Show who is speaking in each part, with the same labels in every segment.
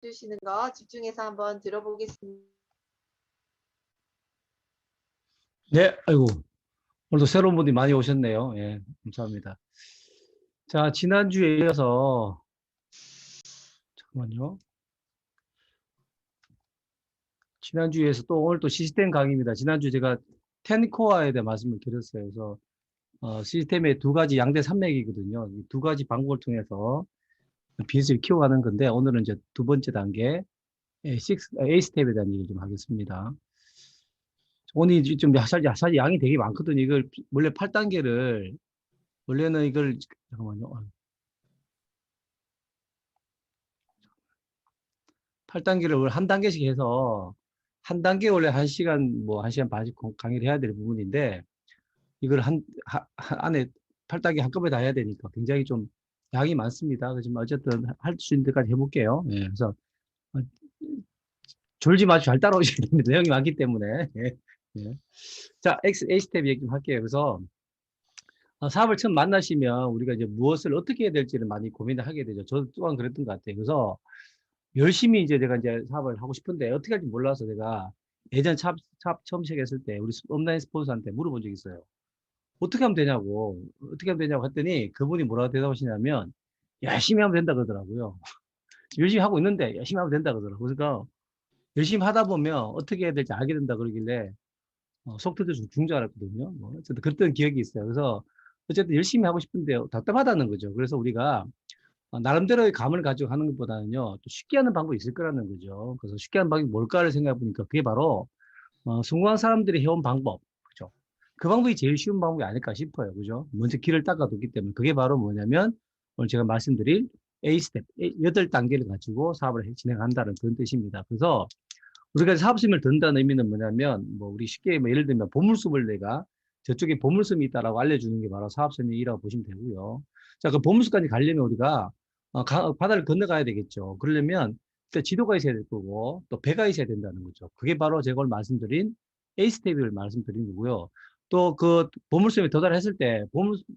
Speaker 1: 주시는 거 집중해서 한번 들어보겠습니다.
Speaker 2: 네, 아이고, 오늘도 새로운 분들이 많이 오셨네요. 예, 감사합니다. 자, 지난주에 이어서, 잠깐만요. 지난주에서 또 오늘 또 시스템 강의입니다. 지난주 제가 10코어에 대해 말씀을 드렸어요. 그래서, 시스템의 두 가지 양대 산맥이거든요. 이 두 가지 방법을 통해서 비즈를 키워가는 건데, 오늘은 이제 두 번째 단계, A 스텝에 대한 얘기를 좀 하겠습니다. 오늘 좀 사실 양이 되게 많거든요. 이걸, 원래 8단계를, 원래는 이걸, 잠깐만요. 8단계를 한 단계씩 해서 한 단계 원래 1시간 뭐 1시간 반씩 강의를 해야 될 부분인데 이걸 안에 8단계 한꺼번에 다 해야 되니까 굉장히 좀 양이 많습니다. 그렇지만 어쨌든 할 수 있는 데까지 해볼게요. 예, 그래서 어, 졸지 마시고 잘 따라오셔야 됩니다. 내용이 많기 때문에. 예, 예. 자, A 스텝 얘기 좀 할게요. 그래서 사업을 처음 만나시면 우리가 이제 무엇을 어떻게 해야 될지를 많이 고민을 하게 되죠. 저 또한 그랬던 것 같아요. 그래서 열심히 이제 내가 이제 사업을 하고 싶은데 어떻게 할지 몰라서 내가 예전 차 처음 시작했을 때 우리 온라인 스폰서한테 물어본 적이 있어요. 어떻게 하면 되냐고, 어떻게 하면 되냐고 했더니 그분이 뭐라고 대답하시냐면 열심히 하면 된다 그러더라고요. 열심히 하고 있는데 열심히 하면 된다 그러더라고요. 그러니까 열심히 하다 보면 어떻게 해야 될지 알게 된다 그러길래 속 터져 죽는 줄 알았거든요. 뭐 어쨌든 그랬던 기억이 있어요. 그래서 어쨌든 열심히 하고 싶은데 답답하다는 거죠. 그래서 우리가 나름대로의 감을 가지고 하는 것보다는요, 또 쉽게 하는 방법이 있을 거라는 거죠. 그래서 쉽게 하는 방법이 뭘까를 생각해 보니까 그게 바로, 성공한 사람들이 해온 방법, 그죠? 그 방법이 제일 쉬운 방법이 아닐까 싶어요. 그죠? 먼저 길을 닦아뒀기 때문에 그게 바로 뭐냐면, 오늘 제가 말씀드릴 A 스텝, 8단계를 가지고 사업을 진행한다는 그런 뜻입니다. 그래서 우리가 사업심을 든다는 의미는 뭐냐면, 뭐, 우리 쉽게 뭐 예를 들면 보물섬을 내가 저쪽에 보물섬이 있다라고 알려주는 게 바로 사업심이라고 보시면 되고요. 자, 그 보물섬까지 가려면 우리가 바다를 건너가야 되겠죠. 그러려면 일단 지도가 있어야 될 거고, 또 배가 있어야 된다는 거죠. 그게 바로 제가 오늘 말씀드린 A 스텝을 말씀드린 거고요. 또 그 보물섬에 도달했을 때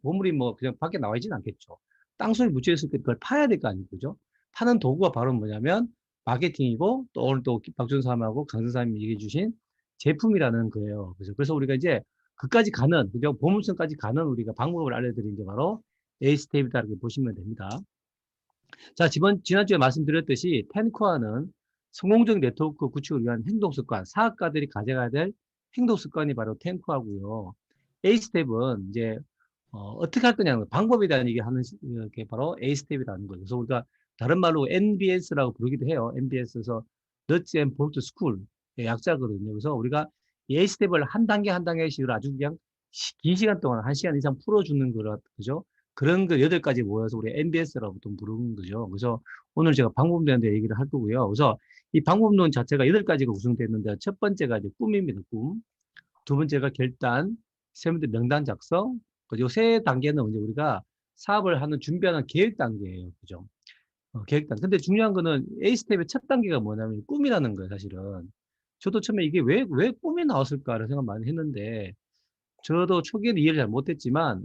Speaker 2: 보물이 뭐 그냥 밖에 나와 있지는 않겠죠. 땅속에 묻혀 있을 때 그걸 파야 될 거 아니에요. 그죠? 파는 도구가 바로 뭐냐면 마케팅이고 또 오늘 또 박준삼하고 강선삼이 얘기해 주신 제품이라는 거예요. 그래서 우리가 이제 그까지 가는, 그죠? 보물섬까지 가는 우리가 방법을 알려드린 게 바로 A 스텝이다 이렇게 보시면 됩니다. 자, 지난주에 말씀드렸듯이 10코어는 성공적 네트워크 구축을 위한 행동 습관, 사업가들이 가져가야 될 행동 습관이 바로 10코어고요. A 스텝은 이제 어떻게 할 거냐는 방법에 대한 얘기하는 게 바로 A 스텝이라는 거죠. 그래서 우리가 다른 말로 NBS라고 부르기도 해요. NBS에서 Nuts and Bolts School의 약자거든요. 그래서 우리가 이 A 스텝을 한 단계 한 단계씩으로 아주 그냥 긴 시간 동안 1시간 이상 풀어주는 거라, 그죠? 그런 거 8가지 모여서 우리 NBS라고 보통 부르는 거죠. 그래서 오늘 제가 방법론에 대해 얘기를 할 거고요. 그래서 이 방법론 자체가 8가지가 구성되어 있는데 첫 번째가 이제 꿈입니다. 꿈. 두 번째가 결단, 세 번째 명단 작성, 그리고 세 단계는 이제 우리가 사업을 하는 준비하는 계획 단계예요. 그죠? 계획 단계. 근데 중요한 거는 A 스텝의 첫 단계가 뭐냐면 꿈이라는 거예요, 사실은. 저도 처음에 이게 왜 꿈이 나왔을까를 생각 많이 했는데, 저도 초기에는 이해를 잘 못했지만,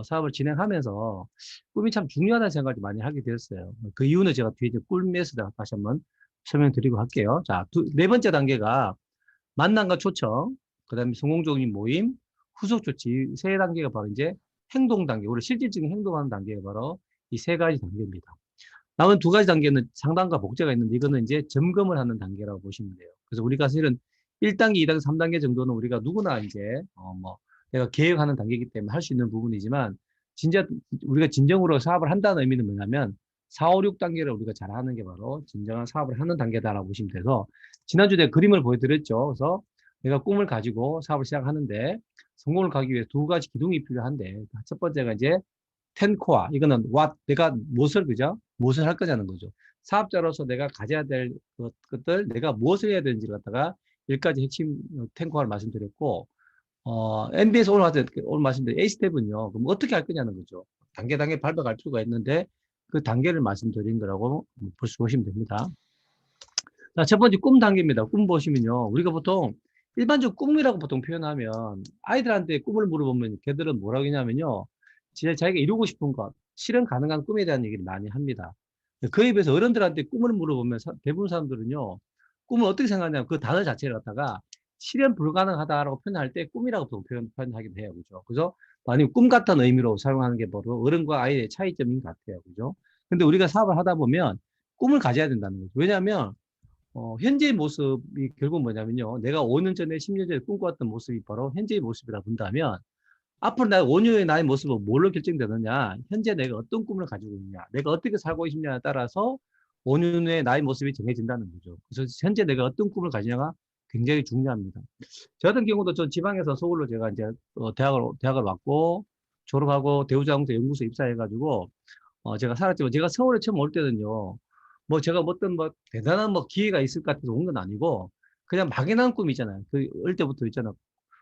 Speaker 2: 사업을 진행하면서 꿈이 참 중요하다는 생각을 많이 하게 되었어요. 그 이유는 제가 뒤에 이제 꿈에서 다시 한번 설명드리고 할게요. 자, 네 번째 단계가 만남과 초청, 그 다음에 성공적인 모임, 후속 조치, 세 단계가 바로 이제 행동 단계, 우리 실질적인 행동하는 단계가 바로 이 세 가지 단계입니다. 남은 두 가지 단계는 상담과 복제가 있는데 이거는 이제 점검을 하는 단계라고 보시면 돼요. 그래서 우리가 사실은 1단계, 2단계, 3단계 정도는 우리가 누구나 이제, 뭐, 내가 계획하는 단계이기 때문에 할 수 있는 부분이지만, 진짜 우리가 진정으로 사업을 한다는 의미는 뭐냐면, 4, 5, 6단계를 우리가 잘 하는 게 바로 진정한 사업을 하는 단계다라고 보시면 돼서, 지난주에 내가 그림을 보여드렸죠. 그래서 내가 꿈을 가지고 사업을 시작하는데, 성공을 가기 위해 두 가지 기둥이 필요한데, 첫 번째가 이제 10코어. 이거는 내가 무엇을, 그죠? 무엇을 할 거냐는 거죠. 사업자로서 내가 가져야 될 것들, 내가 무엇을 해야 되는지를 갖다가 10가지 핵심 10코어를 말씀드렸고, MB에서 오늘 말씀드린 A 스텝은요, 그럼 어떻게 할 거냐는 거죠. 단계 밟아갈 필요가 있는데, 그 단계를 말씀드린 거라고 보시면 됩니다. 자, 첫 번째 꿈 단계입니다. 꿈 보시면요, 우리가 보통 일반적으로 꿈이라고 보통 표현하면 아이들한테 꿈을 물어보면 걔들은 뭐라고 하냐면요, 진짜 자기가 이루고 싶은 것, 실현 가능한 꿈에 대한 얘기를 많이 합니다. 그에 비해서 어른들한테 꿈을 물어보면 대부분 사람들은요, 꿈을 어떻게 생각하냐면 그 단어 자체를 갖다가 실현 불가능하다라고 표현할 때 꿈이라고 보통 표현하기도 해요. 그죠? 그래서 아니면 꿈 같은 의미로 사용하는 게 바로 어른과 아이의 차이점인 것 같아요. 그죠? 근데 우리가 사업을 하다 보면 꿈을 가져야 된다는 거죠. 왜냐하면 현재의 모습이 결국 뭐냐면요. 내가 5년 전에, 10년 전에 꿈꿔왔던 모습이 바로 현재의 모습이라 본다면 앞으로 나 5년의 나의 모습은 뭘로 결정되느냐? 현재 내가 어떤 꿈을 가지고 있냐? 내가 어떻게 살고 있느냐에 따라서 5년 후의 나의 모습이 정해진다는 거죠. 그래서 현재 내가 어떤 꿈을 가지냐가 굉장히 중요합니다. 저 같은 경우도 전 지방에서 서울로 제가 이제 대학을 왔고 졸업하고 대우자동차 연구소 입사해가지고 제가 살았지만 제가 서울에 처음 올 때는요. 뭐 제가 어떤 뭐 대단한 뭐 기회가 있을 것 같아서 온 건 아니고 그냥 막연한 꿈이잖아요. 그 어릴 때부터 있잖아요.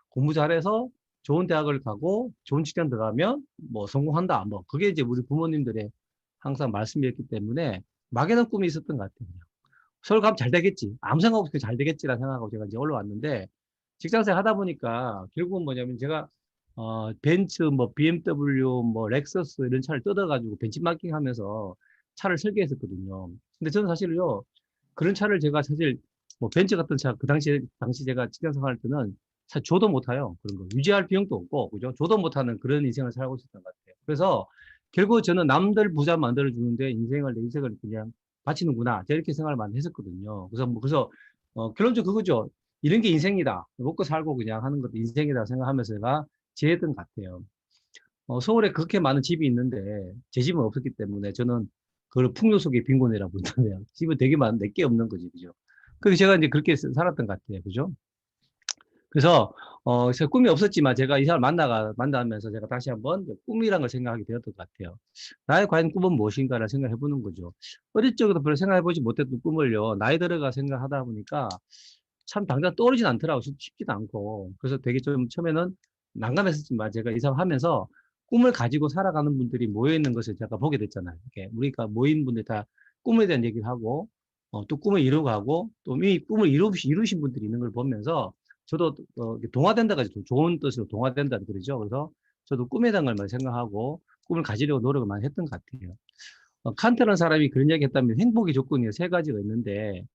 Speaker 2: 공부 잘해서 좋은 대학을 가고 좋은 직장 들어가면 뭐 성공한다. 뭐 그게 이제 우리 부모님들의 항상 말씀이었기 때문에 막연한 꿈이 있었던 것 같아요. 서울 가면 잘 되겠지. 아무 생각 없이 잘 되겠지라는 생각하고 제가 이제 올라왔는데 직장생활 하다 보니까 결국은 뭐냐면 제가 벤츠, 뭐 BMW, 뭐 렉서스 이런 차를 뜯어가지고 벤치마킹 하면서 차를 설계했었거든요. 근데 저는 사실요 그런 차를 제가 사실 뭐 벤츠 같은 차 그 당시 제가 직장생활 할 때는 사실 줘도 못 타요. 그런 거 유지할 비용도 없고 그죠? 줘도 못하는 그런 인생을 살고 있었던 것 같아요. 그래서 결국 저는 남들 부자 만들어 주는데 내 인생을 그냥 바치는구나. 제가 이렇게 생각을 많이 했었거든요. 그래서 결론적으로 그거죠. 이런 게 인생이다. 먹고 살고 그냥 하는 것도 인생이다 생각하면서 제가 지냈던 것 같아요. 서울에 그렇게 많은 집이 있는데 제 집은 없었기 때문에 저는 그걸 풍요 속의 빈곤이라고 본다면 집은 되게 많은데 게 없는 거지, 그죠? 그래서 제가 이제 그렇게 살았던 것 같아요, 그죠? 그래서 제가 꿈이 없었지만 제가 이 사람 만나면서 제가 다시 한번 꿈이란 걸 생각하게 되었던 것 같아요. 나의 과연 꿈은 무엇인가를 생각해 보는 거죠. 어릴 적에도 별로 생각해 보지 못했던 꿈을요, 나이 들어가 생각하다 보니까 참 당장 떠오르진 않더라고, 쉽지도 않고. 그래서 되게 좀 처음에는 난감했었지만 제가 이 사업 하면서 꿈을 가지고 살아가는 분들이 모여 있는 것을 제가 보게 됐잖아요. 이렇게 우리가 모인 분들 다 꿈에 대한 얘기를 하고, 또 꿈을 이루고 하고, 또 이미 꿈을 이루신 분들이 있는 걸 보면서 저도 이렇게 동화된다가 좋은 뜻으로 동화된다 그러죠. 그래서 저도 꿈에 대한 걸 많이 생각하고 꿈을 가지려고 노력을 많이 했던 것 같아요. 칸트라는 사람이 그런 이야기 했다면 행복의 조건이 세 가지가 있는데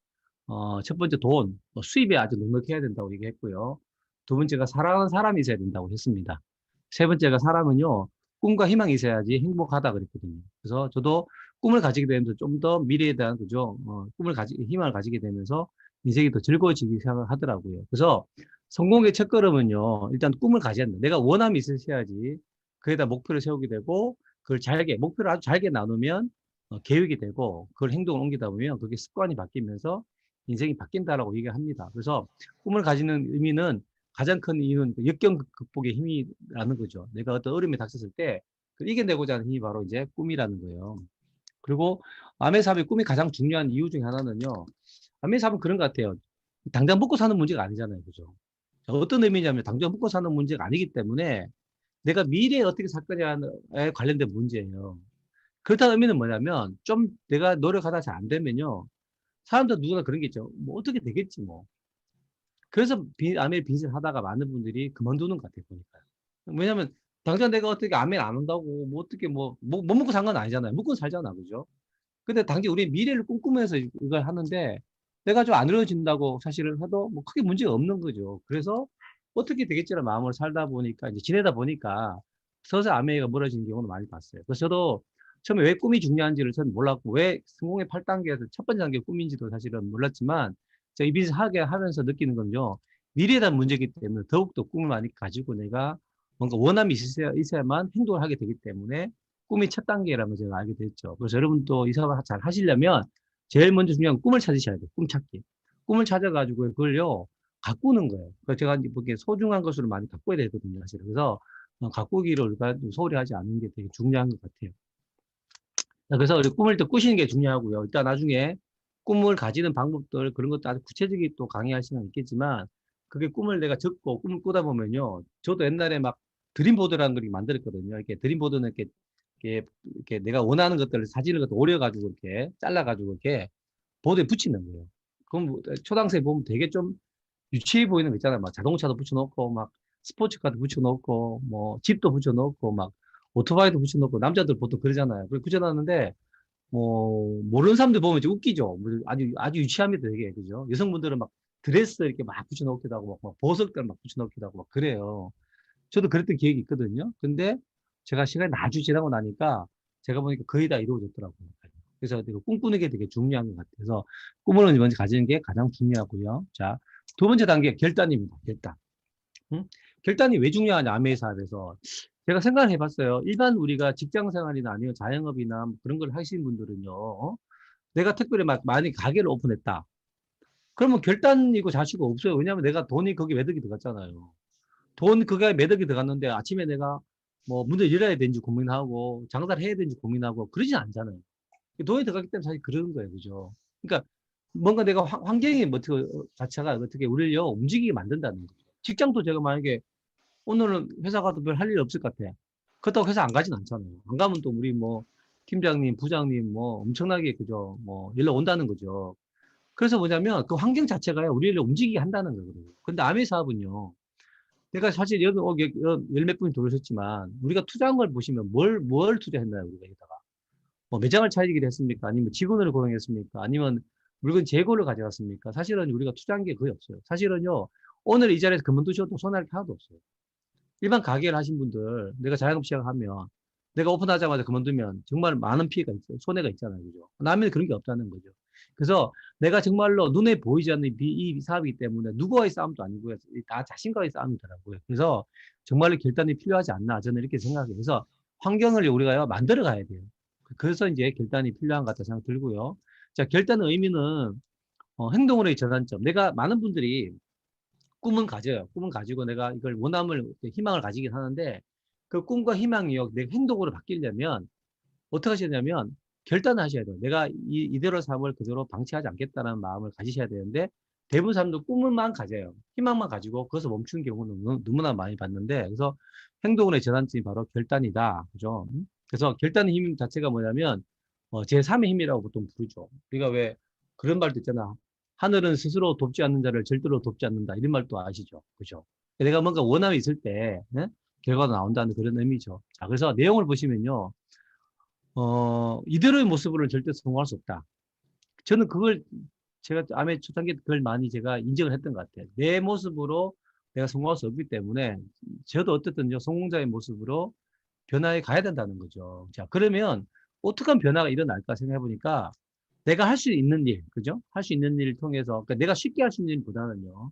Speaker 2: 첫 번째 돈, 수입이 아주 넉넉해야 된다고 얘기했고요. 두 번째가 사랑하는 사람이 있어야 된다고 했습니다. 세 번째가 사람은요, 꿈과 희망이 있어야지 행복하다 그랬거든요. 그래서 저도 꿈을 가지게 되면서 좀 더 미래에 대한, 그죠? 희망을 가지게 되면서 인생이 더 즐거워지기 시작하더라고요. 그래서 성공의 첫걸음은요, 일단 꿈을 가져야 된다. 내가 원함이 있어야지 그에다 목표를 세우게 되고, 목표를 아주 잘게 나누면 계획이 되고, 그걸 행동을 옮기다 보면 그게 습관이 바뀌면서 인생이 바뀐다라고 얘기합니다. 그래서 꿈을 가지는 의미는 가장 큰 이유는 그 역경 극복의 힘이라는 거죠. 내가 어떤 어려움이 닥쳤을 때 이겨내고자 하는 힘이 바로 이제 꿈이라는 거예요. 그리고 암의 삶의 꿈이 가장 중요한 이유 중에 하나는요. 암의 삶은 그런 것 같아요. 당장 먹고 사는 문제가 아니잖아요. 그죠? 어떤 의미냐면 당장 먹고 사는 문제가 아니기 때문에 내가 미래에 어떻게 살 거냐에 관련된 문제예요. 그렇다는 의미는 뭐냐면 좀 내가 노력하다 잘 안 되면요. 사람들 누구나 그런 게 있죠. 뭐 어떻게 되겠지 뭐. 그래서 아메 빚을 하다가 많은 분들이 그만두는 것 같아요, 보니까. 왜냐면, 당장 내가 어떻게 아메를 안 한다고, 뭐 어떻게 못 먹고 산 건 아니잖아요. 먹고 살잖아, 그죠? 근데 당장 우리 미래를 꿈꾸면서 이걸 하는데, 내가 좀 안 이루어진다고 사실은 해도 뭐 크게 문제가 없는 거죠. 그래서 어떻게 되겠지라는 마음으로 살다 보니까, 이제 지내다 보니까, 서서히 아메가 멀어지는 경우는 많이 봤어요. 그래서 저도 처음에 왜 꿈이 중요한지를 저는 몰랐고, 왜 성공의 8단계에서 첫 번째 단계 꿈인지도 사실은 몰랐지만, 제가 이 비즈니스 하게 하면서 느끼는 건요. 미래에 대한 문제이기 때문에 더욱더 꿈을 많이 가지고 내가 뭔가 원함이 있어야만 행동을 하게 되기 때문에 꿈이 첫 단계라는 걸 제가 알게 됐죠. 그래서 여러분도 이 사업을 잘 하시려면 제일 먼저 중요한 건 꿈을 찾으셔야 돼요. 꿈 찾기. 꿈을 찾아가지고 그걸요. 가꾸는 거예요. 그래서 제가 이제 보기에 소중한 것으로 많이 가꿔야 되거든요. 사실. 그래서 가꾸기를 우리가 소홀히 하지 않는 게 되게 중요한 것 같아요. 그래서 우리 꿈을 또 꾸시는 게 중요하고요. 일단 나중에 꿈을 가지는 방법들 그런 것도 아주 구체적인 또 강의할 시간 있겠지만 그게 꿈을 내가 적고 꿈을 꾸다 보면요. 저도 옛날에 막 드림보드라는 걸 만들었거든요. 이렇게 드림보드는 이렇게 내가 원하는 것들을 사진을 갖다 오려가지고 이렇게 잘라가지고 이렇게 보드에 붙이는 거예요. 그럼 초등학생 보면 되게 좀 유치해 보이는 거 있잖아요. 막 자동차도 붙여놓고 막 스포츠카도 붙여놓고 뭐 집도 붙여놓고 막 오토바이도 붙여놓고 남자들 보통 그러잖아요. 그래 붙여놨는데 뭐, 모르는 사람들 보면 좀 웃기죠. 뭐 아주 유치합니다, 되게. 그죠? 여성분들은 막 드레스 이렇게 막 붙여넣기도 하고, 막 보석들 막 붙여넣기도 하고, 막 그래요. 저도 그랬던 기억이 있거든요. 근데 제가 시간이 아주 지나고 나니까 제가 보니까 거의 다 이루어졌더라고요. 그래서 이거 꿈꾸는 게 되게 중요한 것 같아요. 그래서 꿈을 먼저 가지는 게 가장 중요하고요. 자, 두 번째 단계, 결단입니다. 결단. 응? 결단이 왜 중요하냐, 아메이 사업에서. 제가 생각을 해봤어요. 일반 우리가 직장 생활이나 아니면 자영업이나 뭐 그런 걸 하시는 분들은요. 내가 특별히 막 많이 가게를 오픈했다. 그러면 결단이고 자시고 없어요. 왜냐하면 내가 돈이 거기 매덕이 들어갔잖아요. 돈 그게 매덕이 들어갔는데 아침에 내가 뭐 문을 열어야 되는지 고민하고 장사를 해야 되는지 고민하고 그러진 않잖아요. 돈이 들어갔기 때문에 사실 그러는 거예요. 그죠? 그러니까 뭔가 내가 환경이 뭐 어떻게 자체가 어떻게 우리를 움직이게 만든다는 거죠. 직장도 제가 만약에 오늘은 회사 가도 별 할 일 없을 것 같아. 그렇다고 회사 안 가진 않잖아요. 안 가면 또 우리 뭐 팀장님, 부장님 뭐 엄청나게 그죠? 뭐 연락 온다는 거죠. 그래서 뭐냐면 그 환경 자체가 우리를 움직이게 한다는 거거든요. 근데 아메 사업은요. 내가 사실 여기 열몇 분이 들어오셨지만 우리가 투자한 걸 보시면 뭘 투자했나요? 우리가 여기다가. 뭐 매장을 차리기로 했습니까? 아니면 직원을 고용했습니까? 아니면 물건 재고를 가져갔습니까? 사실은 우리가 투자한 게 거의 없어요. 사실은요. 오늘 이 자리에서 그만두셔도 손해할 게 하나도 없어요. 일반 가게를 하신 분들, 내가 자영업 시작하면, 내가 오픈하자마자 그만두면 정말 많은 피해가 있어요. 손해가 있잖아요. 그죠? 남에는 그런 게 없다는 거죠. 그래서 내가 정말로 눈에 보이지 않는 이 사업이기 때문에 누구와의 싸움도 아니고요. 다 자신과의 싸움이더라고요. 그래서 정말로 결단이 필요하지 않나. 저는 이렇게 생각해요. 그래서 환경을 우리가 만들어 가야 돼요. 그래서 이제 결단이 필요한 것 같다 생각 들고요. 자, 결단의 의미는 행동으로의 전환점. 내가 많은 분들이 꿈은 가져요. 꿈은 가지고 내가 이걸 원함을, 희망을 가지긴 하는데 그 꿈과 희망이요. 내 행동으로 바뀌려면 어떻게 하시냐면 결단을 하셔야 돼요. 내가 이대로 삶을 그대로 방치하지 않겠다는 마음을 가지셔야 되는데 대부분 사람들 꿈만 가져요. 희망만 가지고 거기서 멈추는 경우는 너무나 많이 봤는데 그래서 행동으로의 전환점이 바로 결단이다. 그죠? 그래서 결단의 힘 자체가 뭐냐면 제3의 힘이라고 보통 부르죠. 우리가 왜 그런 말도 있잖아. 하늘은 스스로 돕지 않는 자를 절대로 돕지 않는다. 이런 말도 아시죠? 그죠? 내가 뭔가 원함이 있을 때 결과가 나온다는 그런 의미죠. 자, 그래서 내용을 보시면요. 이대로의 모습으로는 절대 성공할 수 없다. 저는 그걸 제가 아메 초창기 때 그걸 많이 제가 인정을 했던 것 같아요. 내 모습으로 내가 성공할 수 없기 때문에 저도 어쨌든요, 성공자의 모습으로 변화해 가야 된다는 거죠. 자, 그러면 어떻게 하면 변화가 일어날까 생각해 보니까 내가 할 수 있는 일, 그죠? 할 수 있는 일을 통해서, 그러니까 내가 쉽게 할 수 있는 일보다는요,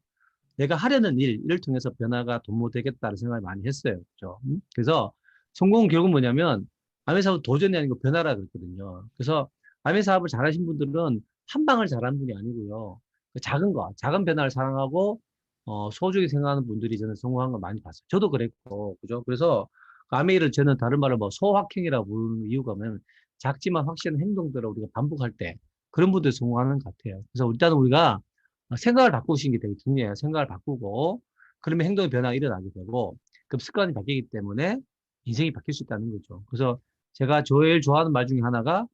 Speaker 2: 내가 하려는 일을 통해서 변화가 도모되겠다는 생각을 많이 했어요. 그죠? 그래서 성공은 결국 뭐냐면 아메 사업 도전이 아니고 변화라 그랬거든요. 그래서 아메 사업을 잘하신 분들은 한 방을 잘하는 분이 아니고요. 그 작은 거, 작은 변화를 사랑하고 소중히 생각하는 분들이 저는 성공한 걸 많이 봤어요. 저도 그랬고, 그죠? 그래서 아메이를 저는 다른 말로 뭐 소확행이라고 부르는 이유가 뭐냐면 작지만 확실한 행동들을 우리가 반복할 때 그런 분들이 성공하는 것 같아요. 그래서 일단 우리가 생각을 바꾸시는 게 되게 중요해요. 생각을 바꾸고 그러면 행동의 변화가 일어나게 되고 그 습관이 바뀌기 때문에 인생이 바뀔 수 있다는 거죠. 그래서 제가 제일 좋아하는 말 중에 하나가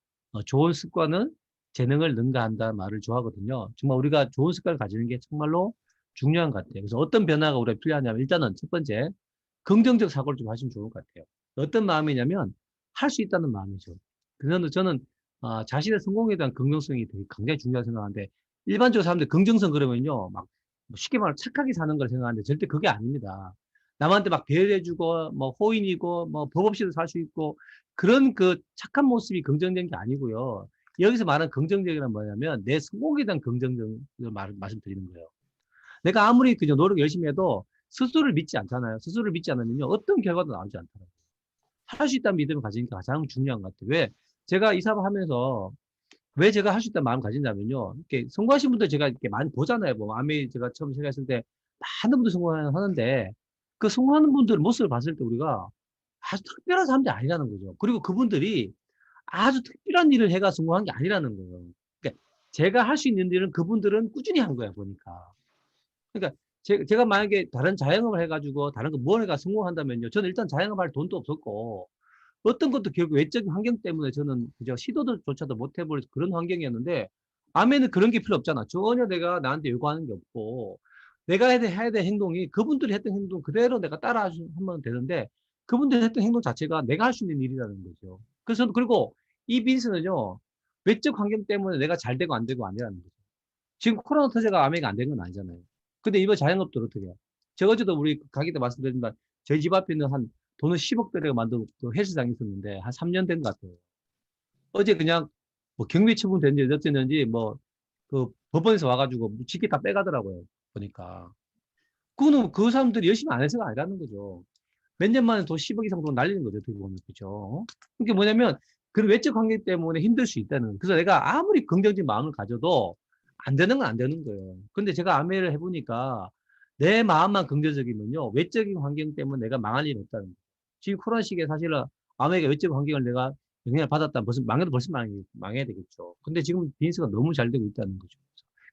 Speaker 2: 좋은 습관은 재능을 능가한다는 말을 좋아하거든요. 정말 우리가 좋은 습관을 가지는 게 정말로 중요한 것 같아요. 그래서 어떤 변화가 우리가 필요하냐면 일단은 첫 번째 긍정적 사고를 좀 하시면 좋을 것 같아요. 어떤 마음이냐면 할 수 있다는 마음이죠. 그래서 저는 자신의 성공에 대한 긍정성이 되게 굉장히 중요하다고 생각하는데 일반적으로 사람들 긍정성 그러면요 막 쉽게 말하면 착하게 사는 걸 생각하는데 절대 그게 아닙니다. 남한테 막 배려해주고 뭐 호인이고 뭐 법 없이도 살 수 있고 그런 그 착한 모습이 긍정적인 게 아니고요. 여기서 말하는 긍정적이란 뭐냐면 내 성공에 대한 긍정적을 말씀드리는 거예요. 내가 아무리 그저 노력 열심히 해도 스스로를 믿지 않잖아요. 스스로를 믿지 않으면요 어떤 결과도 나오지 않더라고요. 할 수 있다는 믿음을 가지는 게 가장 중요한 것 같아요. 왜? 제가 이 사업 하면서 왜 제가 할 수 있다는 마음을 가진다면요. 이렇게 성공하신 분들 제가 이렇게 많이 보잖아요. 뭐, 아메 제가 처음 시작했을 때 많은 분들 성공하는데 그 성공하는 분들 모습을 봤을 때 우리가 아주 특별한 사람들이 아니라는 거죠. 그리고 그분들이 아주 특별한 일을 해가 성공한 게 아니라는 거예요. 그러니까 제가 할 수 있는 일은 그분들은 꾸준히 한 거야, 보니까. 그러니까 제가 만약에 다른 자영업을 해가지고 다른 거 뭘 해가 성공한다면요. 저는 일단 자영업할 돈도 없었고 어떤 것도 결국 외적인 환경 때문에 저는 그저 시도조차도 못 해볼 그런 환경이었는데 아메는 그런 게 필요 없잖아. 전혀 내가 나한테 요구하는 게 없고 내가 해야 될 행동이 그분들이 했던 행동 그대로 내가 따라 하면 되는데 그분들이 했던 행동 자체가 내가 할 수 있는 일이라는 거죠. 그래서 그리고 이 비즈는요. 외적 환경 때문에 내가 잘 되고 안 되고 아니라는 거죠. 지금 코로나 터져가 아메가 안 된 건 아니잖아요. 근데 이번 자영업도 어떻게 해요? 제가 어제도 우리 가게 때 말씀드렸지만 저희 집 앞에 있는 한 돈을 10억 들여 만든 그 헬스장이 있었는데 한 3년 된 것 같아요. 어제 그냥 뭐 경비 처분 됐는지 어쨌는지 뭐 그 법원에서 와가지고 뭐 집게 다 빼가더라고요. 보니까. 그거는 그 사람들이 열심히 안 해서가 아니라는 거죠. 몇 년 만에 돈 10억 이상 돈 날리는 거죠. 어떻게 보면. 그죠? 그게 뭐냐면 그런 외적 관계 때문에 힘들 수 있다는 거예요. 그래서 내가 아무리 긍정적인 마음을 가져도 안 되는 건 안 되는 거예요. 근데 제가 아메를 해보니까 내 마음만 긍정적이면요. 외적인 환경 때문에 내가 망할 일이 없다는 거예요. 지금 코로나 시기에 사실은 아메가 외적 환경을 내가 영향을 받았다. 벌써 망해도 벌써 망해야 되겠죠. 근데 지금 비즈니스가 너무 잘 되고 있다는 거죠.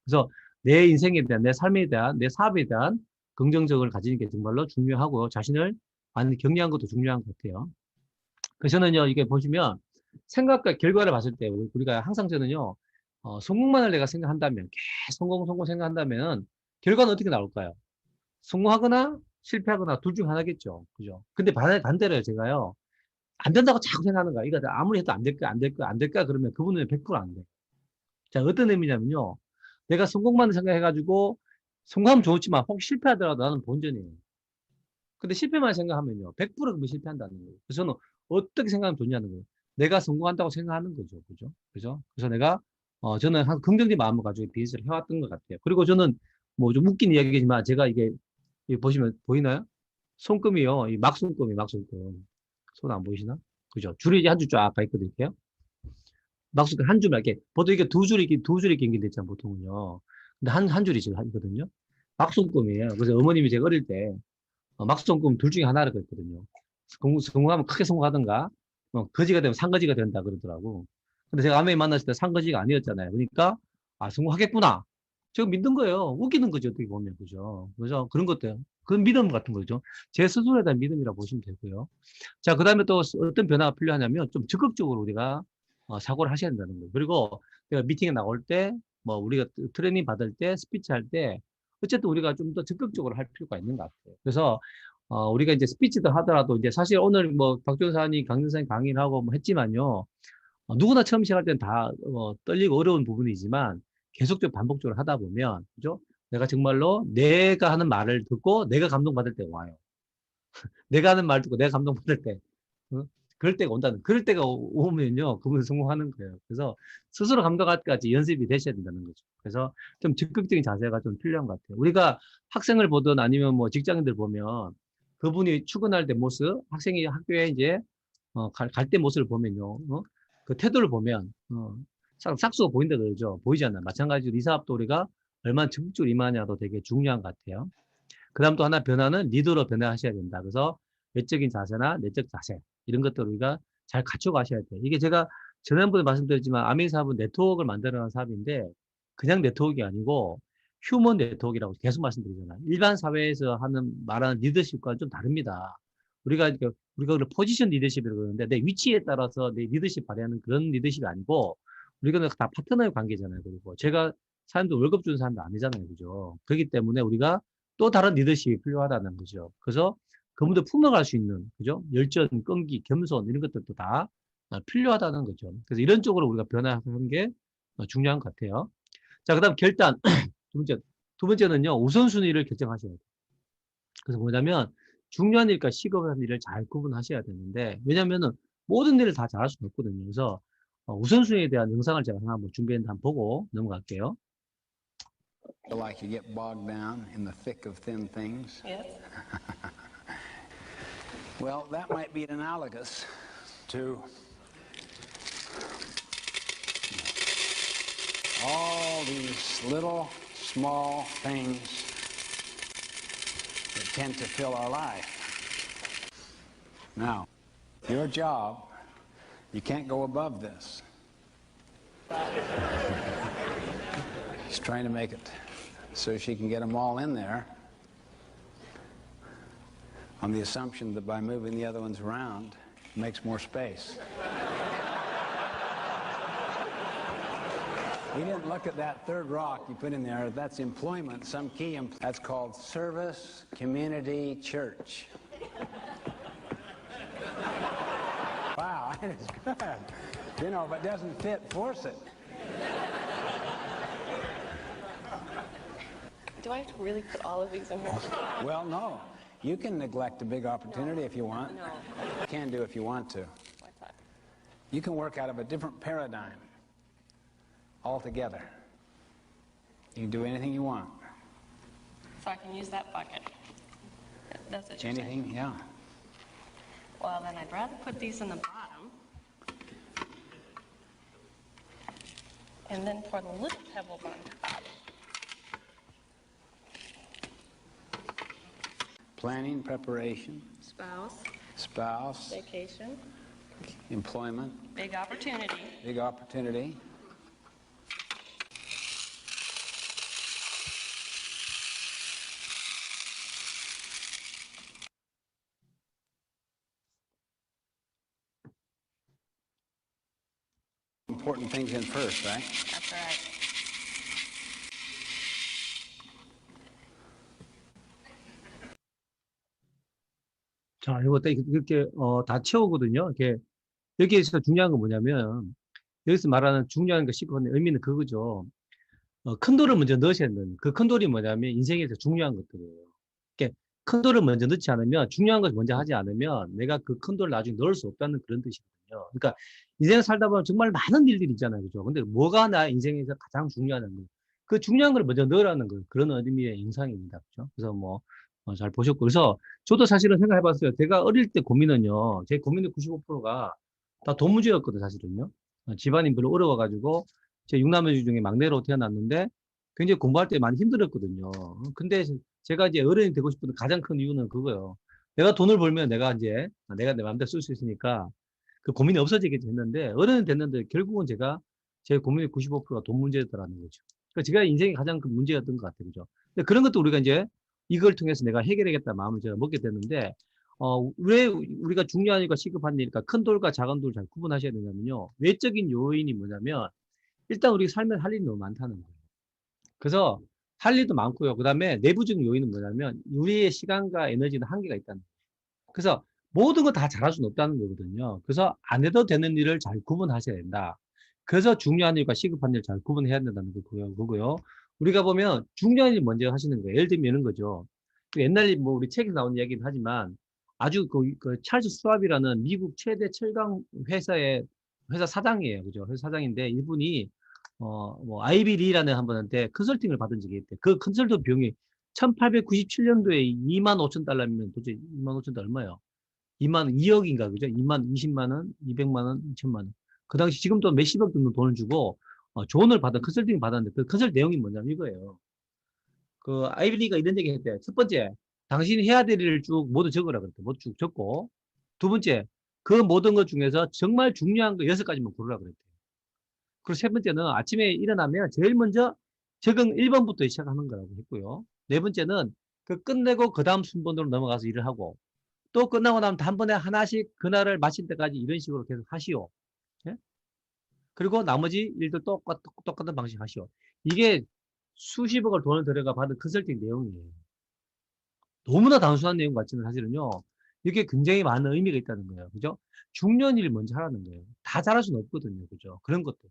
Speaker 2: 그래서 내 인생에 대한, 내 삶에 대한, 내 사업에 대한 긍정적을 가지는 게 정말로 중요하고요. 자신을 많이 격려한 것도 중요한 것 같아요. 그래서 저는요, 이게 보시면 생각과 결과를 봤을 때 우리가 항상 저는요, 성공만을 내가 생각한다면, 계속 성공 생각한다면 결과는 어떻게 나올까요? 성공하거나 실패하거나 둘 중 하나겠죠. 그죠? 근데 반대로 제가요, 안 된다고 자꾸 생각하는 거야. 이거 아무리 해도 안 될 거야, 안 될 거야, 안 될 거야 그러면 그분은 100%안 돼. 자, 어떤 의미냐면요. 내가 성공만 생각해가지고 성공하면 좋지만 혹시 실패하더라도 나는 본전이에요. 근데 실패만 생각하면요. 100% 그러면 실패한다는 거예요. 그래서 저는 어떻게 생각하면 좋냐는 거예요. 내가 성공한다고 생각하는 거죠. 그죠? 그죠? 그래서 내가, 저는 한 긍정적인 마음을 가지고 비즈니스를 해왔던 것 같아요. 그리고 저는 뭐 좀 웃긴 이야기지만 제가 이게 보시면 보이나요? 손금이요. 이 막손금이 막손금. 손 안 보이시나? 그죠? 줄이 한 줄 쫙 가 있거든요. 이렇게요. 막손금 한 줄만 이렇게. 보통 이게 두 줄이 경기됐잖아요. 보통은요. 근데 한 줄이 지금 있거든요. 막손금이에요. 그래서 어머님이 제가 어릴 때 막손금 둘 중에 하나를 그랬거든요. 성공하면 크게 성공하든가, 거지가 되면 상거지가 된다 그러더라고. 근데 제가 아메이 만났을 때 상거지가 아니었잖아요. 그러니까, 아, 성공하겠구나. 제가 믿는 거예요. 웃기는 거죠. 어떻게 보면. 그죠? 그래서 그런 것들, 그런 믿음 같은 거죠. 제 스스로에 대한 믿음이라고 보시면 되고요. 자, 그 다음에 또 어떤 변화가 필요하냐면 좀 적극적으로 우리가 사고를 하셔야 된다는 거예요. 그리고 내가 미팅에 나올 때, 뭐 우리가 트레이닝 받을 때, 스피치 할 때, 어쨌든 우리가 좀 더 적극적으로 할 필요가 있는 것 같아요. 그래서 우리가 이제 스피치도 하더라도 이제 사실 오늘 뭐 박종사님, 강준사님 강의를 하고 뭐 했지만요. 누구나 처음 시작할 때는 다 떨리고 어려운 부분이지만 계속적으로 반복적으로 하다 보면 그죠? 내가 정말로 내가 하는 말을 듣고 내가 감동받을 때가 와요. 내가 하는 말 듣고 내가 감동받을 때 어? 그럴 때가 온다는 그럴 때가 오면요 그분은 성공하는 거예요. 그래서 스스로 감독할 때까지 연습이 되셔야 된다는 거죠. 그래서 좀 적극적인 자세가 좀 필요한 것 같아요. 우리가 학생을 보든 아니면 뭐 직장인들 보면 그분이 출근할 때 모습, 학생이 학교에 이제 갈 때 모습을 보면요, 그 태도를 보면 싹수가 보인다 그러죠. 보이잖아요. 마찬가지로 이 사업도 우리가 얼마나 적극적으로 임하냐도 되게 중요한 것 같아요. 그 다음 또 하나 변화는 리더로 변화하셔야 된다. 그래서 외적인 자세나 내적 자세 이런 것들을 우리가 잘 갖추고 가셔야 돼요. 이게 제가 지난번에 말씀드렸지만 아메이 사업은 네트워크를 만들어가는 사업인데 그냥 네트워크가 아니고 휴먼 네트워크라고 계속 말씀드리잖아요. 일반 사회에서 말하는 리더십과는 좀 다릅니다. 우리가 그걸 포지션 리더십이라고 그러는데 내 위치에 따라서 내 리더십 발휘하는 그런 리더십이 아니고 우리가 다 파트너의 관계잖아요. 그리고 제가 사람들 월급 주는 사람도 아니잖아요. 그죠? 그렇기 때문에 우리가 또 다른 리더십이 필요하다는 거죠. 그래서 그분들 품어갈 수 있는, 그죠? 열정, 끈기, 겸손, 이런 것들도 다 필요하다는 거죠. 그래서 이런 쪽으로 우리가 변화하는 게 중요한 것 같아요. 자, 그 다음 결단. 두 번째는요, 우선순위를 결정하셔야 돼요. 그래서 뭐냐면, 중요한 일과 시급한 일을 잘 구분하셔야 되는데, 왜냐면은 모든 일을 다 잘할 수는 없거든요. 그래서 우선순위에 대한 영상을 제가 하나 한번 준비했는데 한번 보고 넘어갈게요.
Speaker 3: Like you get bogged down in the thick of thin things.
Speaker 4: Yes.
Speaker 3: Well, that might be analogous to all these little, small things that tend to fill our life. Now, your job, you can't go above this. She's trying to make it so she can get them all in there on the assumption that by moving the other ones around, it makes more space. We didn't look at that third rock you put in there. That's employment, some key. That's called Service Community Church. Wow, that is good. You know, if it doesn't fit, force it.
Speaker 4: Do I have to really put all of these in here?
Speaker 3: Well, no. You can neglect a big opportunity if you want.
Speaker 4: No.
Speaker 3: You can do if you want to.
Speaker 4: What's that?
Speaker 3: You can work out of a different paradigm altogether. You can do anything you want.
Speaker 4: So I can use that bucket. That's what you're saying.
Speaker 3: Anything, yeah.
Speaker 4: Well, then I'd rather put these in the bottom. And then pour the little pebbles on top.
Speaker 3: Planning, preparation,
Speaker 4: Spouse,
Speaker 3: spouse,
Speaker 4: vacation,
Speaker 3: employment,
Speaker 4: big opportunity.
Speaker 3: big opportunity. Important things in first, right?
Speaker 4: That's right.
Speaker 2: 자, 이거 딱 이렇게 다 채우거든요. 이렇게 여기에서 중요한 건 뭐냐면 여기서 말하는 중요한 거 시급한 의미는 그거죠. 큰 돌을 먼저 넣으셔야 되는 그 큰 돌이 뭐냐면 인생에서 중요한 것들이에요. 이렇게 큰 돌을 먼저 넣지 않으면 중요한 것을 먼저 하지 않으면 내가 그 큰 돌을 나중에 넣을 수 없다는 그런 뜻이거든요. 그러니까 인생 살다 보면 정말 많은 일들이 있잖아요. 그죠? 근데 뭐가 나 인생에서 가장 중요하다는 거예요. 그 중요한 걸 먼저 넣으라는 거 그런 의미의 영상입니다. 그죠? 그래서 뭐 잘 보셨고 그래서 저도 사실은 생각해 봤어요. 제가 어릴 때 고민은요. 제 고민의 95%가 다 돈 문제였거든요, 사실은요. 집안이 별로 어려워가지고 제 육남매 중에 막내로 태어났는데 굉장히 공부할 때 많이 힘들었거든요. 근데 제가 이제 어른이 되고 싶은 가장 큰 이유는 그거예요. 내가 돈을 벌면 내가 내가 내 마음대로 쓸 수 있으니까 그 고민이 없어지겠지 했는데 어른이 됐는데 결국은 제 고민의 95%가 돈 문제였더라는 거죠. 그러니까 제가 인생의 가장 큰 문제였던 것 같아요. 그죠? 근데 그런 것도 우리가 이제 이걸 통해서 내가 해결하겠다 마음을 제가 먹게 됐는데 왜 우리가 중요한 일과 시급한 일과 큰 돌과 작은 돌을 잘 구분하셔야 되냐면요. 외적인 요인이 뭐냐면 일단 우리 삶에 할 일이 너무 많다는 거예요. 그래서 할 일도 많고요. 그 다음에 내부적인 요인은 뭐냐면 우리의 시간과 에너지는 한계가 있다는 거예요. 그래서 모든 거 다 잘할 수는 없다는 거거든요. 그래서 안 해도 되는 일을 잘 구분하셔야 된다. 그래서 중요한 일과 시급한 일을 잘 구분해야 된다는 거고요. 우리가 보면 중요한 일 먼저 하시는 거예요. 예를 들면 이런 거죠. 옛날 뭐 우리 책에 나온 이야기는 하지만 아주 그 찰스 수왑이라는 미국 최대 철강 회사 사장이에요. 그죠? 회사 사장인데 이분이 뭐 아이비리라는 한 분한테 컨설팅을 받은 적이 있대. 그 컨설팅 비용이 1897년도에 25,000달러면 도대체 25,000달러 얼마예요? 2억인가 그죠? 20만 원, 200만 원, 2천만 원. 그 당시 지금도 몇십억 정도 돈을 주고 조언을 받은 컨설팅 받았는데 그 컨설팅 내용이 뭐냐면 이거예요. 그 아이비리가 이런 얘기 했대. 첫 번째, 당신이 해야 될 일을 쭉 모두 적으라 그랬대. 모두 쭉 적고. 두 번째, 그 모든 것 중에서 정말 중요한 거 6가지만 고르라 그랬대. 그리고 세 번째는 아침에 일어나면 제일 먼저 적응 1번부터 시작하는 거라고 했고요. 네 번째는 그 끝내고 그 다음 순번으로 넘어가서 일을 하고 또 끝나고 나면 단번에 하나씩 그날을 마칠 때까지 이런 식으로 계속 하시오. 예? 그리고 나머지 일도 똑같은 방식 하시오. 이게 수십억을 돈을 들여가 받은 컨설팅 내용이에요. 너무나 단순한 내용 같지만 사실은요. 이게 굉장히 많은 의미가 있다는 거예요. 그죠? 중요한 일을 먼저 하라는 거예요. 다 잘할 수는 없거든요. 그죠? 그런 것들.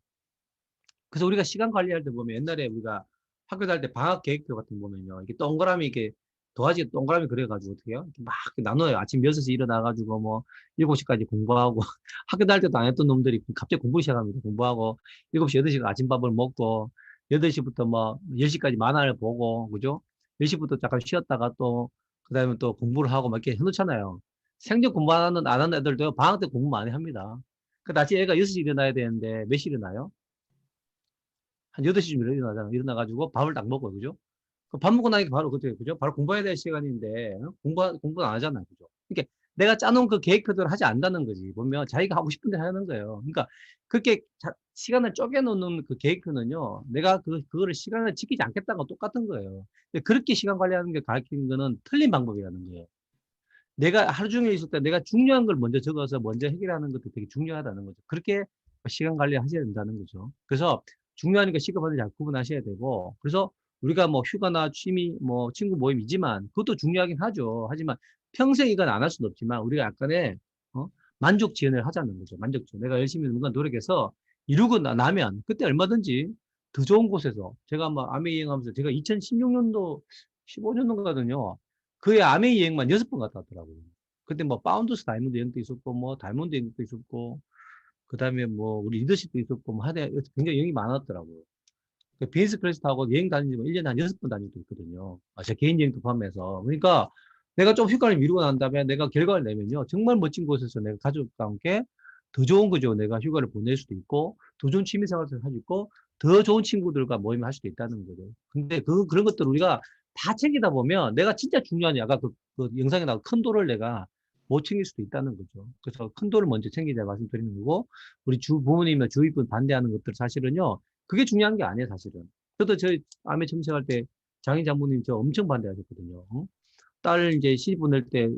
Speaker 2: 그래서 우리가 시간 관리할 때 보면 옛날에 우리가 학교 다닐 때 방학 계획표 같은 거 보면요. 이게 동그라미 이렇게 도화지 동그라미 그려가지고 어떻게 해요? 막 나눠요. 아침 6시 일어나가지고 뭐 7시까지 공부하고 학교 다닐 때도 안 했던 놈들이 갑자기 공부 시작합니다. 공부하고 7시, 8시 아침밥을 먹고 8시부터 뭐 10시까지 만화를 보고 그죠? 10시부터 잠깐 쉬었다가 또 그다음에 또 공부를 하고 막 이렇게 해놓잖아요. 생전 공부 안 하는 애들도 방학 때 공부 많이 합니다. 그 낮에 애가 6시 일어나야 되는데 몇 시 일어나요? 한 8시쯤 일어나잖아. 일어나가지고 밥을 딱 먹어요. 그죠? 밥 먹고 나니까 바로 그때, 그죠? 바로 공부해야 될 시간인데, 공부 안 하잖아요. 그죠? 그러니까 내가 짜놓은 그 계획 그대로 하지 않는다는 거지. 보면 자기가 하고 싶은 대로 하는 거예요. 그러니까 그렇게 시간을 쪼개놓는 그 계획표는요, 내가 그거를 시간을 지키지 않겠다는 거 똑같은 거예요. 근데 그렇게 시간 관리하는 게 가르치는 거는 틀린 방법이라는 거예요. 내가 하루 종일 있을 때 내가 중요한 걸 먼저 적어서 먼저 해결하는 것도 되게 중요하다는 거죠. 그렇게 시간 관리 하셔야 된다는 거죠. 그래서 중요한 거 시급한 잘 구분하셔야 되고, 그래서 우리가 뭐 휴가나 취미, 뭐 친구 모임이지만 그것도 중요하긴 하죠. 하지만 평생 이건 안 할 수는 없지만 우리가 약간의 만족 지연을 하자는 거죠. 만족 지연. 내가 열심히 뭔가 노력해서 이루고 나면 그때 얼마든지 더 좋은 곳에서 제가 뭐 아메이 여행하면서 제가 2016년도 15년도거든요. 그해 아메이 여행만 6번 갔다 왔더라고요. 그때 뭐 파운드스 다이몬드 여행도 있었고 뭐 다이몬드 여행도 있었고 그다음에 뭐 우리 리더십도 있었고 뭐 하대 굉장히 여행이 많았더라고요. 그 비즈니스 클래스 타고 여행 다니면 1년에 한 6번 다닐 때 있거든요. 제 개인 여행도 포함해서. 그러니까 내가 좀 휴가를 미루고 난 다음에 내가 결과를 내면요. 정말 멋진 곳에서 내가 가족과 함께 더 좋은 거죠. 내가 휴가를 보낼 수도 있고, 더 좋은 취미생활을 할 수 있고, 더 좋은 친구들과 모임을 할 수도 있다는 거죠. 근데 그런 것들을 우리가 다 챙기다 보면 내가 진짜 중요한, 아까 그 영상에 나온 큰 돌을 내가 못 챙길 수도 있다는 거죠. 그래서 큰 돌을 먼저 챙기자 말씀드리는 거고, 우리 부모님이나 주위분 반대하는 것들 사실은요, 그게 중요한 게 아니에요, 사실은. 저도 저희 아메 청소할 때 장인 장모님 저 엄청 반대하셨거든요. 딸 이제 시집 보낼 때,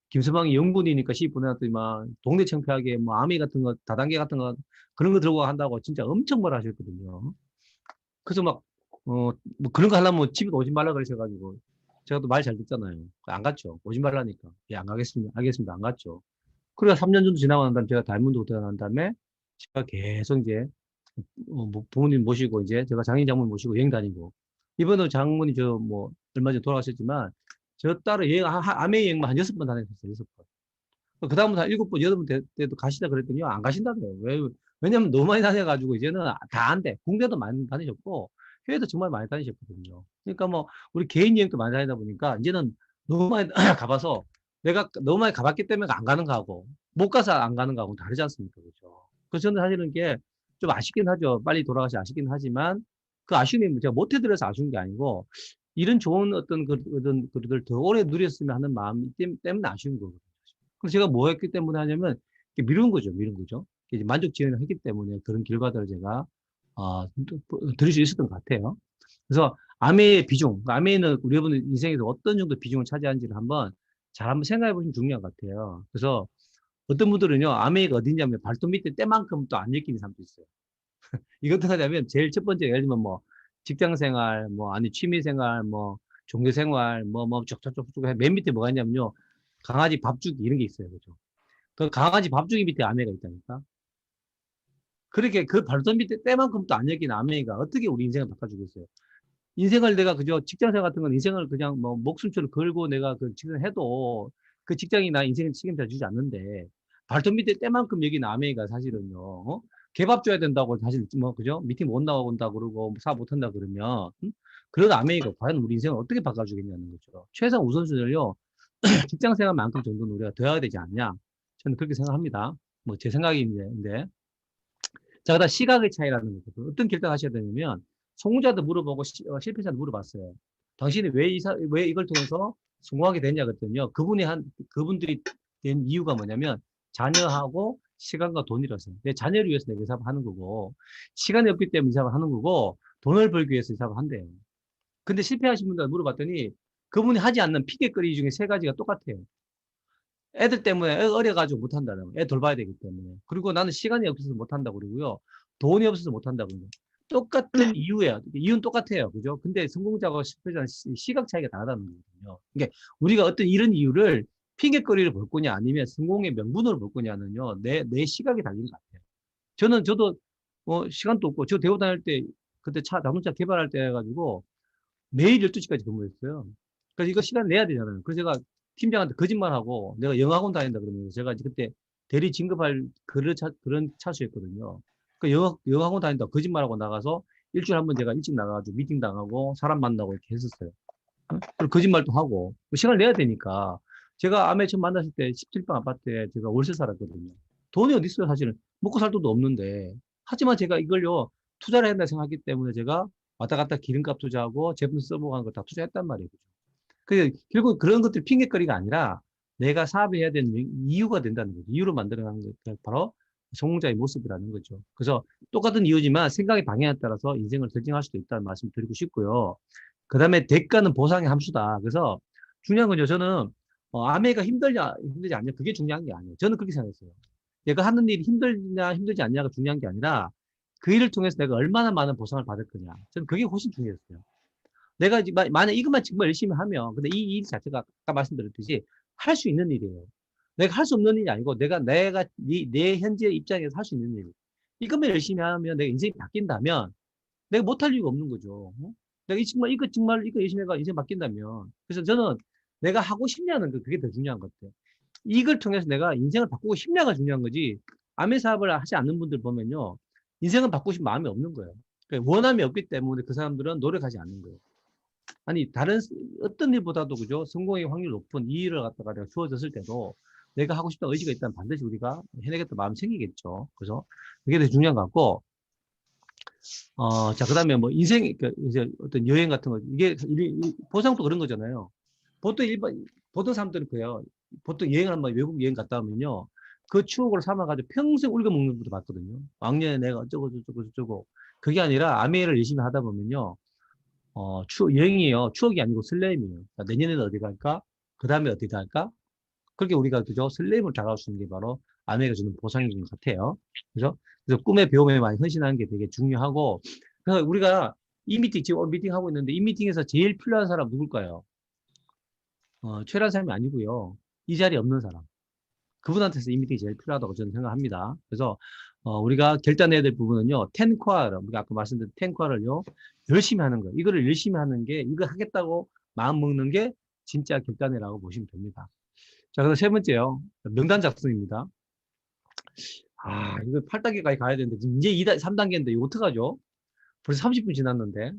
Speaker 2: 김서방이 영분이니까 시집 보내놨더니만 동네 창피하게 뭐 아미 같은 거, 다단계 같은 거, 그런 거 들고 한다고 진짜 엄청 뭐라 하셨거든요. 그래서 막, 뭐 그런 거 하려면 집에 오지 말라 그러셔가지고, 제가 또 말 잘 듣잖아요. 안 갔죠. 오지 말라니까. 예, 안 가겠습니다. 알겠습니다. 안 갔죠. 그래서 3년 정도 지나고 난 다음에 제가 다이몬드 호텔 난 다음에 제가 계속 이제 뭐 부모님 모시고 이제 제가 장인 장모님 모시고 여행 다니고 이번에 장모님 저 뭐 얼마 전에 돌아가셨지만 저 따로 여행 아메 여행만 한 6번 다녔었어요. 6번. 그 다음부터 한 7번, 8번 때도 가시다 그랬더니 안 가신다고요. 왜냐면 너무 많이 다녀가지고 이제는 다 안 돼. 국내도 많이 다니셨고 해외도 정말 많이 다니셨거든요. 그러니까 뭐 우리 개인 여행도 많이 다니다 보니까 이제는 너무 많이 가봐서 내가 너무 많이 가봤기 때문에 안 가는 거하고 못 가서 안 가는 거하고 다르지 않습니까? 그렇죠. 그래서 저는 사실은 이게 좀 아쉽긴 하죠. 빨리 돌아가시 아쉽긴 하지만 그 아쉬움이 제가 못 해드려서 아쉬운 게 아니고 이런 좋은 어떤 그들을 더 오래 누렸으면 하는 마음 때문에 아쉬운 거거든요. 그래서 제가 뭐 했기 때문에 하냐면 미룬 거죠. 미룬 거죠. 이제 만족 지연을 했기 때문에 그런 결과들을 제가 드릴 수 있었던 것 같아요. 그래서 아메의 비중, 아메는 우리 여러분 인생에서 어떤 정도 비중을 차지하는지를 잘 한번 생각해 보시면 중요한 것 같아요. 그래서 어떤 분들은요, 아메이가 어디냐면 발톱 밑에 때만큼 또 안 느끼는 사람도 있어요. 이것도 하냐면 제일 첫 번째 예를 들면 뭐 직장 생활, 뭐 아니 취미 생활, 뭐 종교 생활, 뭐 쭉쭉쭉쭉 맨 밑에 뭐가 있냐면요, 강아지 밥주기 이런 게 있어요, 그죠? 그 강아지 밥주기 밑에 아메가 있다니까. 그렇게 그 발톱 밑에 때만큼 또 안 느끼는 아메가 어떻게 우리 인생을 바꿔주겠어요? 인생을 내가 그저 직장생활 같은 건 인생을 그냥 뭐 목숨처럼 걸고 내가 그 직장을 해도 그 직장이 나 인생을 책임져 주지 않는데 발톱 밑에 때만큼 여기 아메이가 사실은요, 개밥 줘야 된다고 사실 뭐 그죠? 미팅 못 나온다 그러고 뭐 사업 못 한다 그러면 그런 아메이가 과연 우리 인생을 어떻게 바꿔주겠냐는 거죠. 최소 우선순위를요 직장생활만큼 정도는 우리가 더 해야 되지 않냐? 저는 그렇게 생각합니다. 뭐 제 생각인데. 자, 그다음 시각의 차이라는 거죠. 어떤 결정하셔야 되냐면 성공자도 물어보고 실패자도 물어봤어요. 당신이 왜 이걸 통해서 성공하게 됐냐 그랬더니요. 그분들이 된 이유가 뭐냐면 자녀하고 시간과 돈이라서요. 내 자녀를 위해서 내가 이 사업을 하는 거고 시간이 없기 때문에 이 사업을 하는 거고 돈을 벌기 위해서 이 사업을 한대요. 근데 실패하신 분들 물어봤더니 그분이 하지 않는 핑계거리 중에 세 가지가 똑같아요. 애들 때문에 어려가지고 못한다는 거예요. 애 돌봐야 되기 때문에. 그리고 나는 시간이 없어서 못한다고 그러고요. 돈이 없어서 못한다고 그러고요. 똑같은 이유예요. 이유는 똑같아요. 그죠? 근데 성공자와 실패자는 시각 차이가 다르다는 거거든요. 그러니까 우리가 어떤 이런 이유를 핑계거리를 볼 거냐 아니면 성공의 명분으로 볼 거냐는요. 내 시각이 달린 것 같아요. 저도 시간도 없고 저 대우 다닐 때 그때 자동차 개발할 때 해가지고 매일 12시까지 근무했어요. 그래서 이거 시간 내야 되잖아요. 그래서 제가 팀장한테 거짓말하고 내가 영어학원 다닌다 그러면서 제가 그때 대리 진급할 그런 차수였거든요. 그 영어학원 다닌다 거짓말하고 나가서 일주일에 한 번 제가 일찍 나가가지고 미팅 당하고 사람 만나고 이렇게 했었어요. 그리고 거짓말도 하고 시간을 내야 되니까 제가 아메 처음 만났을 때 17평 아파트에 제가 월세 살았거든요. 돈이 어디 있어요 사실은. 먹고 살 돈도 없는데 하지만 제가 이걸요 투자를 한다 생각하기 때문에 제가 왔다 갔다 기름값 투자하고 제품 써보고 하는 거 다 투자했단 말이에요. 결국 그런 것들 핑계거리가 아니라 내가 사업을 해야 되는 이유가 된다는 거죠. 이유로 만들어가는 게 바로 성공자의 모습이라는 거죠. 그래서 똑같은 이유지만 생각의 방향에 따라서 인생을 결정할 수도 있다는 말씀 드리고 싶고요. 그 다음에 대가는 보상의 함수다. 그래서 중요한 건요. 저는 아내가 힘들지 않냐 그게 중요한 게 아니에요. 저는 그렇게 생각했어요. 내가 하는 일이 힘들냐 힘들지 않냐가 중요한 게 아니라 그 일을 통해서 내가 얼마나 많은 보상을 받을 거냐. 저는 그게 훨씬 중요했어요. 내가 만약 이것만 정말 열심히 하면, 근데 이 일 자체가 아까 말씀드렸듯이 할 수 있는 일이에요. 내가 할 수 없는 일이 아니고 내 현재 입장에서 할 수 있는 일. 이것만 열심히 하면 내가 인생이 바뀐다면 내가 못할 이유가 없는 거죠. 어? 내가 정말 이거 열심히 해가 인생 바뀐다면. 그래서 저는 내가 하고 싶냐는 그게 더 중요한 것 같아요. 이걸 통해서 내가 인생을 바꾸고 싶냐가 중요한 거지. 아메 사업을 하지 않는 분들 보면요. 인생을 바꾸고 싶은 마음이 없는 거예요. 그러니까 원함이 없기 때문에 그 사람들은 노력하지 않는 거예요. 아니, 어떤 일보다도 그죠? 성공의 확률 높은 이 일을 갖다가 내가 주어졌을 때도 내가 하고 싶다는 의지가 있다면 반드시 우리가 해내겠다는 마음이 생기겠죠. 그래서 그게 되게 중요한 것 같고, 자, 그 다음에 뭐 이제 어떤 여행 같은 거, 이게 보상도 그런 거잖아요. 보통 사람들은 그래요. 보통 여행을 한번 외국 여행 갔다 오면요. 그 추억을 삼아가지고 평생 울고 먹는 분도 봤거든요. 왕년에 내가 어쩌고. 그게 아니라 아메이를 열심히 하다 보면요. 여행이에요. 추억이 아니고 설렘이에요. 자, 내년에는 어디 갈까? 그 다음에 어디 갈까? 그렇게 우리가 그죠? 설렘을 다가올 수 있는 게 바로 아메이가 주는 보상인 것 같아요. 그죠? 그래서 꿈의 배움에 많이 헌신하는 게 되게 중요하고, 그래서 우리가 지금 오늘 미팅 하고 있는데 이 미팅에서 제일 필요한 사람 누굴까요? 최란 사람이 아니고요. 이 자리에 없는 사람. 그분한테서 이 미팅이 제일 필요하다고 저는 생각합니다. 그래서 우리가 결단해야 될 부분은요. 우리가 아까 말씀드린 10쿼를요. 열심히 하는 거예요. 이거를 열심히 하는 게 이거 하겠다고 마음 먹는 게 진짜 결단이라고 보시면 됩니다. 자, 그래서 세 번째요. 명단 작성입니다. 이거 8단계까지 가야 되는데 이제 3단계인데 이거 어떡하죠? 벌써 30분 지났는데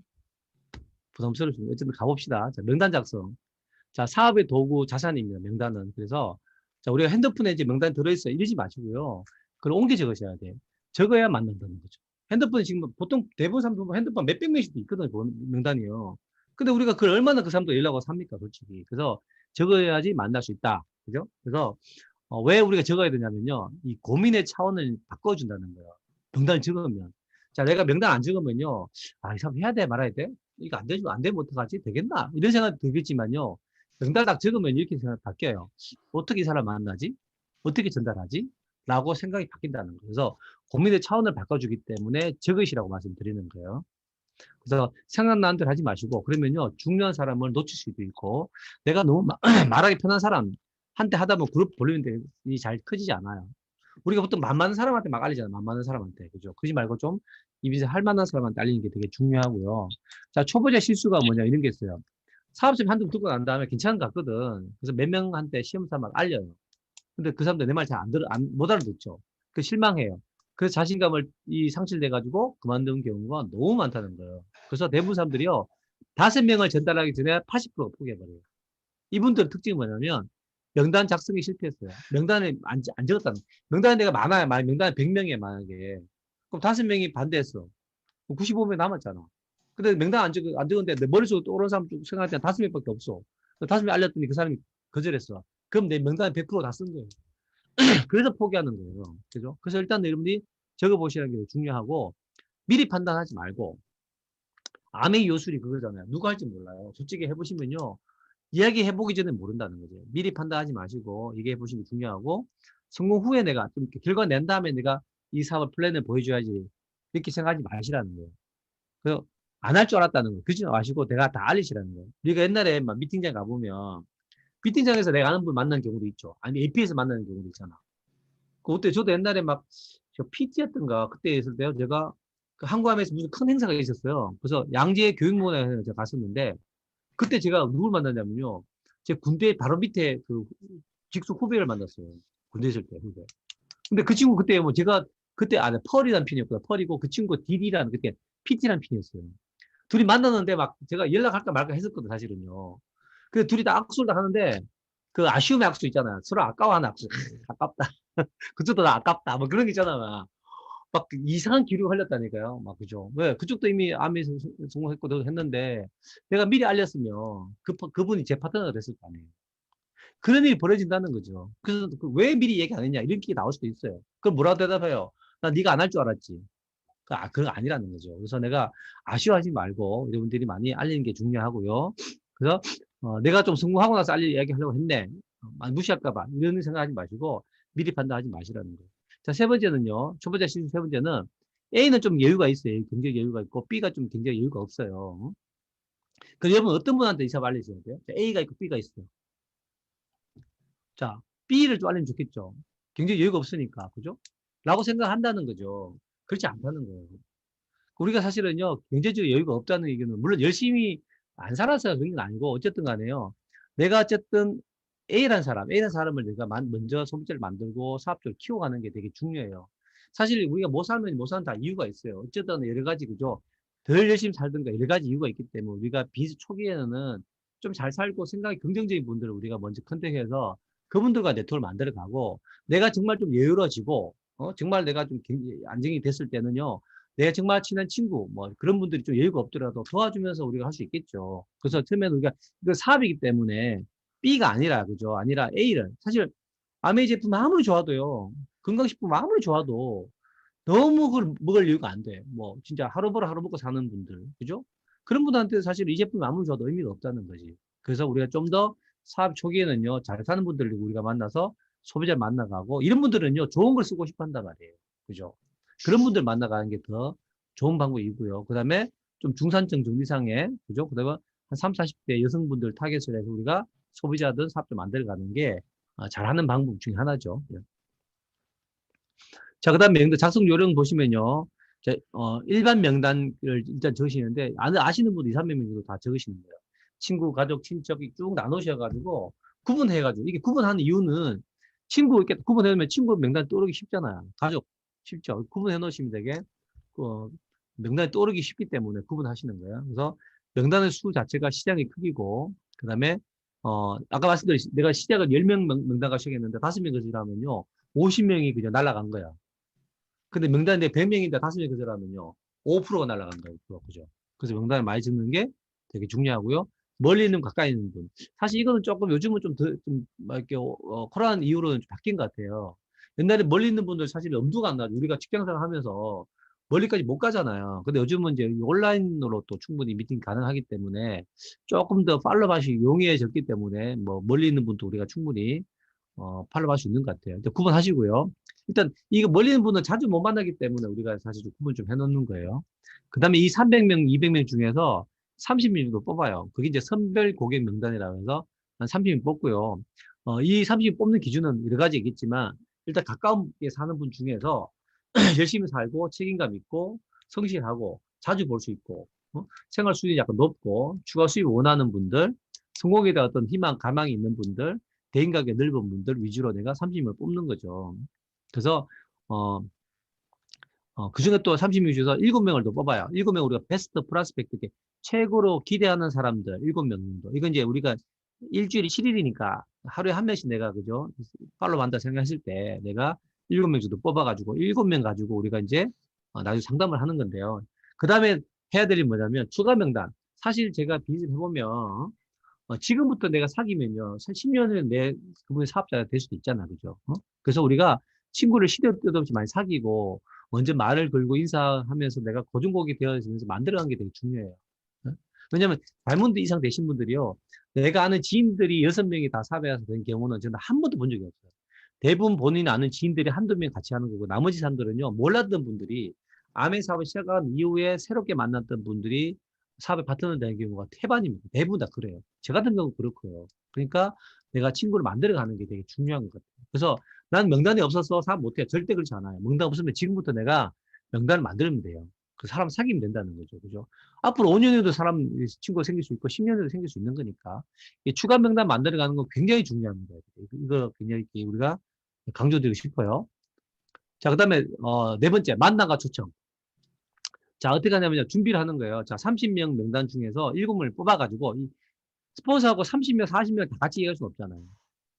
Speaker 2: 부담스럽습니다. 어쨌든 가봅시다. 자, 명단 작성. 자, 사업의 도구 자산입니다. 명단은. 그래서 자, 우리가 핸드폰에 이제 명단이 들어있어요. 이러지 마시고요. 그걸 옮겨 적으셔야 돼요. 적어야 만난다는 거죠. 핸드폰이 지금 보통 대부분 사람들 보면 핸드폰 몇백 명씩도 있거든요. 명단이요. 근데 우리가 그걸 얼마나 그 사람도 연락하고 삽니까? 솔직히. 그래서 적어야지 만날 수 있다. 그죠? 그래서 왜 우리가 적어야 되냐면요. 이 고민의 차원을 바꿔준다는 거예요. 명단을 적으면. 자, 내가 명단 안 적으면요. 이 사람 해야 돼, 말아야 돼? 이거 안 되면 어떡하지? 되겠나? 이런 생각이 들겠지만요. 명단 딱 적으면 이렇게 생각 바뀌어요. 어떻게 이 사람 만나지? 어떻게 전달하지? 라고 생각이 바뀐다는 거예요. 그래서 고민의 차원을 바꿔주기 때문에 적으시라고 말씀드리는 거예요. 그래서 생각나는 대로 하지 마시고, 그러면요, 중요한 사람을 놓칠 수도 있고, 내가 너무 말하기 편한 사람한테 하다 보면 그룹 볼륨이 잘 커지지 않아요. 우리가 보통 만만한 사람한테 막 알리잖아요. 만만한 사람한테. 그죠? 그러지 말고 좀 입에서 할 만한 사람한테 알리는 게 되게 중요하고요. 자, 초보자 실수가 뭐냐, 이런 게 있어요. 사업체 한두 번 듣고 난 다음에 괜찮은 것 같거든. 그래서 몇 명한테 시험 삼아 알려요. 근데 그 사람들 내 말 잘 못 알아듣죠. 그 실망해요. 그래서 자신감을 상실돼가지고 그만두는 경우가 너무 많다는 거예요. 그래서 대부분 사람들이요, 5명을 전달하기 전에 80% 포기해버려요. 이분들 특징이 뭐냐면, 명단 작성이 실패했어요. 명단에 안 적었다는 거예요. 명단에 내가 많아요. 명단에 100명이에요, 만약에. 그럼 5명이 반대했어. 95명 남았잖아. 근데 명단 안 적었는데 내 머릿속에 떠오르는 사람 생각할 때는 5명밖에 없어. 5명 알렸더니 그 사람이 거절했어. 그럼 내 명단에 100%다 쓴 거예요. 그래서 포기하는 거예요. 그죠? 그래서 일단 여러분들이 적어보시는 게 중요하고, 미리 판단하지 말고, 암의 요술이 그거잖아요. 누가 할지 몰라요. 솔직히 해보시면요. 이야기 해보기 전에 모른다는 거죠. 미리 판단하지 마시고, 얘기해보시는 게 중요하고, 성공 후에 내가 좀 결과 낸 다음에 내가 이 사업 플랜을 보여줘야지. 이렇게 생각하지 마시라는 거예요. 그래서 안 할 줄 알았다는 거예요. 그러지 마시고 내가 다 알리시라는 거예요. 우리가 옛날에 막 미팅장 가보면, 미팅장에서 내가 아는 분 만나는 경우도 있죠. 아니면 AP에서 만나는 경우도 있잖아. 그때 저도 옛날에 막, 저 PT였던가, 그때 있을 때요, 제가 그 한국함에서 무슨 큰 행사가 있었어요. 그래서 양재 교육문화회에 제가 갔었는데, 그때 제가 누굴 만났냐면요. 제 군대 바로 밑에 그 직속 후배를 만났어요. 군대 있을 때 후배. 근데 그 친구 그때 뭐 제가 그때 펄이라는 핀이었거든. 펄이고 그 친구 DD라는 그때 PT라는 핀이었어요. 둘이 만났는데 막 제가 연락할까 말까 했었거든, 사실은요. 그래서 둘이 다 악수를 다 하는데 그 아쉬움의 악수 있잖아요. 서로 아까워하는 악수. 아깝다. 그쪽도 나 아깝다. 뭐 그런 게 있잖아. 막 이상한 기류가 흘렸다니까요. 막 그죠. 왜? 그쪽도 이미 암이 성공했고 했는데 내가 미리 알렸으면 그분이 제 파트너가 됐을 거 아니에요. 그런 일이 벌어진다는 거죠. 그래서 왜 미리 얘기 안 했냐 이런 게 나올 수도 있어요. 그럼 뭐라고 대답해요? 나 네가 안 할 줄 알았지. 그건 아니라는 거죠. 그래서 내가 아쉬워하지 말고 여러분들이 많이 알리는 게 중요하고요. 그래서 내가 좀 성공하고 나서 이야기하려고 했네. 무시할까 봐 이런 생각하지 마시고 미리 판단하지 마시라는 거예요. 자, 세 번째는요. 첫 번째 실수 세 번째는 A는 좀 여유가 있어요. 경제적 여유가 있고 B가 좀 경제적 여유가 없어요. 그래서 여러분 어떤 분한테 이 사업 알려줘야 돼요? 자, A가 있고 B가 있어요. 자, B를 좀 알리면 좋겠죠. 경제 여유가 없으니까. 그죠? 라고 생각한다는 거죠. 그렇지 않다는 거예요. 우리가 사실은요, 경제적 여유가 없다는 얘기는, 물론 열심히 안 살아서 그런 건 아니고, 어쨌든 간에요. 내가 어쨌든 A라는 사람을 내가 먼저 소비자를 만들고 사업적으로 키워가는 게 되게 중요해요. 사실 우리가 못 살면 못 사는 다 이유가 있어요. 어쨌든 여러 가지, 그죠? 덜 열심히 살든가 여러 가지 이유가 있기 때문에 우리가 비즈 초기에는 좀 잘 살고 생각이 긍정적인 분들을 우리가 먼저 컨택해서 그분들과 네트워크를 만들어 가고, 내가 정말 좀 여유로워지고, 정말 내가 좀 안정이 됐을 때는요, 내가 정말 친한 친구, 뭐 그런 분들이 좀 여유가 없더라도 도와주면서 우리가 할 수 있겠죠. 그래서 처음에는 우리가 이거 사업이기 때문에 B가 아니라, 그죠? 아니라 A를. 사실 아메이 제품 아무리 좋아도요, 건강식품 아무리 좋아도 너무 그걸 먹을 이유가 안 돼. 뭐 진짜 하루 벌어 하루 먹고 사는 분들, 그죠? 그런 분들한테 사실 이 제품이 아무리 좋아도 의미가 없다는 거지. 그래서 우리가 좀 더 사업 초기에는요, 잘 사는 분들을 우리가 만나서 소비자를 만나가고, 이런 분들은요, 좋은 걸 쓰고 싶어 한단 말이에요. 그죠? 그런 분들 만나가는 게 더 좋은 방법이고요. 그 다음에 좀 중산층 정리상에, 그죠? 그 다음에 한 30, 40대 여성분들 타겟을 해서 우리가 소비자든 사업자 만들어가는 게 잘하는 방법 중에 하나죠. 예. 자, 그 다음 명단 작성 요령 보시면요. 자, 일반 명단을 일단 적으시는데, 아시는 분도 2, 300명 정도 다 적으시는 거예요. 친구, 가족, 친척이 쭉 나누셔가지고, 구분해가지고, 이게 구분하는 이유는, 친구 이렇게 구분해놓으면 친구 명단 떠오르기 쉽잖아요. 가족, 쉽죠. 구분해 놓으시면 되게, 명단이 떠오르기 쉽기 때문에 구분하시는 거예요. 그래서 명단의 수 자체가 시장의 크기고, 그 다음에, 아까 말씀드린, 내가 시작을 10명 명단가 시작했는데, 5명 거절하면요, 50명이 그냥 날아간 거야. 근데 명단에 100명인데 5명이 거절하면요, 5%가 날아간 거예요. 그죠? 그래서 명단을 많이 적는 게 되게 중요하고요. 멀리 있는 가까이 있는 분. 사실 이거는 조금 요즘은 이렇게, 코로나 이후로는 좀 바뀐 것 같아요. 옛날에 멀리 있는 분들 사실 엄두가 안 나죠. 우리가 직장생활 하면서 멀리까지 못 가잖아요. 근데 요즘은 이제 온라인으로 또 충분히 미팅 가능하기 때문에 조금 더 팔로우밭이 용이해졌기 때문에 뭐 멀리 있는 분도 우리가 충분히 팔로우할 수 있는 것 같아요. 구분하시고요. 일단 이거 멀리 있는 분은 자주 못 만나기 때문에 우리가 사실 좀 구분 좀 해놓는 거예요. 그 다음에 이 300명, 200명 중에서 30명 정도 뽑아요. 그게 이제 선별 고객 명단이라고 해서 한 30명 뽑고요. 이 30명 뽑는 기준은 여러 가지 있겠지만 일단 가까운데 사는 분 중에서 열심히 살고 책임감 있고 성실하고 자주 볼 수 있고 생활 수준이 약간 높고 추가 수입 원하는 분들, 성공에 대한 어떤 희망, 가망이 있는 분들, 대인가게 넓은 분들 위주로 내가 30명을 뽑는 거죠. 그래서 그 중에 또 30명 중에서 7명을 더 뽑아요. 7명 우리가 베스트 프로스펙트, 최고로 기대하는 사람들 7명 정도. 이건 이제 우리가 일주일이 7일이니까 하루에 한 명씩 내가, 그죠? 팔로우 한다 생각했을 때 내가 7명 정도 뽑아가지고 7명 가지고 우리가 이제 나중에 상담을 하는 건데요. 그 다음에 해야 될 일이 뭐냐면 추가 명단. 사실 제가 비즈니스 해보면 지금부터 내가 사귀면요, 10년 후에 그분의 사업자가 될 수도 있잖아, 그죠? 그래서 우리가 친구를 시도 때도 없이 많이 사귀고, 먼저 말을 걸고 인사하면서 내가 고정곡이 되어지면서 만들어가는 게 되게 중요해요. 왜냐면, 다이몬드 이상 되신 분들이요, 내가 아는 지인들이 6명이 다 사업해서 된 경우는 저는 한 번도 본 적이 없어요. 대부분 본인이 아는 지인들이 한두 명 같이 하는 거고, 나머지 사람들은요, 몰랐던 분들이, 아메 사업을 시작한 이후에 새롭게 만났던 분들이 사업에 파트너 되는 경우가 태반입니다. 대부분 다 그래요. 저 같은 경우 그렇고요. 그러니까 내가 친구를 만들어가는 게 되게 중요한 것 같아요. 그래서 난 명단이 없어서 사업 못해요. 절대 그렇지 않아요. 명단 없으면 지금부터 내가 명단을 만들면 돼요. 그 사람 사귀면 된다는 거죠. 그죠? 앞으로 5년에도 사람 친구가 생길 수 있고 10년에도 생길 수 있는 거니까 추가 명단 만들어가는 건 굉장히 중요합니다. 이거 굉장히 우리가 강조드리고 싶어요. 자, 그 다음에 네 번째, 만나가 초청. 자, 어떻게 하냐면 준비를 하는 거예요. 자, 30명 명단 중에서 7명을 뽑아가지고 스폰서하고 30명, 40명 다 같이 얘기할 수는 없잖아요.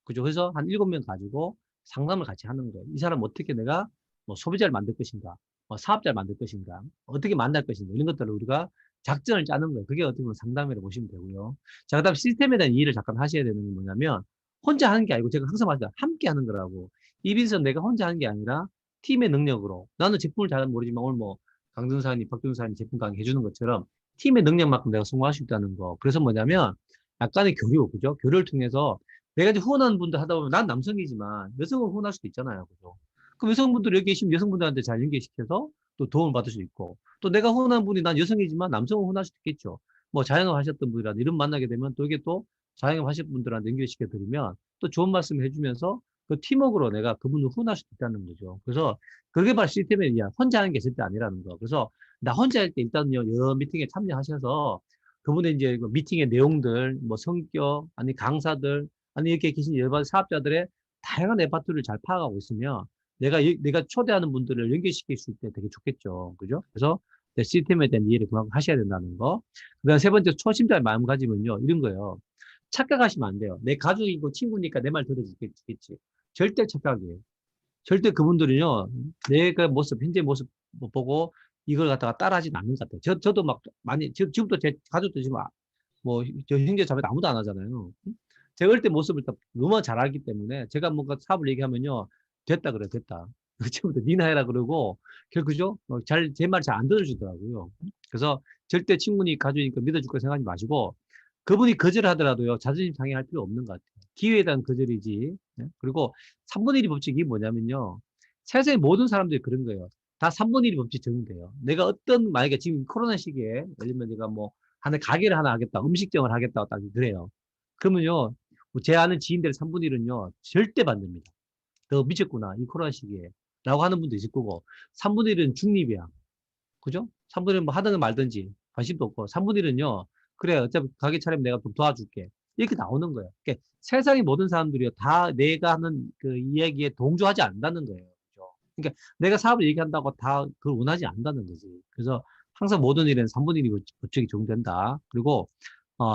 Speaker 2: 그죠? 그래서 한 7명 가지고 상담을 같이 하는 거예요. 이 사람 어떻게 내가 뭐 소비자를 만들 것인가, 사업자를 만들 것인가, 어떻게 만날 것인가, 이런 것들을 우리가 작전을 짜는 거예요. 그게 어떻게 보면 상담이라고 보시면 되고요. 자, 그 다음 시스템에 대한 이해를 잠깐 하셔야 되는 게 뭐냐면, 혼자 하는 게 아니고, 제가 항상 말씀드려요. 함께 하는 거라고. 이 비즈니스는 내가 혼자 하는 게 아니라, 팀의 능력으로. 나는 제품을 잘 모르지만, 오늘 뭐, 강준사님, 박준사님 제품 강의 해주는 것처럼, 팀의 능력만큼 내가 성공할 수 있다는 거. 그래서 뭐냐면, 약간의 교류, 그죠? 교류를 통해서, 내가 이제 후원하는 분들 하다 보면, 난 남성이지만, 여성을 후원할 수도 있잖아요. 그죠? 그럼 여성분들이 여기 계시면 여성분들한테 잘 연계시켜서, 또 도움을 받을 수 있고, 또 내가 후원한 분이 난 여성이지만 남성을 후원할 수도 있겠죠. 뭐 자영업 하셨던 분이라도 이런 만나게 되면 또 이게 또 자영업 하실 분들한테 연결시켜 드리면 또 좋은 말씀 해주면서 그 팀워크로 내가 그분을 후원할 수도 있다는 거죠. 그래서 그게 바로 시스템이야. 혼자 하는 게 절대 아니라는 거. 그래서 나 혼자 할 때 일단요, 여러 미팅에 참여하셔서 그분의 이제 그 미팅의 내용들, 뭐 성격, 아니 강사들, 아니 이렇게 계신 여러 사업자들의 다양한 레파토리를 잘 파악하고 있으면 내가 초대하는 분들을 연결시킬 수 있을 때 되게 좋겠죠. 그죠? 그래서 내 시스템에 대한 이해를 그만큼 하셔야 된다는 거. 그 다음 세 번째, 초심자의 마음가짐은요, 이런 거예요. 착각하시면 안 돼요. 내 가족이고 친구니까 내 말 들어주겠지. 절대 착각이에요. 절대 그분들은요, 내가 모습, 현재 모습 보고 이걸 갖다가 따라하지는 않는 것 같아요. 저도 막 많이, 지금도 제 가족도 지금 저 형제 자매 아무도 안 하잖아요. 제가 어릴 때 모습을 너무 잘 알기 때문에 제가 뭔가 사업을 얘기하면요, 됐다 그래, 됐다. 지금부터 니나 해라 그러고, 그죠? 제 말 잘 안 들어주더라고요. 그래서 절대 친구니 가족이니까 믿어줄 거 생각하지 마시고, 그분이 거절하더라도요, 자존심 상해할 필요 없는 것 같아요. 기회에 대한 거절이지. 네? 그리고 3분의 1이 법칙이 뭐냐면요, 세상의 모든 사람들이 그런 거예요. 다 3분의 1이 법칙 적용돼요. 내가 만약에 지금 코로나 시기에, 예를 들면 내가 뭐, 가게를 하나 하겠다, 음식점을 하겠다, 딱 그래요. 그러면요, 제 아는 지인들 3분의 1은요, 절대 반대입니다. 너 미쳤구나, 이 코로나 시기에. 라고 하는 분도 있을 거고, 3분의 1은 중립이야. 그죠? 3분의 1은 뭐 하든 말든지 관심도 없고, 3분의 1은요, 그래, 어차피 가게 차리면 내가 좀 도와줄게. 이렇게 나오는 거예요. 그러니까 세상의 모든 사람들이요, 다 내가 하는 그 이야기에 동조하지 않는다는 거예요. 그죠? 그러니까 내가 사업을 얘기한다고 다 그걸 원하지 않는다는 거지. 그래서 항상 모든 일에는 3분의 1이 법칙이 적용된다. 그리고,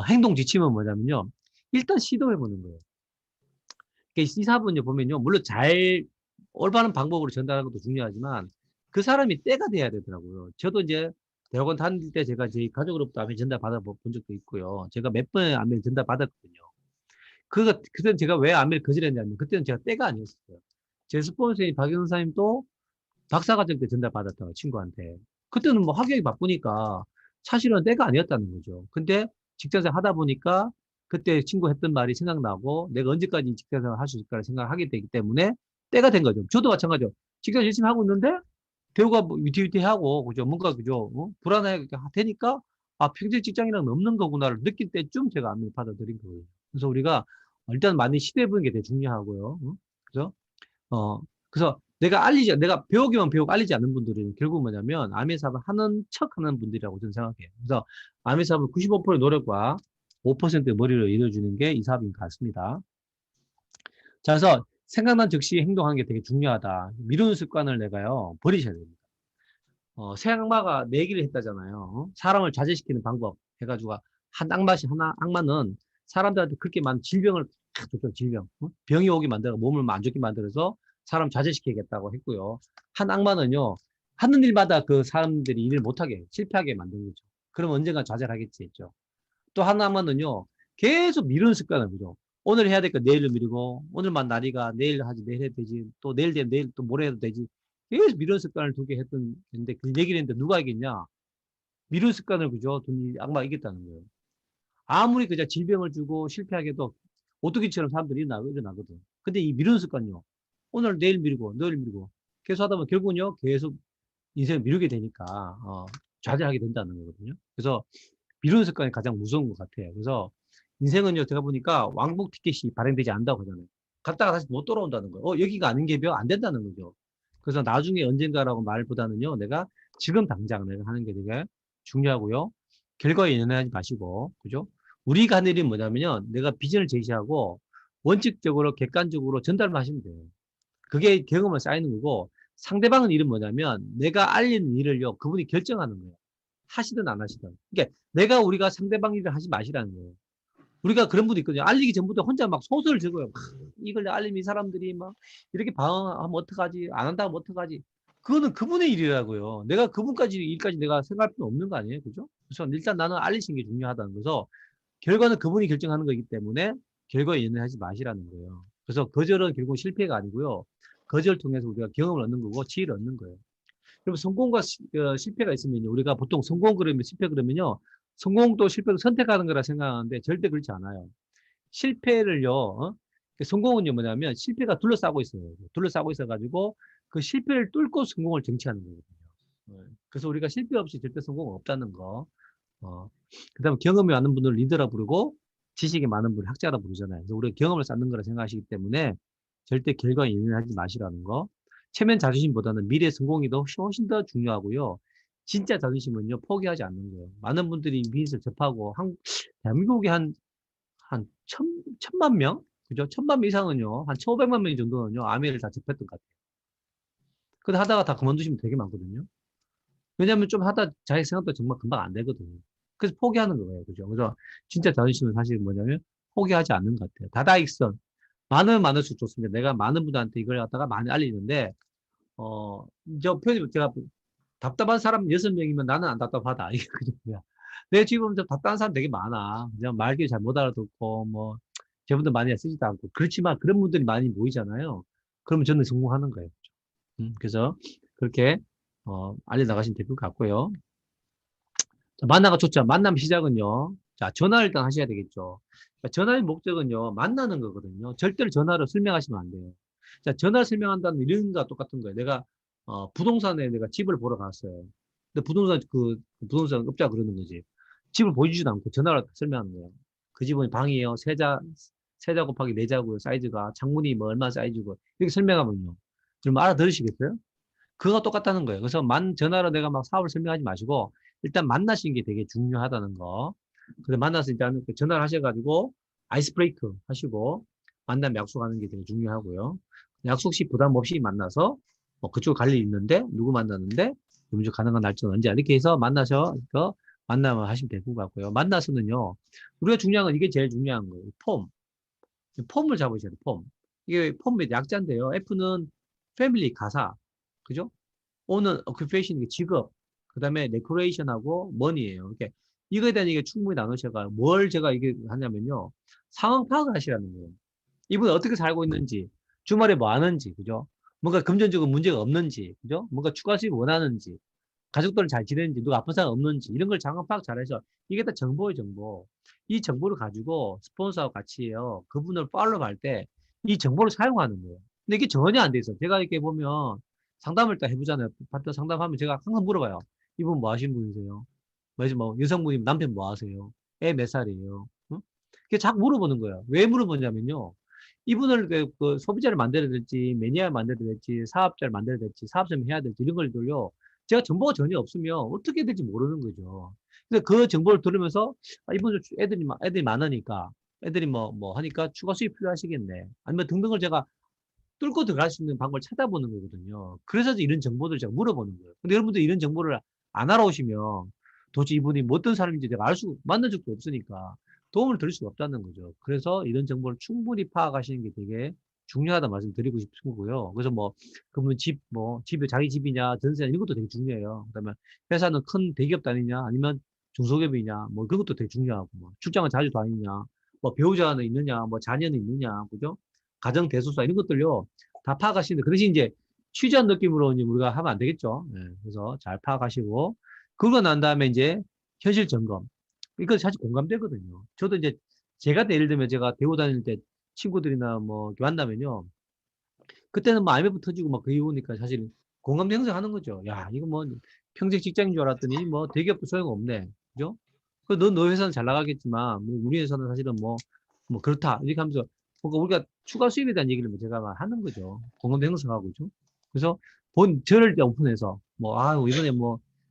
Speaker 2: 행동 지침은 뭐냐면요, 일단 시도해보는 거예요. 그러니까 이 사업은요, 보면요, 물론 올바른 방법으로 전달하는 것도 중요하지만 그 사람이 때가 돼야 되더라고요. 저도 이제 대학원 다닐 때 제가 제 가족으로부터 안면 전달 받아본 적도 있고요. 제가 몇 번의 안면 전달 받았거든요. 그때는 제가 왜 안면을 거절했냐면 그때는 제가 때가 아니었어요. 제 스폰서인 박영 선생님도 박사과정 때 전달 받았다고 친구한테. 그때는 뭐 학業이 바쁘니까 사실은 때가 아니었다는 거죠. 근데 직장생활 하다 보니까 그때 친구 했던 말이 생각나고 내가 언제까지 직장생활 할 수 있을까를 생각하게 되기 때문에 때가 된 거죠. 저도 마찬가지죠. 직장 열심히 하고 있는데 배우가 뭐 위태위태하고 그죠? 뭔가 그죠? 불안하게 되니까 평생 직장이랑 없는 거구나를 느낄 때쯤 제가 안면을 받아들인 거예요. 그래서 우리가 일단 많이 시도해보는 게 되게 중요하고요. 그죠? 그래서 내가 배우기만 배우고 알리지 않는 분들은 결국 뭐냐면 암의 사업을 하는 척 하는 분들이라고 저는 생각해요. 그래서 암의 사업은 95%의 노력과 5%의 머리로 이루어주는 게 이 사업인 것 같습니다. 자, 그래서 생각난 즉시 행동하는 게 되게 중요하다. 미루는 습관을 내가요, 버리셔야 됩니다. 새 악마가 내기를 했다잖아요. 사람을 자제시키는 방법 해가지고 악마는 사람들한테 그렇게 많은 질병을 줬죠, 질병. 병이 오게 만들어 몸을 안 좋게 만들어서 사람 자제시키겠다고 했고요. 한 악마는요, 하는 일마다 그 사람들이 일을 못하게 실패하게 만든 거죠. 그럼 언젠가 좌절하겠지 했죠. 또 한 악마는요, 계속 미루는 습관을 부죠. 오늘 해야 될 거 내일로 미루고, 오늘만 날이가 내일 하지, 내일 해도 되지, 또 내일 되면 내일 또 모레 해도 되지. 계속 미루는 습관을 두게 했는데, 그 얘기를 했는데 누가 이겼냐? 미루는 습관을 그죠? 둔 악마가 이겼다는 거예요. 아무리 그냥 질병을 주고 실패하게도 오뚜기처럼 사람들이 일어나거든. 근데 이 미루는 습관요. 오늘 내일 미루고, 내일 미루고, 계속 하다 보면 결국은요, 계속 인생을 미루게 되니까, 좌절하게 된다는 거거든요. 그래서 미루는 습관이 가장 무서운 것 같아요. 그래서 인생은요, 제가 보니까 왕복 티켓이 발행되지 않는다고 하잖아요. 갔다가 다시 못 돌아온다는 거예요. 여기가 아닌 게 안 된다는 거죠. 그래서 나중에 언젠가라고 말보다는요, 내가 지금 당장 내가 하는 게 되게 중요하고요. 결과에 연연하지 마시고, 그죠? 우리가 하는 일이 뭐냐면요, 내가 비전을 제시하고 원칙적으로 객관적으로 전달만 하시면 돼요. 그게 경험을 쌓이는 거고, 상대방은 일은 뭐냐면 내가 알리는 일을요, 그분이 결정하는 거예요. 하시든 안 하시든. 그러니까 우리가 상대방 일을 하지 마시라는 거예요. 우리가 그런 분도 있거든요. 알리기 전부터 혼자 막 소설을 적어요. 이걸 알리면 이 사람들이 막 이렇게 방황하면 어떡하지? 안 한다면 어떡하지? 그거는 그분의 일이라고요. 내가 그분까지 일까지 내가 생각할 필요 없는 거 아니에요? 그죠? 그래서 일단 나는 알리시는 게 중요하다는 거죠. 결과는 그분이 결정하는 거기 때문에 결과에 연연하지 마시라는 거예요. 그래서 거절은 결국 실패가 아니고요. 거절을 통해서 우리가 경험을 얻는 거고 지혜를 얻는 거예요. 그럼 성공과 실패가 있으면 우리가 보통 성공 그러면 실패 그러면요. 성공도 실패도 선택하는 거라 생각하는데 절대 그렇지 않아요. 실패를요. 성공은요 뭐냐면 실패가 둘러싸고 있어요. 둘러싸고 있어가지고 그 실패를 뚫고 성공을 쟁취하는 거거든요. 그래서 우리가 실패 없이 절대 성공은 없다는 거. 그 다음에 경험이 많은 분을 리더라 부르고 지식이 많은 분을 학자라 부르잖아요. 그래서 우리가 경험을 쌓는 거라 생각하시기 때문에 절대 결과에 연연하지 마시라는 거. 체면 자존심보다는 미래 성공이 훨씬 더 중요하고요. 진짜 자존심은요, 포기하지 않는 거예요. 많은 분들이 비즈니스를 접하고, 대한민국에 천만 명? 그죠? 1,000만 명 이상은요, 한 1,500만 명 정도는요, 아메를 다 접했던 것 같아요. 근데 하다가 다 그만두시면 되게 많거든요. 왜냐면 좀 하다 자기 생각도 정말 금방 안 되거든요. 그래서 포기하는 거예요. 그죠? 그래서 진짜 자존심은 사실 뭐냐면 포기하지 않는 것 같아요. 다다익선. 많으면 많을수록 좋습니다. 내가 많은 분들한테 이걸 갖다가 많이 알리는데, 제가 답답한 사람 6명이면 나는 안 답답하다. 이게 그 정도야. 내 주위에 보면 좀 답답한 사람 되게 많아. 그냥 말귀 잘 못 알아듣고, 뭐, 제분들 많이 쓰지도 않고. 그렇지만 그런 분들이 많이 모이잖아요. 그러면 저는 성공하는 거예요. 그래서 그렇게, 알려나가시면 될 것 같고요. 자, 만나가 좋죠. 만남 시작은요. 자, 전화를 일단 하셔야 되겠죠. 자, 전화의 목적은요, 만나는 거거든요. 절대로 전화로 설명하시면 안 돼요. 자, 전화를 설명한다는 이런 거와 똑같은 거예요. 내가, 부동산에 내가 집을 보러 갔어요. 근데 부동산 업자 그러는 거지. 집을 보여주지도 않고 전화로 설명하는 거예요. 그 집은 방이에요. 세자 곱하기 4자고요. 사이즈가. 창문이 뭐 얼마 사이즈고. 이렇게 설명하면요. 좀 알아들으시겠어요? 그거 똑같다는 거예요. 그래서 전화로 내가 막 사업을 설명하지 마시고, 일단 만나시는 게 되게 중요하다는 거. 그래서 만나서 일단 전화를 하셔가지고, 아이스 브레이크 하시고, 만남 약속하는 게 되게 중요하고요. 약속 시 부담 없이 만나서, 그쪽 갈 일 있는데, 누구 만나는데, 음주 가능한 날짜는 언제, 이렇게 해서 만남을 하시면 될 것 같고요. 만나서는요, 우리가 중요한 건 이게 제일 중요한 거예요. 폼을 잡으셔야 돼요, 폼. 이게 폼의 약자인데요. F는 패밀리, 가사. 그죠? 오는 occupation, 직업, 그 다음에 레크레이션하고 머니예요. 이렇게 이거에 대한 얘기 충분히 나누셔가 뭘 제가 이게 하냐면요. 상황 파악을 하시라는 거예요. 이분이 어떻게 살고 있는지, 주말에 뭐 하는지, 그죠? 뭔가 금전적으로 문제가 없는지, 그죠? 뭔가 추가 수입 원하는지, 가족들은 잘 지내는지, 누가 아픈 사람 없는지, 이런 걸 상황 파악 잘해서 이게 다 정보예요, 정보. 이 정보를 가지고 스폰서와 같이 해요. 그분을 팔로우 할 때 이 정보를 사용하는 거예요. 근데 이게 전혀 안 돼 있어요. 제가 이렇게 보면 상담을 딱 해보잖아요. 파트 상담하면 제가 항상 물어봐요. 이분 뭐 하시는 분이세요? 뭐 여성분이면 남편 뭐 하세요? 애 몇 살이에요? 응? 그게 자꾸 물어보는 거예요. 왜 물어보냐면요. 이분을 소비자를 만들어야 될지, 매니아를 만들어야 될지, 사업자를 만들어야 될지, 사업자를 해야 될지, 이런 걸요. 제가 정보가 전혀 없으면 어떻게 해야 될지 모르는 거죠. 근데 그 정보를 들으면서, 이분 애들이 많으니까, 애들이 뭐 하니까 추가 수입 필요하시겠네. 아니면 등등을 제가 뚫고 들어갈 수 있는 방법을 찾아보는 거거든요. 그래서 이런 정보들을 제가 물어보는 거예요. 근데 여러분들 이런 정보를 안 알아오시면 도대체 이분이 뭐 어떤 사람인지 제가 만난 적도 없으니까 도움을 드릴 수가 없다는 거죠. 그래서 이런 정보를 충분히 파악하시는 게 되게 중요하다 말씀드리고 싶은 거고요. 그래서 그분 집이 자기 집이냐, 전세냐, 이런 것도 되게 중요해요. 그다음에 회사는 큰 대기업 다니냐, 아니면 중소기업이냐, 그것도 되게 중요하고, 출장을 자주 다니냐, 배우자는 있느냐, 자녀는 있느냐, 그죠? 가정 대소사 이런 것들요 다 파악하시는데 그 대신 이제 취재한 느낌으로 이제 우리가 하면 안 되겠죠. 예, 그래서 잘 파악하시고 그러고 난 다음에 이제 현실 점검. 이거 사실 공감되거든요. 저도 이제 제가 예를 들면 제가 대우 다닐 때 친구들이나 이렇게 만나면요. 그때는 IMF 터지고 그 이후니까 사실 공감대 형성하는 거죠. 야, 이거 평생 직장인 줄 알았더니 대기업도 소용없네. 그죠? 너 회사는 잘 나가겠지만 우리 회사는 사실은 그렇다. 이렇게 하면서 뭔가 우리가 추가 수입에 대한 얘기를 제가 하는 거죠. 공감대 형성하고죠. 그래서 저를 오픈해서 이번에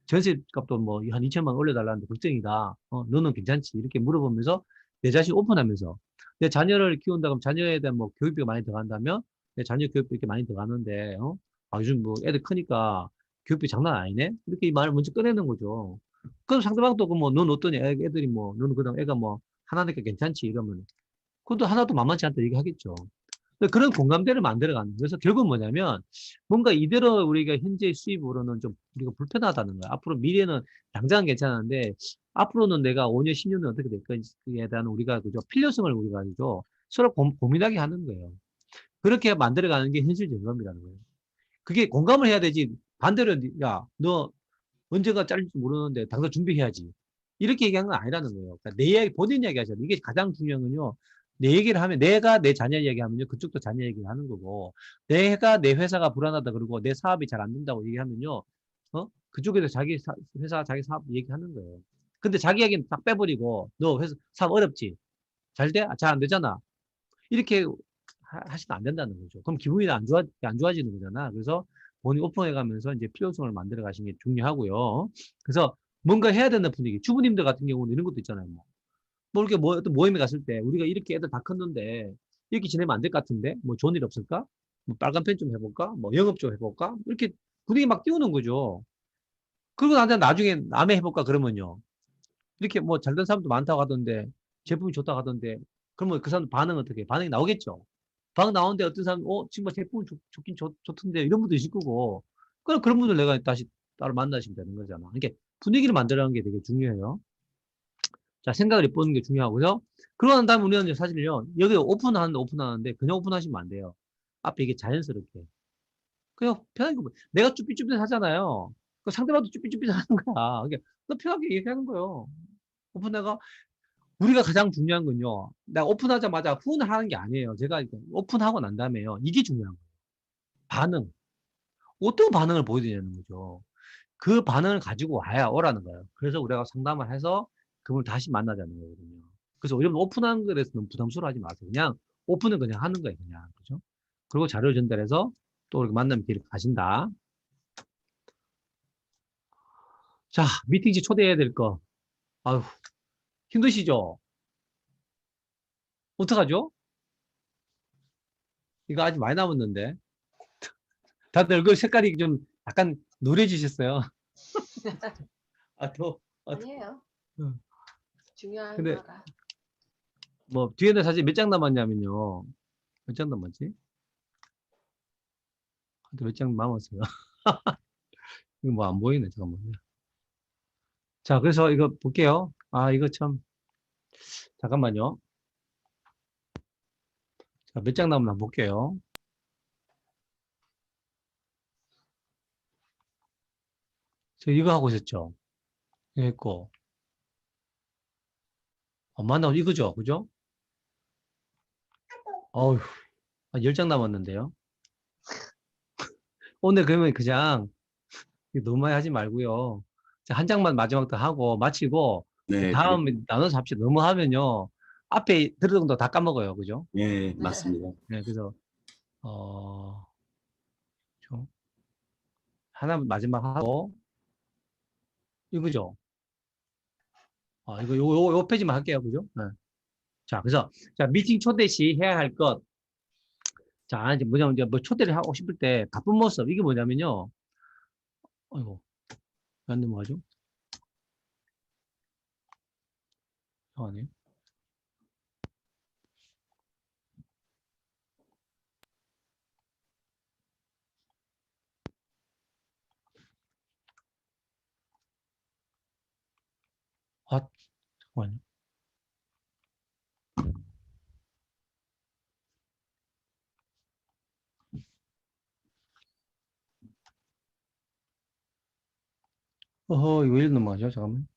Speaker 2: 전세 값도 한 2천만 원 올려달라는데 걱정이다. 너는 괜찮지? 이렇게 물어보면서 내 자신 오픈하면서 내 자녀를 키운다 그러면 자녀에 대한 교육비가 많이 들어간다면 내 자녀 교육비 이렇게 많이 들어가는데 요즘 애들 크니까 교육비 장난 아니네? 이렇게 이 말을 먼저 꺼내는 거죠. 그럼 상대방도 넌 어떠냐? 애들이 너는 그다음 애가 하나니까 괜찮지? 이러면 그것도 하나도 만만치 않다 얘기하겠죠. 그런 공감대를 만들어가는 거예요. 그래서 결국 뭐냐면 뭔가 이대로 우리가 현재 수입으로는 좀 우리가 불편하다는 거야. 앞으로 미래는 당장은 괜찮은데 앞으로는 내가 5년, 10년은 어떻게 될 건지에 대한 우리가 그죠 필요성을 우리가 가지고 서로 고민하게 하는 거예요. 그렇게 만들어가는 게 현실 점검이라는 거예요. 그게 공감을 해야 되지. 반대로 야, 너 언제가 잘릴지 모르는데 당장 준비해야지. 이렇게 얘기한 건 아니라는 거예요. 그러니까 내 이야기, 본인 이야기 하잖아요. 이게 가장 중요한 건요. 내 얘기를 하면, 내가 내 자녀 얘기하면요. 그쪽도 자녀 얘기를 하는 거고, 내가 내 회사가 불안하다 그러고, 내 사업이 잘 안 된다고 얘기하면요. 그쪽에서 회사, 자기 사업 얘기하는 거예요. 근데 자기 이야기는 딱 빼버리고, 너 회사, 사업 어렵지? 잘 돼? 잘 안 되잖아. 이렇게 하시면 안 된다는 거죠. 그럼 기분이 안 좋아지는 거잖아. 그래서 본인이 오픈해 가면서 이제 필요성을 만들어 가시는 게 중요하고요. 그래서 뭔가 해야 되는 분위기. 주부님들 같은 경우는 이런 것도 있잖아요. 뭐 이렇게 어떤 모임에 갔을 때 우리가 이렇게 애들 다 컸는데 이렇게 지내면 안 될 것 같은데 뭐 좋은 일 없을까? 뭐 빨간 펜 좀 해볼까? 뭐 영업 좀 해볼까? 이렇게 분위기 막 띄우는 거죠. 그리고 나중에 남의 해볼까 그러면요. 이렇게 뭐 잘된 사람도 많다고 하던데 제품이 좋다고 하던데 그러면 그 사람 반응은 어떻게? 반응이 나오겠죠. 반응 나오는데 어떤 사람 지금 뭐 제품이 좋긴 좋던데 이런 분도 있을 거고 그런 분들 내가 다시 따로 만나시면 되는 거잖아. 이렇게 분위기를 만들어가는 게 되게 중요해요. 자, 생각을 엿보는 게 중요하고요. 그러고 난 다음에 우리는 사실요, 여기 오픈하는데 그냥 오픈하시면 안 돼요. 앞에 이게 자연스럽게. 그냥 편하게, 내가 쭈삣쭈삣 하잖아요. 그 상대방도 쭈삣쭈삣 하는 거야. 그게 너 편하게 얘기하는 거예요. 우리가 가장 중요한 건요, 내가 오픈하자마자 후원을 하는 게 아니에요. 제가 오픈하고 난 다음에요, 이게 중요한 거예요. 반응. 어떤 반응을 보여드리는 거죠. 그 반응을 가지고 와야 오라는 거예요. 그래서 우리가 상담을 해서 그분을 다시 만나자는 거거든요. 그래서 여러분 오픈하는 거에 대해서 너무 부담스러워 하지 마세요. 그냥 오픈은 그냥 하는 거예요. 그냥. 그죠? 그리고 자료 전달해서 또 이렇게 만나면 길 가신다. 자, 미팅지 초대해야 될 거. 아유, 힘드시죠? 어떡하죠? 이거 아직 많이 남았는데. 다들 얼굴 색깔이 좀 약간 노래지셨어요. 더.
Speaker 1: 아니에요.
Speaker 2: 응.
Speaker 1: 중요한
Speaker 2: 근데
Speaker 1: 거라.
Speaker 2: 뭐 뒤에는 사실 몇 장 남았냐면요. 몇 장 남았지? 몇 장 남았어요. 이거 뭐 안 보이네. 잠깐만요. 자, 그래서 이거 볼게요. 아, 이거 참. 잠깐만요. 자, 몇 장 남았나 볼게요. 저 이거 하고 있었죠. 이거 했고. 만나고 이거죠. 그죠? 어휴, 10장 남았는데요. 오늘 그러면 그냥 너무 많이 하지 말고요. 자, 한 장만 마지막 때 하고 마치고
Speaker 5: 네,
Speaker 2: 다음 나눠서 합시다. 너무 하면요. 앞에 들었던 거 다 까먹어요. 그죠?
Speaker 5: 네, 맞습니다.
Speaker 2: 네, 그래서 어, 좀 하나 마지막 하고 이거죠. 요 페이지만 할게요. 그죠? 네. 자, 그래서 자, 미팅 초대 시 해야 할 것. 자, 이제 뭐냐면 이제 뭐 초대를 하고 싶을 때 바쁜 모습. 이게 뭐냐면요. 아이고, 안 넘어가죠? 잠깐만요. 아, 잠깐만요. 이거 왜 넘어가죠? 잠깐만.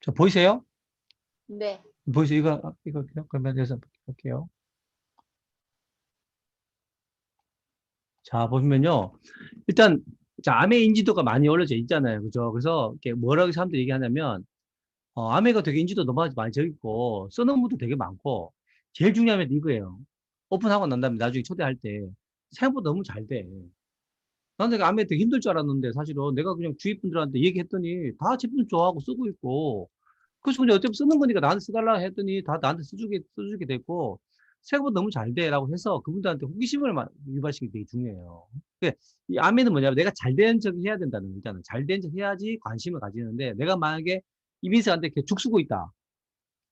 Speaker 2: 자, 보이세요?
Speaker 1: 네.
Speaker 2: 보이세요? 이거 그러면 해서 할게요. 자, 보시면요. 일단, 자, 암의 인지도가 많이 올려져 있잖아요. 그죠? 그래서, 이렇게 뭐라고 사람들이 얘기하냐면, 암회가 되게 인지도 많이 져 있고, 쓰는 분도 되게 많고, 제일 중요한 게 이거예요. 오픈하고 난 다음에 나중에 초대할 때, 생각보다 너무 잘 돼. 나는 암회 되게 힘들 줄 알았는데, 사실은 내가 그냥 주위 분들한테 얘기했더니, 다 제품 좋아하고 쓰고 있고, 그래서 그냥 어차피 쓰는 거니까 나한테 써달라 했더니, 다 나한테 써주게 됐고, 생각보다 너무 잘 돼라고 해서 그분들한테 호기심을 유발시키기 되게 중요해요. 이 암에는 뭐냐면 내가 잘 된 척 해야 된다는 거잖아요. 잘 된 척 해야지 관심을 가지는데, 내가 만약에 이민수한테 이렇게 죽쓰고 있다.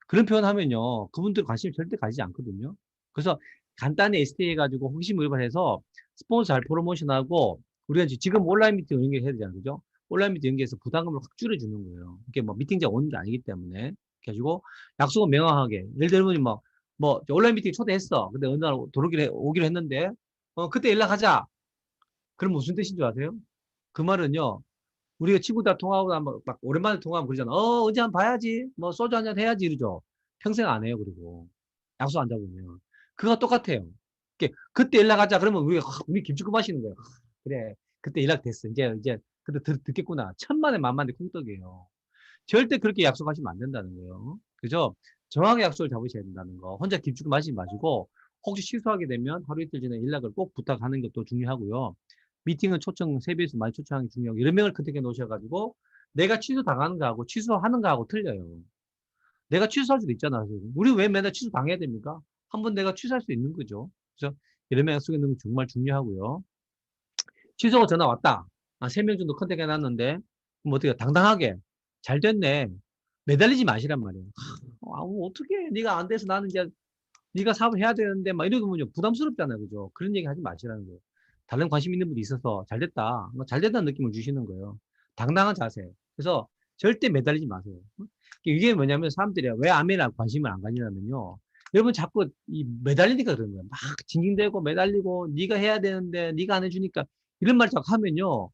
Speaker 2: 그런 표현 하면요. 그분들 관심이 절대 가지지 않거든요. 그래서 간단히 ST 해가지고 호기심 유발해서 스폰서 잘 프로모션하고, 우리가 지금 온라인 미팅 연결해야 되잖아요. 그죠? 온라인 미팅 연결해서 부담금을 확 줄여주는 거예요. 이게 뭐 미팅장 오는 게 아니기 때문에. 그래가지고 약속은 명확하게. 예를 들면 온라인 미팅 초대했어. 근데 어느 날 오기로 했는데, 그때 연락하자. 그럼 무슨 뜻인 줄 아세요? 그 말은요. 우리가 친구들 통화하고 막 오랜만에 통화하면 그러잖아. 언제 한번 봐야지. 뭐 소주 한잔 해야지 이러죠. 평생 안 해요. 그리고 약속 안 잡으면 그거 똑같아요. 그때 연락하자 그러면 우리 김치국 마시는 거예요. 그래 그때 연락됐어. 이제 그때 듣겠구나. 천만에 만만에 콩떡이에요. 절대 그렇게 약속하시면 안 된다는 거예요. 그죠? 정확하게 약속을 잡으셔야 된다는 거. 혼자 기죽고 마시지 마시고 혹시 취소하게 되면 하루 이틀 전에 연락을 꼭 부탁하는 것도 중요하고요. 미팅은 초청 세배에서 많이 초청하는 게 중요하고 여러 명을 컨택해 놓으셔가지고 내가 취소 당하는 거하고 취소하는 거하고 틀려요. 내가 취소할 수도 있잖아. 우리 왜 맨날 취소 당해야 됩니까? 한번 내가 취소할 수 있는 거죠. 그래서 여러 명 약속해 놓는 게 정말 중요하고요. 취소가 전화 왔다. 아, 3명 정도 컨택해 놨는데 뭐 어떻게 당당하게 잘 됐네. 매달리지 마시란 말이에요. 어떻게 네가 안 돼서 나는 이제 네가 사업을 해야 되는데 막 이러면 좀 부담스럽잖아요. 그죠? 그런 얘기 하지 마시라는 거예요. 다른 관심 있는 분이 있어서 잘 됐다. 잘 됐다는 느낌을 주시는 거예요. 당당한 자세. 그래서 절대 매달리지 마세요. 이게 뭐냐면 사람들이 왜 아멘에 관심을 안 가지냐면요. 여러분 자꾸 매달리니까 그런 거예요. 막 징징대고 매달리고 네가 해야 되는데 네가 안 해주니까 이런 말 자꾸 하면요.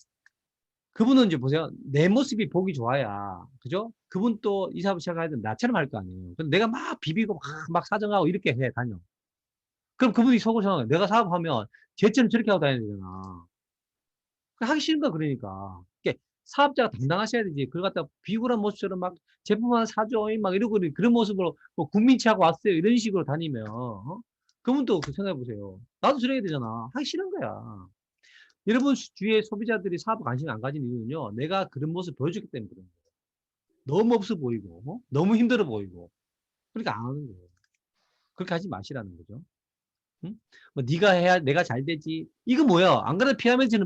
Speaker 2: 그분은 이제 보세요. 내 모습이 보기 좋아야. 그죠? 그분 또 이 사업 시작해야 되면 나처럼 할 거 아니에요. 근데 내가 막 비비고 막 사정하고 이렇게 해, 다녀. 그럼 그분이 속으로 생각해. 내가 사업하면 쟤처럼 저렇게 하고 다녀야 되잖아. 하기 싫은 거야, 그러니까. 이게 사업자가 당당하셔야 되지. 그걸 갖다 비굴한 모습처럼 막 제품 하나 사줘. 막 이러고 그런 모습으로 뭐 국민치하고 왔어요. 이런 식으로 다니면. 그분도 생각해 보세요. 나도 저래야 되잖아. 하기 싫은 거야. 여러분 주위에 소비자들이 사업 관심 안 가진 이유는요. 내가 그런 모습 보여줬기 때문에 그런 거예요. 너무 없어 보이고, 너무 힘들어 보이고. 그러니까 안 하는 거예요. 그렇게 하지 마시라는 거죠. 응? 뭐 네가 해야 내가 잘 되지. 이거 뭐야? 안 그래도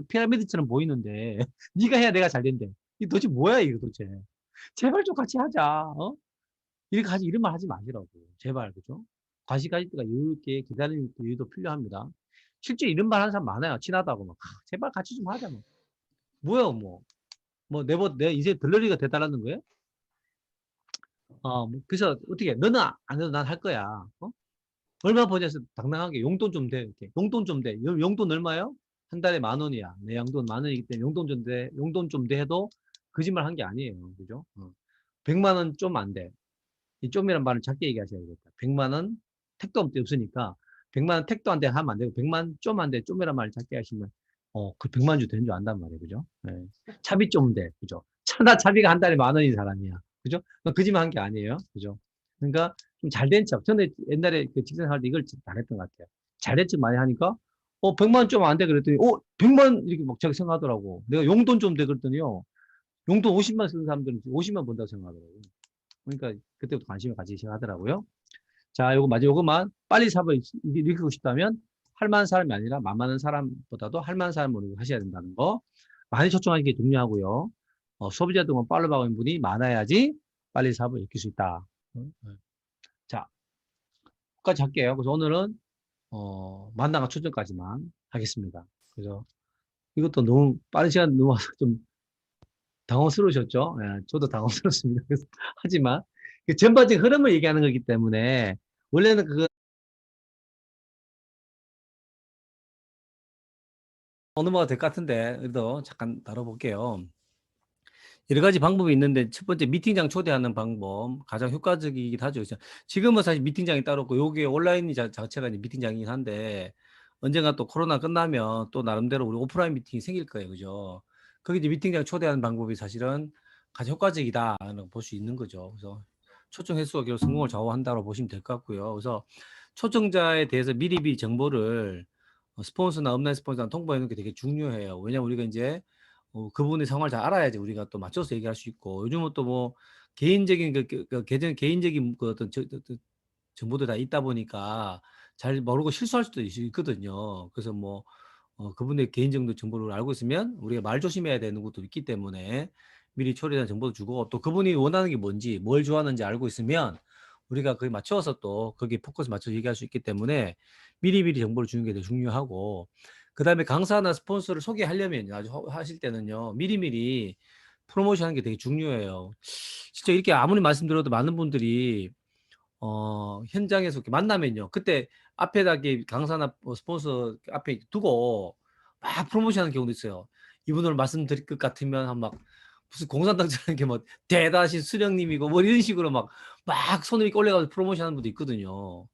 Speaker 2: 피라미드처럼 보이는데 네가 해야 내가 잘 된대. 이게 도대체 뭐야 이거 도대체. 제발 좀 같이 하자. 이렇게 하지 이런 말 하지 마시라고. 제발 그죠? 관심 가질 때가 여유롭게 기다리는 여유도 필요합니다. 실제 이런 말 하는 사람 많아요. 친하다고 막 제발 같이 좀 하자 뭐. 뭐야 뭐. 내 인생 들러리가 되달라는 거예요? 그래서 어떻게 너는 안 해도 난 할 거야. 얼마 버냐서 당당하게 용돈 좀 돼. 이렇게. 용돈 좀 돼. 용돈 얼마요? 한 달에 10,000원이야. 내 용돈 10,000원이기 때문에 용돈 좀 돼. 용돈 좀 돼 해도 거짓말 한 게 아니에요. 그죠? 100만 원 좀 안 돼. 이 좀이란 말을 작게 얘기하셔야 되겠다. 100만 원 택도 없으니까 100만 원 택도 안 돼 하면 안 되고 100만 좀 안 돼. 좀이란 말을 작게 하시면 그 100만 주 되는 줄 안단 말이에요. 그죠? 네. 차비 좀 돼. 그죠? 나 차비가 한 달에 10,000원인 사람이야. 그죠? 거짓말 한 게 아니에요. 그죠? 그러니까 좀 잘된 척. 저는 옛날에 그 직장 할 때 이걸 잘했던 것 같아요. 잘된 척 많이 하니까 100만 원 좀 안 돼 그랬더니 100만 이렇게 막 자기 생각하더라고. 내가 용돈 좀 돼 그랬더니요. 용돈 50만 쓰는 사람들은 50만 번다고 생각하더라고요. 그러니까 그때부터 관심을 가지기 시작하더라고요. 자, 요거만 빨리 사업을 일으키고 싶다면 할 만한 사람이 아니라 만만한 사람보다도 할 만한 사람으로 하셔야 된다는 거. 많이 초청하는 게 중요하고요. 소비자 등은 팔로우하고 있는 분이 많아야지 빨리 사업을 일으킬 수 있다. 자, 여기까지 할게요. 그래서 오늘은 만나가 초청까지만 하겠습니다. 그래서 이것도 너무 빠른 시간 넘어서 좀 당황스러우셨죠? 예, 저도 당황스럽습니다. 그래서 하지만 그 전반적인 흐름을 얘기하는 거기 때문에 원래는 그거 넘어가 될 것 같은데 그래도 잠깐 다뤄볼게요. 여러 가지 방법이 있는데 첫 번째 미팅장 초대하는 방법 가장 효과적이긴 하죠. 그죠? 지금은 사실 미팅장이 따로 없고 요게 온라인 자체가 이제 미팅장이긴 한데 언젠가 또 코로나 끝나면 또 나름대로 우리 오프라인 미팅이 생길 거예요. 그죠? 거기 이제 미팅장 초대하는 방법이 사실은 가장 효과적이다라고 볼 수 있는 거죠. 그래서 초청 횟수가 결국 성공을 좌우한다고 보시면 될 것 같고요. 그래서 초청자에 대해서 미리미리 정보를 스폰서나 업라인 스폰서나 통보해 놓는 게 되게 중요해요. 왜냐면 우리가 이제 그분의 상황을 잘 알아야지 우리가 또 맞춰서 얘기할 수 있고 요즘은 또 뭐 개인적인 개인적인 그 어떤 정보도 다 있다 보니까 잘 모르고 실수할 수도 있거든요. 그래서 뭐 그분의 개인정보 정보를 알고 있으면 우리가 말 조심해야 되는 것도 있기 때문에 미리 초래된 정보도 주고 또 그분이 원하는 게 뭔지 뭘 좋아하는지 알고 있으면 우리가 그에 맞춰서 또 거기에 포커스 맞춰서 얘기할 수 있기 때문에 미리미리 정보를 주는 게 되게 중요하고 그다음에 강사나 스폰서를 소개하려면 아주 하실 때는요. 미리미리 프로모션 하는 게 되게 중요해요. 진짜 이렇게 아무리 말씀드려도 많은 분들이 현장에서 이렇게 만나면요. 그때 앞에다 이렇게 강사나 스폰서 앞에 두고 막 프로모션 하는 경우도 있어요. 이분을 말씀드릴 것 같으면 막 무슨 공산당처럼 이렇게 뭐 대단하신 수령님이고 뭐 이런 식으로 막 손을 이렇게 올려가지고 프로모션 하는 분도 있거든요.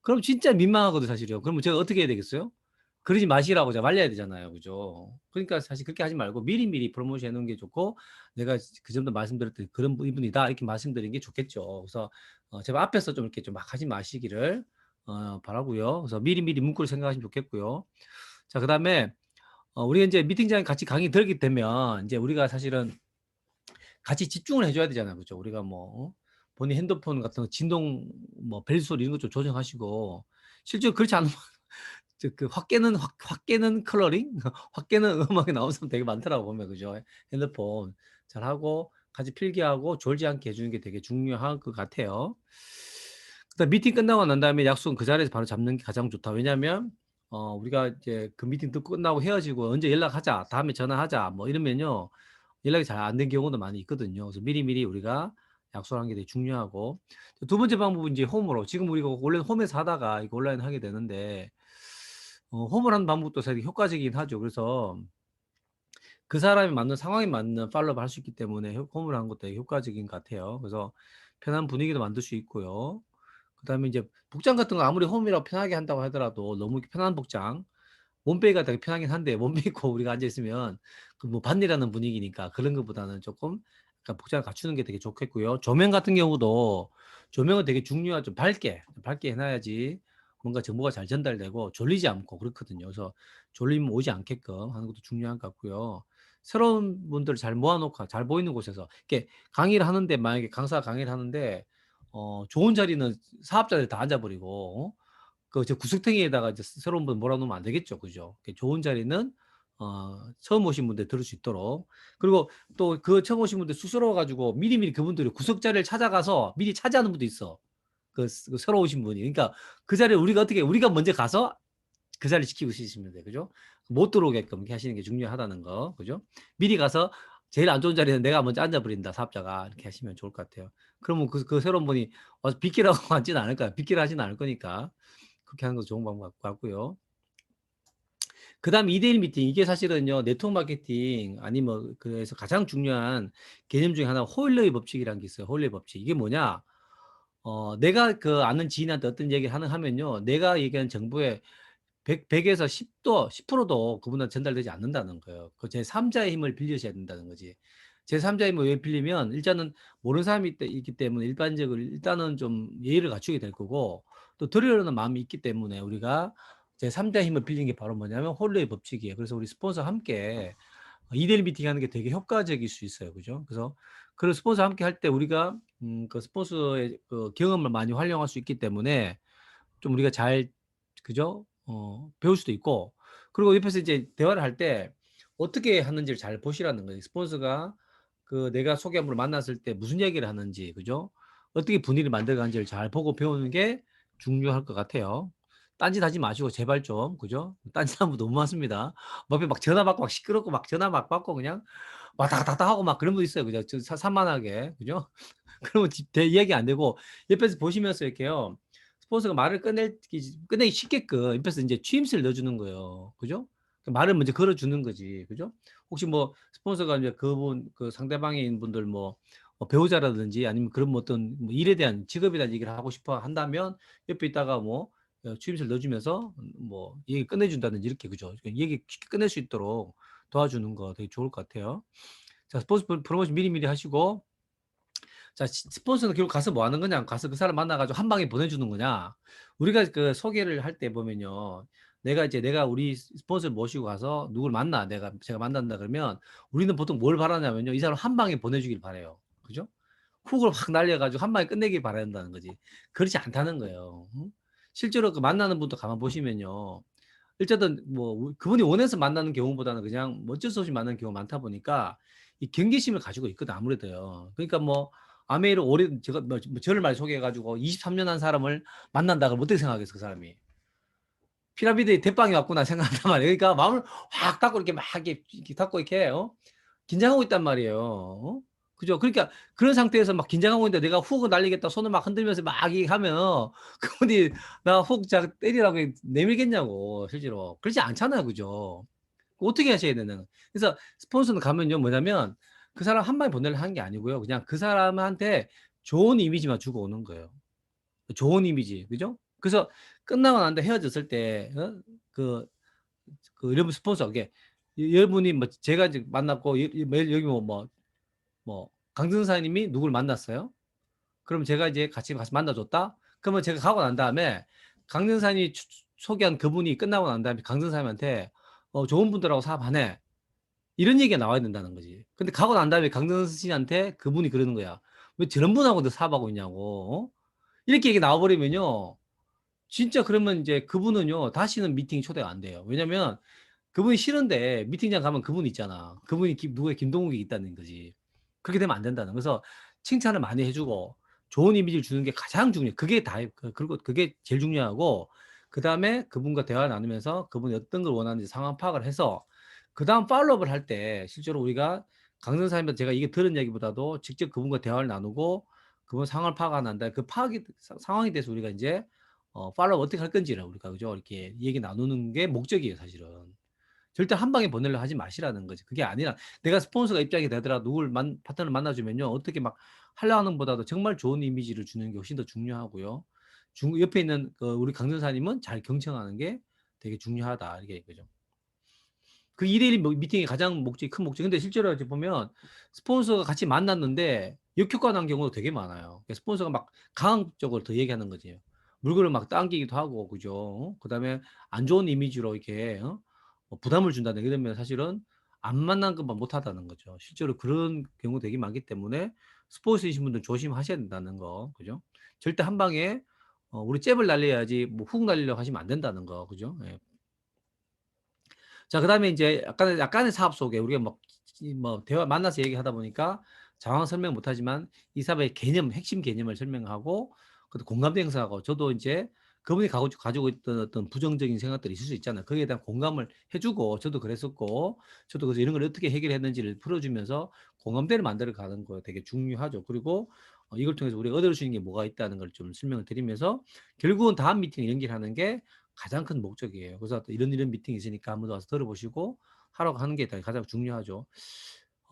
Speaker 2: 그럼 진짜 민망하거든요, 사실요. 그러면 제가 어떻게 해야 되겠어요? 그러지 마시라고 제가 말려야 되잖아요. 그죠? 그러니까 사실 그렇게 하지 말고 미리미리 프로모션 해 놓은 게 좋고 내가 그 전도 말씀드렸던 그런 이분이다 이렇게 말씀드리는 게 좋겠죠. 그래서 제발 앞에서 좀 이렇게 좀 막 하지 마시기를 바라고요. 그래서 미리미리 문구를 생각하시면 좋겠고요. 자, 그다음에 우리가 이제 미팅장에 같이 강의 들게 되면 이제 우리가 사실은 같이 집중을 해줘야 되잖아요. 그죠? 우리가 뭐 본인 핸드폰 같은 거 진동 뭐 벨소리 이런 것 좀 조정하시고 실제로 그렇지 않으면 그 확 깨는 컬러링 확 깨는 음악이 나오는 사람 되게 많더라고 보면 그죠? 핸드폰 잘하고 같이 필기하고 졸지 않게 해주는 게 되게 중요한 것 같아요. 그다음 미팅 끝나고 난 다음에 약속은 그 자리에서 바로 잡는 게 가장 좋다. 왜냐하면 우리가 이제 그 미팅 듣고 끝나고 헤어지고 언제 연락하자, 다음에 전화하자 뭐 이러면요 연락이 잘 안 된 경우도 많이 있거든요. 그래서 미리미리 우리가 약속하는 게 되게 중요하고 두 번째 방법은 이제 홈으로 지금 우리가 원래 홈에서 하다가 이거 온라인 하게 되는데 홈을 하는 방법도 사실 효과적이긴 하죠. 그래서 그 사람이 맞는 상황에 맞는 팔로우를 할 수 있기 때문에 홈을 하는 것도 되게 효과적인 것 같아요. 그래서 편한 분위기도 만들 수 있고요. 그다음에 이제 복장 같은 거 아무리 홈이라고 편하게 한다고 하더라도 너무 편한 복장 몸빼기가 되게 편하긴 한데 몸빼 입고 우리가 앉아 있으면 그 뭐 반일하는 분위기니까 그런 것보다는 조금 약간 복장을 갖추는 게 되게 좋겠고요. 조명 같은 경우도 조명은 되게 중요하죠. 밝게 해놔야지 뭔가 정보가 잘 전달되고 졸리지 않고 그렇거든요. 그래서 졸림 오지 않게끔 하는 것도 중요한 것 같고요. 새로운 분들을 잘 모아놓고 잘 보이는 곳에서 이렇게 강의를 하는데 만약에 강사가 강의를 하는데 좋은 자리는 사업자들 다 앉아버리고 저 구석탱이에다가 이제 새로운 분 몰아놓으면 안 되겠죠. 그죠? 좋은 자리는 처음 오신 분들 들을 수 있도록. 그리고 또 그 처음 오신 분들 쑥스러워 가지고 미리미리 그분들이 구석 자리를 찾아가서 미리 차지하는 분도 있어. 그 새로 오신 분이. 그러니까 그 자리에 우리가 먼저 가서 그 자리를 지키고 있으시면 돼요. 그죠? 못 들어오게끔 이렇게 하시는 게 중요하다는 거. 그죠? 미리 가서 제일 안 좋은 자리는 내가 먼저 앉아 버린다, 사업자가. 이렇게 하시면 좋을 것 같아요. 그러면 그 새로운 분이 와서 빗길하고 앉지는 않을 거야. 빗길 하지는 않을 거니까. 그렇게 하는 것도 좋은 방법 같고요. 그다음 2대1 미팅 이게 사실은요. 네트워크 마케팅 아니면 그래서 가장 중요한 개념 중에 하나가 호일러의 법칙이라는 게 있어요. 호일러의 법칙. 이게 뭐냐? 내가 그 아는 지인한테 어떤 얘기를 하면요. 내가 얘기하는 정보에 100에서 10도 10%도 그분한테 전달되지 않는다는 거예요. 그 제3자의 힘을 빌리셔야 된다는 거지. 제3자의 힘을 왜 빌리면 일단은 모르는 사람이 있기 때문에 일반적으로 일단은 좀 예의를 갖추게 될 거고 또 들으려는 마음이 있기 때문에 우리가 제3자의 힘을 빌리는 게 바로 뭐냐면 홀로의 법칙이에요. 그래서 우리 스폰서와 함께 2대1 미팅 하는 게 되게 효과적일 수 있어요. 그죠? 그래서 그 스폰서와 함께 할 때 우리가 그 스폰서의 그 경험을 많이 활용할 수 있기 때문에 좀 우리가 잘 그죠? 배울 수도 있고 그리고 옆에서 이제 대화를 할 때 어떻게 하는지를 잘 보시라는 거예요. 스폰서가 그 내가 소개한 분을 만났을 때 무슨 얘기를 하는지 그죠? 어떻게 분위기를 만들어 가는지를 잘 보고 배우는 게 중요할 것 같아요. 딴짓하지 마시고 제발 좀 그죠? 딴짓하면 너무 많습니다. 뭐 앞에 막 전화 받고 막 시끄럽고 막 전화 막 받고 그냥 왔다 갔다 하고 막 그런 분 있어요. 그죠? 산만하게 그죠? 그러면 이야기 안 되고 옆에서 보시면서 이렇게요. 스폰서가 말을 끝내기 쉽게끔 옆에서 이제 추임새를 넣어주는 거예요. 그죠? 말을 먼저 걸어주는 거지. 그죠? 혹시 뭐 스폰서가 이제 그분 그 상대방인 분들 뭐 배우자라든지 아니면 그런 뭐 어떤 뭐 일에 대한 직업에 대한 얘기를 하고 싶어 한다면 옆에 있다가 뭐 추임새를 넣어주면서 뭐 얘기 끝내준다든지 이렇게 그죠? 얘기 쉽게 끝낼 수 있도록 도와주는 거 되게 좋을 것 같아요. 자, 스폰서 프로모션 미리미리 하시고 자, 스폰서는 결국 가서 뭐 하는 거냐? 가서 그 사람 만나가지고 한 방에 보내주는 거냐? 우리가 그 소개를 할 때 보면요. 내가 우리 스폰서를 모시고 가서 누굴 만나. 제가 만난다 그러면 우리는 보통 뭘 바라냐면요. 이 사람 한 방에 보내주길 바래요. 그죠? 훅을 확 날려가지고 한 방에 끝내길 바란다는 거지. 그렇지 않다는 거예요. 응? 실제로 그 만나는 분도 가만 보시면요. 일단은 뭐 그분이 원해서 만나는 경우보다는 그냥 뭐 어쩔 수 없이 만나는 경우가 많다 보니까 이 경계심을 가지고 있거든 아무래도요. 그러니까 뭐 아메이를 오래 제가 뭐 저를 많이 소개해 가지고 23년 한 사람을 만난다 그러면 어떻게 생각하겠어 그 사람이. 피라미드에 대빵이 왔구나 생각한단 말이에요. 그러니까 마음을 확 닫고 이렇게 막 이렇게 닫고 이렇게 긴장하고 있단 말이에요. 그죠? 그러니까 그런 상태에서 막 긴장하고 있는데 내가 훅 날리겠다 손을 막 흔들면서 막 하면 그분이 나 훅 때리라고 내밀겠냐고 실제로. 그렇지 않잖아요. 그죠? 어떻게 하셔야 되는. 그래서 스폰서는 가면요 뭐냐면 그 사람 한 방에 보내려 하는 게 아니고요. 그냥 그 사람한테 좋은 이미지만 주고 오는 거예요. 좋은 이미지. 그죠? 그래서 끝나고 난 뒤에 헤어졌을 때 그 그 여러분 스폰서게 여러분이 뭐 제가 이제 만났고 매일 여기 뭐 강등사님이 누굴 만났어요? 그럼 제가 이제 같이 만나줬다? 그러면 제가 가고 난 다음에 강등사님이 소개한 그분이 끝나고 난 다음에 강등사님한테 좋은 분들하고 사업하네. 이런 얘기가 나와야 된다는 거지. 근데 가고 난 다음에 강등신한테 그분이 그러는 거야. 왜 저런 분하고도 사업하고 있냐고. 이렇게 얘기 나와버리면요. 진짜 그러면 이제 그분은요. 다시는 미팅 초대가 안 돼요. 왜냐면 그분이 싫은데 미팅장 가면 그분 있잖아. 그분이 누구의 김동욱이 있다는 거지. 그렇게 되면 안 된다는. 그래서 칭찬을 많이 해주고 좋은 이미지를 주는 게 가장 중요해. 그게 그리고 그게 제일 중요하고 그 다음에 그분과 대화를 나누면서 그분이 어떤 걸 원하는지 상황 파악을 해서 그 다음 팔로우업을 할 때 실제로 우리가 강선사님한테 제가 이게 들은 얘기보다도 직접 그분과 대화를 나누고 그분 상황을 파악하는 다그 상황에 대해서 우리가 이제 팔로우 어떻게 할 건지를 우리가 그죠 이렇게 얘기 나누는 게 목적이에요 사실은. 절대 한 방에 보내려 하지 마시라는 거지. 그게 아니라 내가 스폰서가 입장이 되더라 누굴 파트너를 만나주면요 어떻게 막 하려 하는 보다도 정말 좋은 이미지를 주는 게 훨씬 더 중요하고요. 옆에 있는 우리 강전사님은 잘 경청하는 게 되게 중요하다 이게 거죠. 그 2대1 미팅의 가장 큰 목적. 근데 실제로 이제 보면 스폰서가 같이 만났는데 역효과 난 경우도 되게 많아요. 스폰서가 막 강압적으로 더 얘기하는 거지. 물건을 막 당기기도 하고, 그죠? 그 다음에 안 좋은 이미지로 이렇게, 뭐 부담을 준다든가 이러면 사실은 안 만난 것만 못 하다는 거죠. 실제로 그런 경우 되게 많기 때문에 스폰서이신 분들 조심하셔야 된다는 거, 그죠? 절대 한 방에, 우리 잽을 날려야지 뭐 훅 날리려고 하시면 안 된다는 거, 그죠? 예. 자, 그 다음에 이제 약간의 사업 소개. 우리가 뭐 대화 만나서 얘기하다 보니까 장황 설명 못하지만 이 사업의 개념, 핵심 개념을 설명하고, 그 공감대 형성하고, 저도 이제 그분이 가지고 있던 어떤 부정적인 생각들이 있을 수 있잖아요. 거기에 대한 공감을 해주고, 저도 그랬었고, 저도 그래서 이런 걸 어떻게 해결했는지를 풀어주면서 공감대를 만들어 가는 거 되게 중요하죠. 그리고 이걸 통해서 우리가 얻을 수 있는 게 뭐가 있다는 걸 좀 설명을 드리면서 결국은 다음 미팅을 연결하는 게 가장 큰 목적이에요. 그래서 이런 미팅이 있으니까 한번 와서 들어보시고 하라고 하는 게 가장 중요하죠.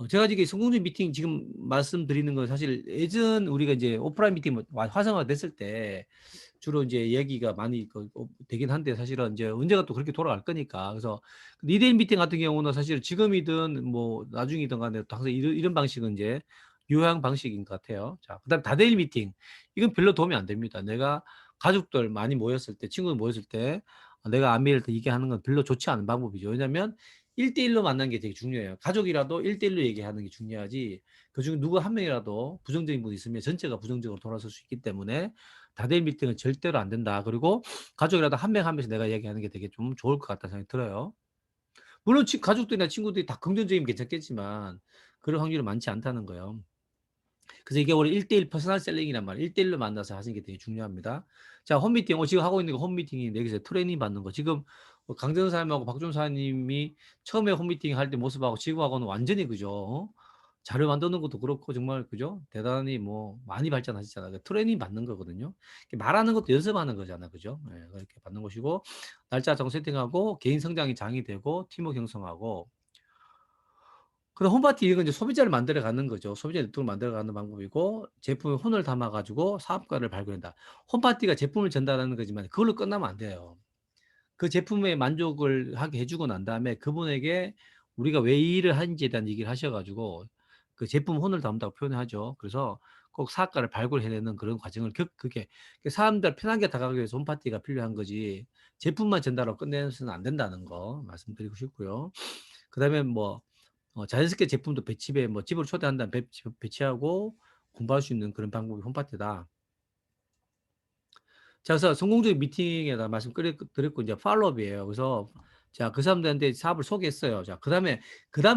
Speaker 2: 제가 지금 성공적인 미팅 지금 말씀드리는 건 사실 예전 우리가 이제 오프라인 미팅 활성화 됐을 때 주로 이제 얘기가 많이 되긴 한데 사실은 이제 언제가 또 그렇게 돌아갈 거니까. 그래서 2대1 미팅 같은 경우는 사실 지금이든 뭐 나중이든 간에 또 항상 이런 방식은 이제 유효한 방식인 것 같아요. 자, 그다음 다대일 미팅. 이건 별로 도움이 안 됩니다. 내가 가족들 많이 모였을 때, 친구들 모였을 때 내가 안미를 얘기 하는 건 별로 좋지 않은 방법이죠. 왜냐면 1대1로 만나는 게 되게 중요해요. 가족이라도 1대1로 얘기하는 게 중요하지. 그중에 누구 한 명이라도 부정적인 분이 있으면 전체가 부정적으로 돌아설 수 있기 때문에 다대일 미팅은 절대로 안 된다. 그리고 가족이라도 한 명 한 명씩 내가 얘기하는 게 되게 좀 좋을 것 같다는 생각이 들어요. 물론 가족들이나 친구들이 다 긍정적이면 괜찮겠지만 그럴 확률은 많지 않다는 거예요. 그래서 이게 우리 1대1 퍼스널 셀링이란 말이에요. 1대1로 만나서 하시는 게 되게 중요합니다. 자, 홈미팅. 지금 하고 있는 거 홈미팅인데 여기서 트레이닝 받는 거. 지금 강정 사님하고 박준 사님이 처음에 홈미팅 할 때 모습하고 지금하고는 완전히 그죠? 자료 만드는 것도 그렇고 정말 그죠? 대단히 뭐 많이 발전하셨잖아요. 그러니까 트레이닝 받는 거거든요. 말하는 것도 연습하는 거잖아. 그죠? 네, 그렇게 받는 것이고 날짜 정 세팅하고 개인 성장이 장이 되고 팀워크 형성하고 그럼 홈파티 이건 이제 소비자를 만들어 가는 거죠. 소비자 네트워크를 만들어 가는 방법이고 제품의 혼을 담아 가지고 사업가를 발굴한다. 홈파티가 제품을 전달하는 거지만 그걸로 끝나면 안 돼요. 그 제품에 만족을 하게 해주고 난 다음에 그분에게 우리가 왜 이 일을 하는지에 대한 얘기를 하셔가지고 그 제품 혼을 담다고 표현하죠. 그래서 꼭 사업가를 발굴해내는 그런 과정을 그게 사람들 편하게 다가가기 위해서 홈파티가 필요한 거지 제품만 전달하고 끝내서는 안 된다는 거 말씀드리고 싶고요. 그 다음에 뭐 자연스럽게 제품도 배치배 뭐 집으로 초대한 다음에 배치하고 공부할 수 있는 그런 방법이 홈파티다. 자, 그래서 성공적인 미팅에다 드렸고 이제 팔로업이에요. 그래서 자, 그 사람들한테 사업을 소개했어요. 자, 그다음에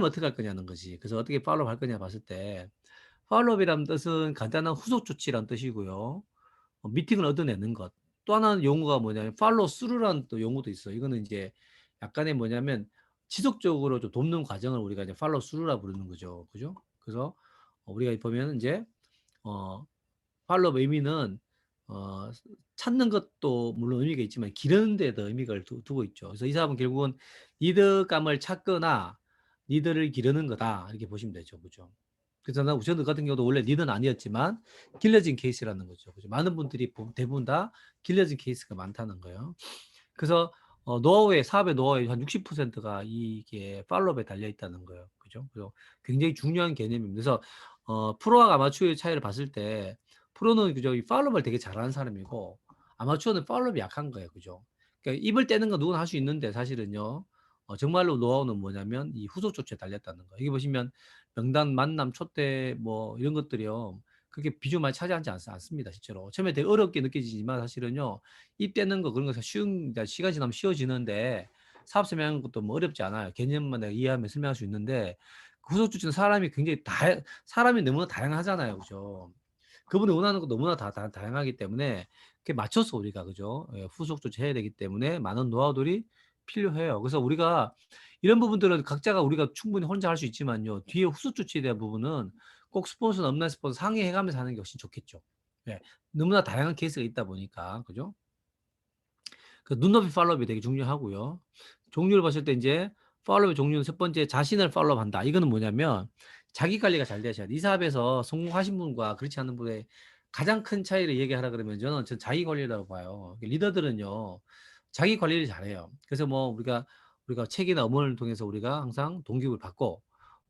Speaker 2: 어떻게 할 거냐는 거지. 그래서 어떻게 팔로업 할 거냐 봤을 때 팔로업이라는 뜻은 간단한 후속 조치라는 뜻이고요. 미팅을 얻어내는 것. 또 하나는 용어가 뭐냐면 팔로우 스루라는 또 용어도 있어요. 이거는 이제 약간의 뭐냐면 지속적으로 좀 돕는 과정을 우리가 이제 팔로우 스루라 부르는 거죠. 그죠? 그래서 우리가 보면 이제 팔로업 의미는 어, 찾는 것도 물론 의미가 있지만 기르는 데도 의미가 두고 있죠. 그래서 이 사업은 결국은 리더감을 찾거나 리더를 기르는 거다 이렇게 보시면 되죠. 그죠? 그래서 저는 같은 경우도 원래 리더는 아니었지만 길러진 케이스라는 거죠. 그죠? 많은 분들이 대부분 다 길러진 케이스가 많다는 거예요. 그래서 사업의 노하우의 한 60%가 이게 팔로업에 달려 있다는 거예요. 그죠? 그래서 굉장히 중요한 개념입니다. 그래서 프로와 아마추어의 차이를 봤을 때 프로는 그죠? 이 팔로업을 되게 잘하는 사람이고 아마추어는 팔로업이 약한 거예요. 그죠? 그러니까 입을 떼는 건 누구나 할 수 있는데 사실은요. 정말로 노하우는 뭐냐면 이 후속 조치에 달렸다는 거예요. 여기 보시면 명단, 만남, 초대 뭐 이런 것들이요. 그렇게 비중 많이 차지하지 않습니다. 실제로. 처음에 되게 어렵게 느껴지지만 사실은요. 입 떼는 거 그런 거 시간 지나면 쉬워지는데 사업 설명하는 것도 뭐 어렵지 않아요. 개념만 내가 이해하면 설명할 수 있는데 그 후속 조치는 사람이 굉장히 사람이 너무나 다양하잖아요. 그죠? 그분이 원하는 거 너무나 다양하기 때문에 그게 맞춰서 우리가 그죠? 예, 후속 조치해야 되기 때문에 많은 노하우들이 필요해요. 그래서 우리가 이런 부분들은 각자가 우리가 충분히 혼자 할 수 있지만요. 뒤에 후속 조치에 대한 부분은 꼭 스폰서나 업라인 스폰서 상의해 가면서 하는 게 훨씬 좋겠죠. 예. 너무나 다양한 케이스가 있다 보니까. 그죠? 그 눈높이 팔로업이 되게 중요하고요. 종류를 봤을 때 이제 팔로업의 종류는 첫 번째 자신을 팔로업한다. 이거는 뭐냐면 자기 관리가 잘 되셔야 돼. 이 사업에서 성공하신 분과 그렇지 않은 분의 가장 큰 차이를 얘기하라 그러면 저는 자기 관리라고 봐요. 리더들은요. 자기 관리를 잘해요. 그래서 뭐 우리가 책이나 음원을 통해서 우리가 항상 동기부여를 받고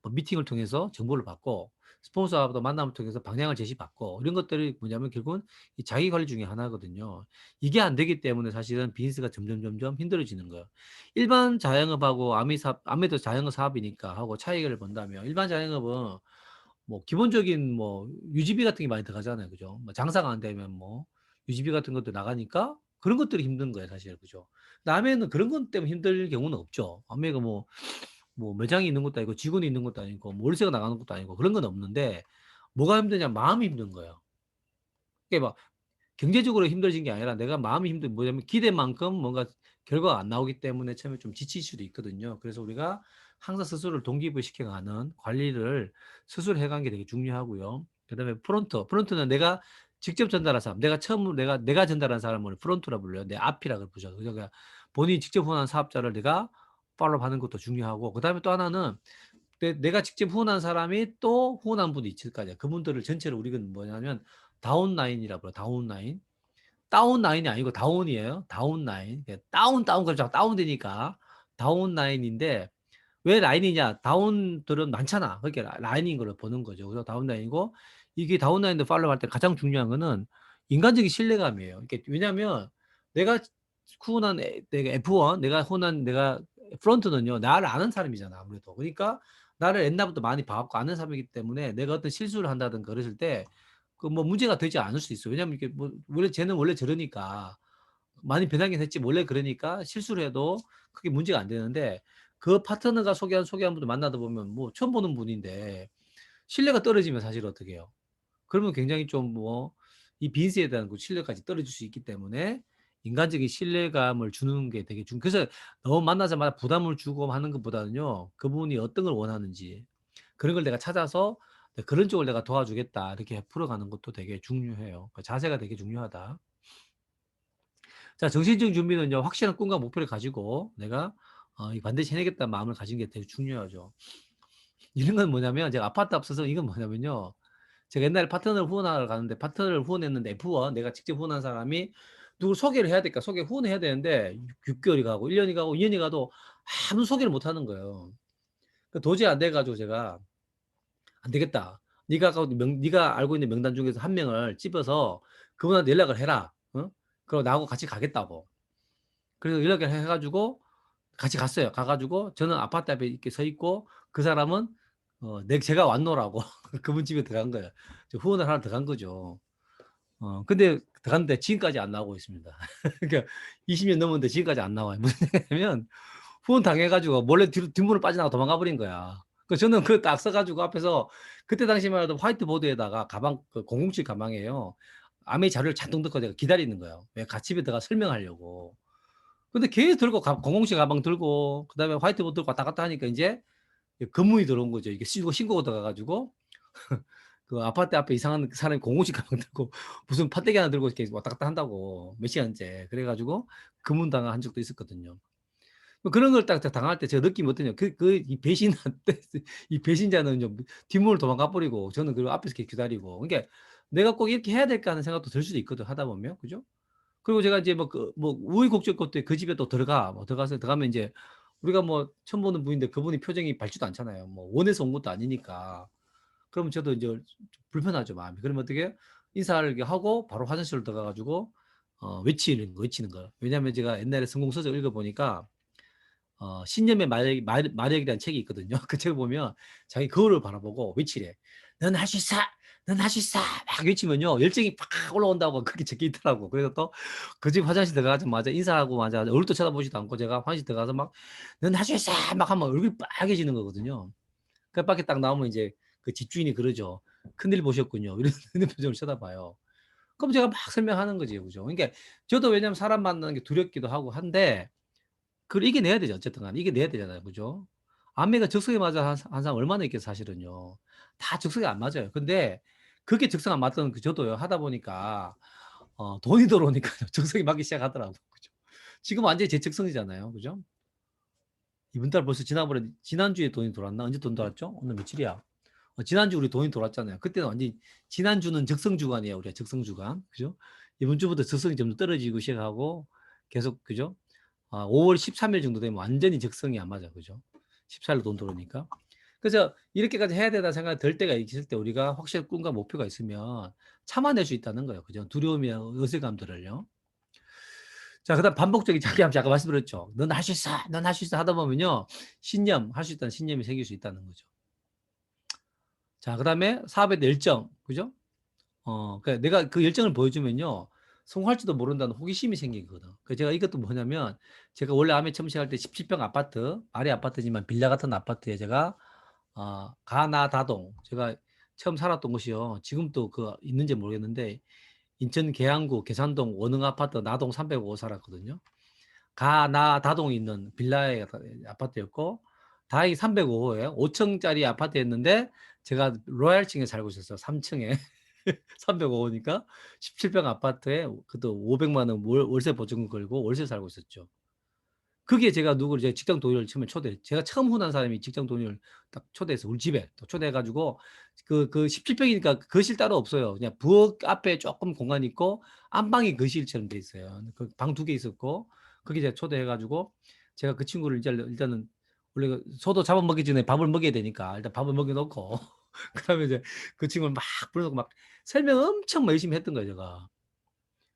Speaker 2: 뭐 미팅을 통해서 정보를 받고 스폰서와도 만남을 통해서 방향을 제시받고 이런 것들이 뭐냐면 결국은 이 자기 관리 중에 하나거든요. 이게 안 되기 때문에 사실은 비즈니스가 점점 힘들어지는 거예요. 일반 자영업하고 아무래도 자영업 사업이니까 하고 차이를 본다면 일반 자영업은 뭐 기본적인 뭐 유지비 같은 게 많이 들어가잖아요. 그죠? 뭐 장사가 안 되면 뭐 유지비 같은 것도 나가니까 그런 것들이 힘든 거예요, 사실. 그죠? 남해는 그런 것 때문에 힘들 경우는 없죠. 남해가 뭐 매장이 있는 것도 아니고 직원이 있는 것도 아니고 뭐 월세가 나가는 것도 아니고 그런 건 없는데 뭐가 힘드냐? 마음이 힘든 거예요. 그게 막 경제적으로 힘들어진 게 아니라 내가 마음이 뭐냐면 기대만큼 뭔가 결과가 안 나오기 때문에 처음에 좀 지칠 수도 있거든요. 그래서 우리가 항상 스스로를 동기부여시켜가는 관리를 스스로 해가는 게 되게 중요하고요. 그다음에 프론트는 내가 직접 전달한 사람, 내가 전달한 사람을 프론트라 불러요. 내 앞이라고 부르죠. 그러니까 본인이 직접 후원한 사업자를 내가 팔로우하는 것도 중요하고, 그다음에 또 하나는 내가 직접 후원한 사람이 또 후원한 분이 있을 거 아니야. 그분들을 전체를 우리가 뭐냐면 다운라인이라고 불러요. 다운라인. 다운라인이 아니고 다운이에요. 다운라인. 다운까지 자꾸 다운되니까 다운라인인데 왜 라인이냐? 다운들은 많잖아. 그렇게 라인인 걸 보는 거죠. 그래서 다운라인이고 이게 다운라인도 팔로우할 때 가장 중요한 거는 인간적인 신뢰감이에요. 이게 왜냐하면 내가 후원한 내가 F1 내가 프론트는요 나를 아는 사람이잖아 아무래도. 그러니까 나를 옛날부터 많이 봐왔고 아는 사람이기 때문에 내가 어떤 실수를 한다든가 그랬을 때 그 뭐 문제가 되지 않을 수 있어요. 왜냐하면 이게 뭐 원래 쟤는 원래 저러니까 많이 변하긴 했지 원래 그러니까 실수를 해도 크게 문제가 안 되는데 그 파트너가 소개한 분들 만나다 보면 뭐 처음 보는 분인데 신뢰가 떨어지면 사실 어떻게 해요? 그러면 굉장히 좀 뭐 이 비즈니스에 대한 그 신뢰까지 떨어질 수 있기 때문에 인간적인 신뢰감을 주는 게 되게 그래서 너무 만나자마자 부담을 주고 하는 것보다는요. 그분이 어떤 걸 원하는지 그런 걸 내가 찾아서 그런 쪽을 내가 도와주겠다 이렇게 풀어가는 것도 되게 중요해요. 그 자세가 되게 중요하다. 자, 정신적 준비는요. 확실한 꿈과 목표를 가지고 내가 반드시 해내겠다는 마음을 가진 게 되게 중요하죠. 이런 건 뭐냐면 제가 아파트 앞서서 이건 뭐냐면요. 제가 옛날에 파트너를 후원하러 가는데 파트너를 후원했는데 F1 내가 직접 후원한 사람이 누구 소개를 해야 될까? 후원을 해야 되는데 6개월이 가고 1년이 가고 2년이 가도 아무 소개를 못 하는 거예요. 도저히 안 돼 가지고 제가 안 되겠다. 네가 알고 있는 명단 중에서 한 명을 집어서 그분한테 연락을 해라. 어? 그리고 나하고 같이 가겠다고. 그래서 연락을 해 가지고 같이 갔어요. 가 가지고 저는 아파트 앞에 이렇게 서 있고 그 사람은 제가 왔노라고 그분 집에 들어간 거예요. 후원을 하러 들어간 거죠. 근데 들어갔는데 지금까지 안 나오고 있습니다. 그러니까 20년 넘었는데 지금까지 안 나와요. 무슨 얘기냐면 후원 당해 가지고 몰래 뒷문으로 빠져나가 도망가 버린 거야. 저는 그거 딱 써 가지고 앞에서 그때 당시만 해도 화이트보드에다가 가방 007 가방이에요. 아메이 자료를 잔뜩 넣고 제가 기다리는 거예요. 왜 같이 집에다가 설명하려고. 근데 걔 들고 007 가방 들고 그다음에 화이트보드 들고 왔다 갔다 하니까 인제 검문이 들어온 거죠. 이게 신고가 들어가 가지고 그 아파트 앞에 이상한 사람이 007 가방 들고 무슨 판때기 하나 들고 이렇게 왔다 갔다 한다고 몇 시간째. 그래 가지고 검문당한 적도 있었거든요. 그런 걸 딱 당할 때 제가 느낌이 어떠냐. 이 이 배신자는요, 뒷문을 도망가 버리고 저는 그 앞에서 이렇게 기다리고. 그러니까 '내가 꼭 이렇게 해야 될까.' 하는 생각도 들 수도 있거든, 하다 보면. 그죠? 그리고 제가 이제 뭐 우여곡절 끝에 그 집에 또 들어가면 이제 우리가 뭐 처음 보는 분인데 그분이 표정이 밝지도 않잖아요. 뭐 원해서 온 것도 아니니까. 그러면 저도 이제 좀 불편하죠, 마음이. 그러면 어떻게 인사를 이렇게 하고 바로 화장실로 들어가 가지고 외치는 거. 왜냐하면 제가 옛날에 성공서적 읽어보니까 신념의 마력이라는 책이 있거든요. 그 책을 보면 자기 거울을 바라보고 외치래. 넌 할 수 있어! 넌 할 수 있어! 막 외치면요. 열정이 팍 올라온다고 그렇게 적혀 있더라고. 그래서 또 그 집 화장실 들어가자마자 인사하고마자 얼굴도 쳐다보지도 않고 제가 화장실 들어가서 막 넌 할 수 있어! 막 하면 얼굴이 빨개지는 거거든요. 그 밖에 딱 나오면 이제 그 집주인이 그러죠. 큰일 보셨군요. 이런 표정을 쳐다봐요. 그럼 제가 막 설명하는 거지, 그죠? 그러니까 저도 왜냐면 사람 만나는 게 두렵기도 하고 한데 그걸 이겨내야 되죠. 어쨌든 간에 이겨내야 되잖아요. 그죠? 아메가 적성에 맞아 한 사람 얼마나 있겠어요, 사실은요. 다 적성에 안 맞아요. 근데 그게 적성 안 맞던 그 저도요. 하다 보니까 돈이 들어오니까요. 적성에 맞기 시작하더라고요. 그죠? 지금 완전히 제 적성이잖아요. 그죠? 이번 달 벌써 지난주에 돈이 들어왔나? 언제 돈 들어왔죠? 오늘 며칠이야? 지난주 우리 돈이 들어왔잖아요. 그때는 완전히 지난주는 적성 주간이에요. 우리가 적성 주간. 그죠? 이번 주부터 적성이 좀 떨어지고 시작하고 계속 그죠? 5월 13일 정도 되면 완전히 적성이 안 맞아. 그죠? 14일로 돈 들어오니까. 그래서 이렇게까지 해야 되다 생각이 들 때가 있을 때 우리가 확실한 꿈과 목표가 있으면 참아낼 수 있다는 거예요. 그죠? 두려움이나 어색감들을요. 자, 그다음 반복적인 자기함 아까 말씀드렸죠. 넌 할 수 있어. 넌 할 수 있어 하다 보면요. 할 수 있다는 신념이 생길 수 있다는 거죠. 자, 그다음에 사업에 대한 열정. 그죠? 그러니까 내가 그 열정을 보여주면요. 성공할지도 모른다는 호기심이 생기거든. 그래서 제가 이것도 뭐냐면 제가 원래 아메 처음 시작할 때 17평 아파트, 말이 아파트지만 빌라 같은 아파트에 제가 가나다동 제가 처음 살았던 곳이요. 지금도 그 있는지 모르겠는데 인천 계양구 계산동 원흥 아파트 나동 305 살았거든요. 가나다동에 있는 빌라의 아파트였고 다행히 305호에 5층짜리 아파트였는데 제가 로얄층에 살고 있었어요. 3층에 305호니까 17평 아파트에 그것도 500만 원 월세 보증금 걸고 월세 살고 있었죠. 그게 제가 누구를 제 직장 동료를 처음에 제가 처음 hun한 사람이 직장 동료를 딱 초대해서 우리 집에 또 초대해 가지고 그 17평이니까 거실 따로 없어요. 그냥 부엌 앞에 조금 공간이 있고 안방이 거실처럼 돼 있어요. 그 방 2개 있었고 거기 제가 초대해 가지고 제가 그 친구를 일단은 원래 소도 잡아먹기 전에 밥을 먹여야 되니까 일단 밥을 먹여 놓고 그다음에 이제 그 친구를 막 불러 놓고 막 설명 엄청 열심히 했던 거예요, 제가.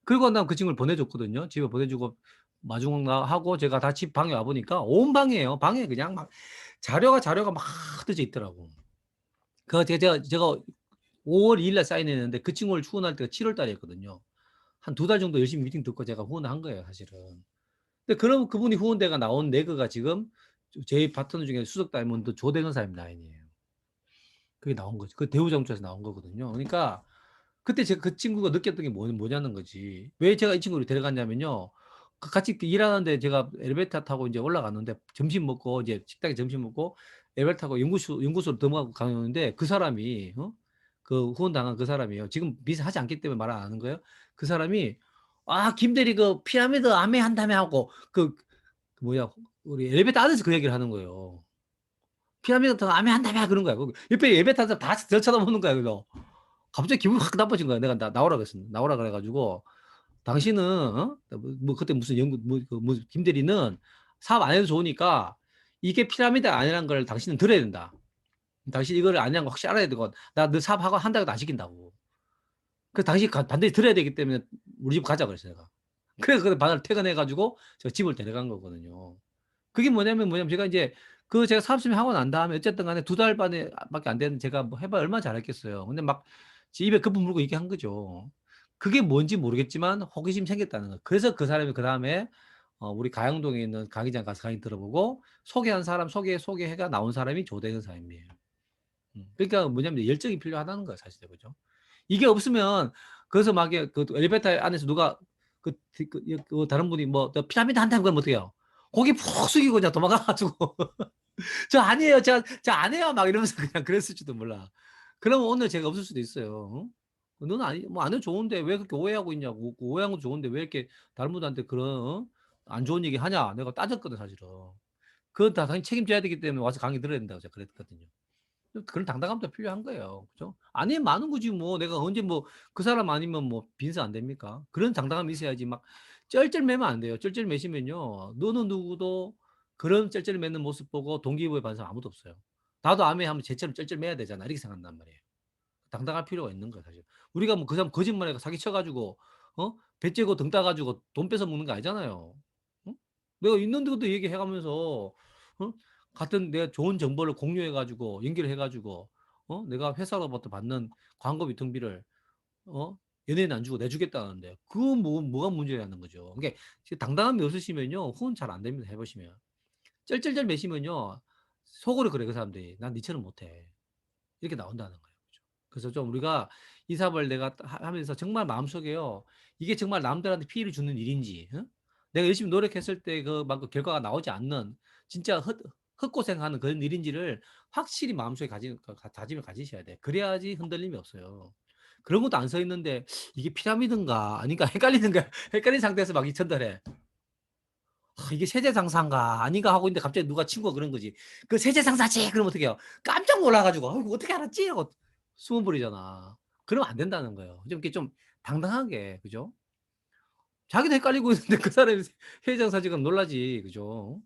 Speaker 2: 그리고 난 그 친구를 보내줬거든요. 집에 보내주고 마중나하고 제가 다 집 방에 와 보니까 온 방이에요. 방에 그냥 막 자료가 막 흩어져 있더라고. 그거 제가 5월 2일 날 사인했는데 그 친구를 후원할 때가 7월 달이었거든요. 한 2달 정도 열심히 미팅 듣고 제가 후원을 한 거예요, 사실은. 근데 그럼 그분이 후원대가 나온 레그가 지금 제 파트너 중에 수석 다이몬드 조대근 사님 라인이에요. 그게 나온 거지. 그 대우정처에서 나온 거거든요. 그러니까 그때 제가 그 친구가 느꼈던 게 뭐냐는 거지. 왜 제가 이 친구를 데려갔냐면요. 같이 일하는데 제가 엘리베이터 타고 이제 올라갔는데 점심 먹고 이제 식당에 점심 먹고 엘리베이터 타고 연구소로 넘어가고 가는데 그 사람이 그 후원당한 그 사람이에요. 지금 비슷하지 않기 때문에 말 안 하는 거예요. 그 사람이 김대리 그 피라미드 아메 한다며 하고 뭐야 우리 엘리베이터 안에서 그 얘기를 하는 거예요. 피라미드 더 아메 한다며 그런 거야. 옆에 엘리베이터 안에서 다 쳐다보는 거야. 그래서 갑자기 기분이 확 나빠진 거야. 내가 나오라 그랬어. 나오라 그래가지고 당신은 뭐 그때 무슨 김 대리는 사업 안 해도 좋으니까 이게 피라미드 아니라는 걸 당신은 들어야 된다. 당신 이거를 아니라는 거 확실히 알아야 되고 나 너 사업하고 한다고 안 시킨다고. 그래서 당신 반드시 들어야 되기 때문에 우리 집 가자 그랬어요. 내가. 그래서 그 반을 퇴근해가지고 제가 집을 데려간 거거든요. 그게 뭐냐면 제가 이제 제가 사업 설명 하고 난 다음에 어쨌든 간에 2달 밖에 안 되는 제가 뭐 해봐 얼마나 잘했겠어요. 근데 막 제 입에 거품 물고 얘기한 거죠. 그게 뭔지 모르겠지만 호기심이 생겼다는 거예요. 그래서 그 사람이 그다음에 우리 가양동에 있는 강의장 가서 강의 들어보고 소개한 사람 소개해가 나온 사람이 조대근 사람이에요. 그러니까 뭐냐면 열정이 필요하다는 거예요, 사실. 그죠? 이게 없으면 거기서 막 그 엘리베이터 안에서 누가 다른 분이 뭐 피라미드 한다면 그럼 어떡해요? 고개 푹 숙이고 그냥 도망가가지고 저 아니에요, 저 안 해요 막 이러면서 그냥 그랬을지도 몰라. 그러면 오늘 제가 없을 수도 있어요. 너는 뭐 안 해도 좋은데 왜 그렇게 오해하고 있냐고. 오해한 것도 좋은데 왜 이렇게 다른 분들한테 그런 안 좋은 얘기 하냐. 내가 따졌거든 사실은. 그건 다 당연히 책임져야 되기 때문에 와서 강의 들어야 된다고 제가 그랬거든요. 그런 당당함도 필요한 거예요. 그죠? 아니면 많은 거지 뭐. 내가 언제 뭐 그 사람 아니면 뭐 빈서 안 됩니까? 그런 당당함이 있어야지 막 쩔쩔매면 안 돼요. 쩔쩔매시면요. 너는 누구도 그런 쩔쩔 매는 모습 보고 동기부여 받는 사람 아무도 없어요. 나도 암에 하면 쟤처럼 쩔쩔매야 되잖아. 이렇게 생각한단 말이에요. 당당할 필요가 있는 거야, 사실. 우리가 뭐 그 사람 거짓말해 사기 쳐 가지고 배 째고 등 따 가지고 돈 뺏어 먹는 거 아니잖아요. 응? 내가 있는 데도 얘기해 가면서 같은 내가 좋은 정보를 공유해 가지고 연결해 가지고 내가 회사로부터 받는 광고 유통비를 어 연예인 안 주고 내 주겠다는데 그건 뭐가 문제라는 거죠. 그게 당당함이 없으시면요. 후원 잘 안 됩니다, 해 보시면. 쩔쩔쩔 매시면요. 속으로 그래 그 사람들이. '난 니처럼 못 해.' 이렇게 나온다는 거예요. 그죠. 그래서 좀 우리가 이 사업을 내가 하면서 정말 마음속에요. 이게 정말 남들한테 피해를 주는 일인지, 내가 열심히 노력했을 때 막 그 결과가 나오지 않는 진짜 헛고생하는 그런 일인지를 확실히 마음속에 다짐을 가지셔야 돼. 그래야지 흔들림이 없어요. 그런 것도 안 써 있는데 이게 피라미드인가 아닌가 헷갈리는 거야. 헷갈린 상태에서 막 전달해. '아 이게 세제상사인가 아닌가.' 하고 있는데 갑자기 누가 친구가 그런 거지. "그 세제상사지." 그러면 어떡해요. 깜짝 놀라 가지고 '아이고 어떻게 알았지?' 하고 숨어 버리잖아. 그러면 안 된다는 거예요. 좀 이렇게 좀 당당하게 그죠? 자기도 헷갈리고 있는데 그 사람이 세제상사 지금 놀라지. 그죠?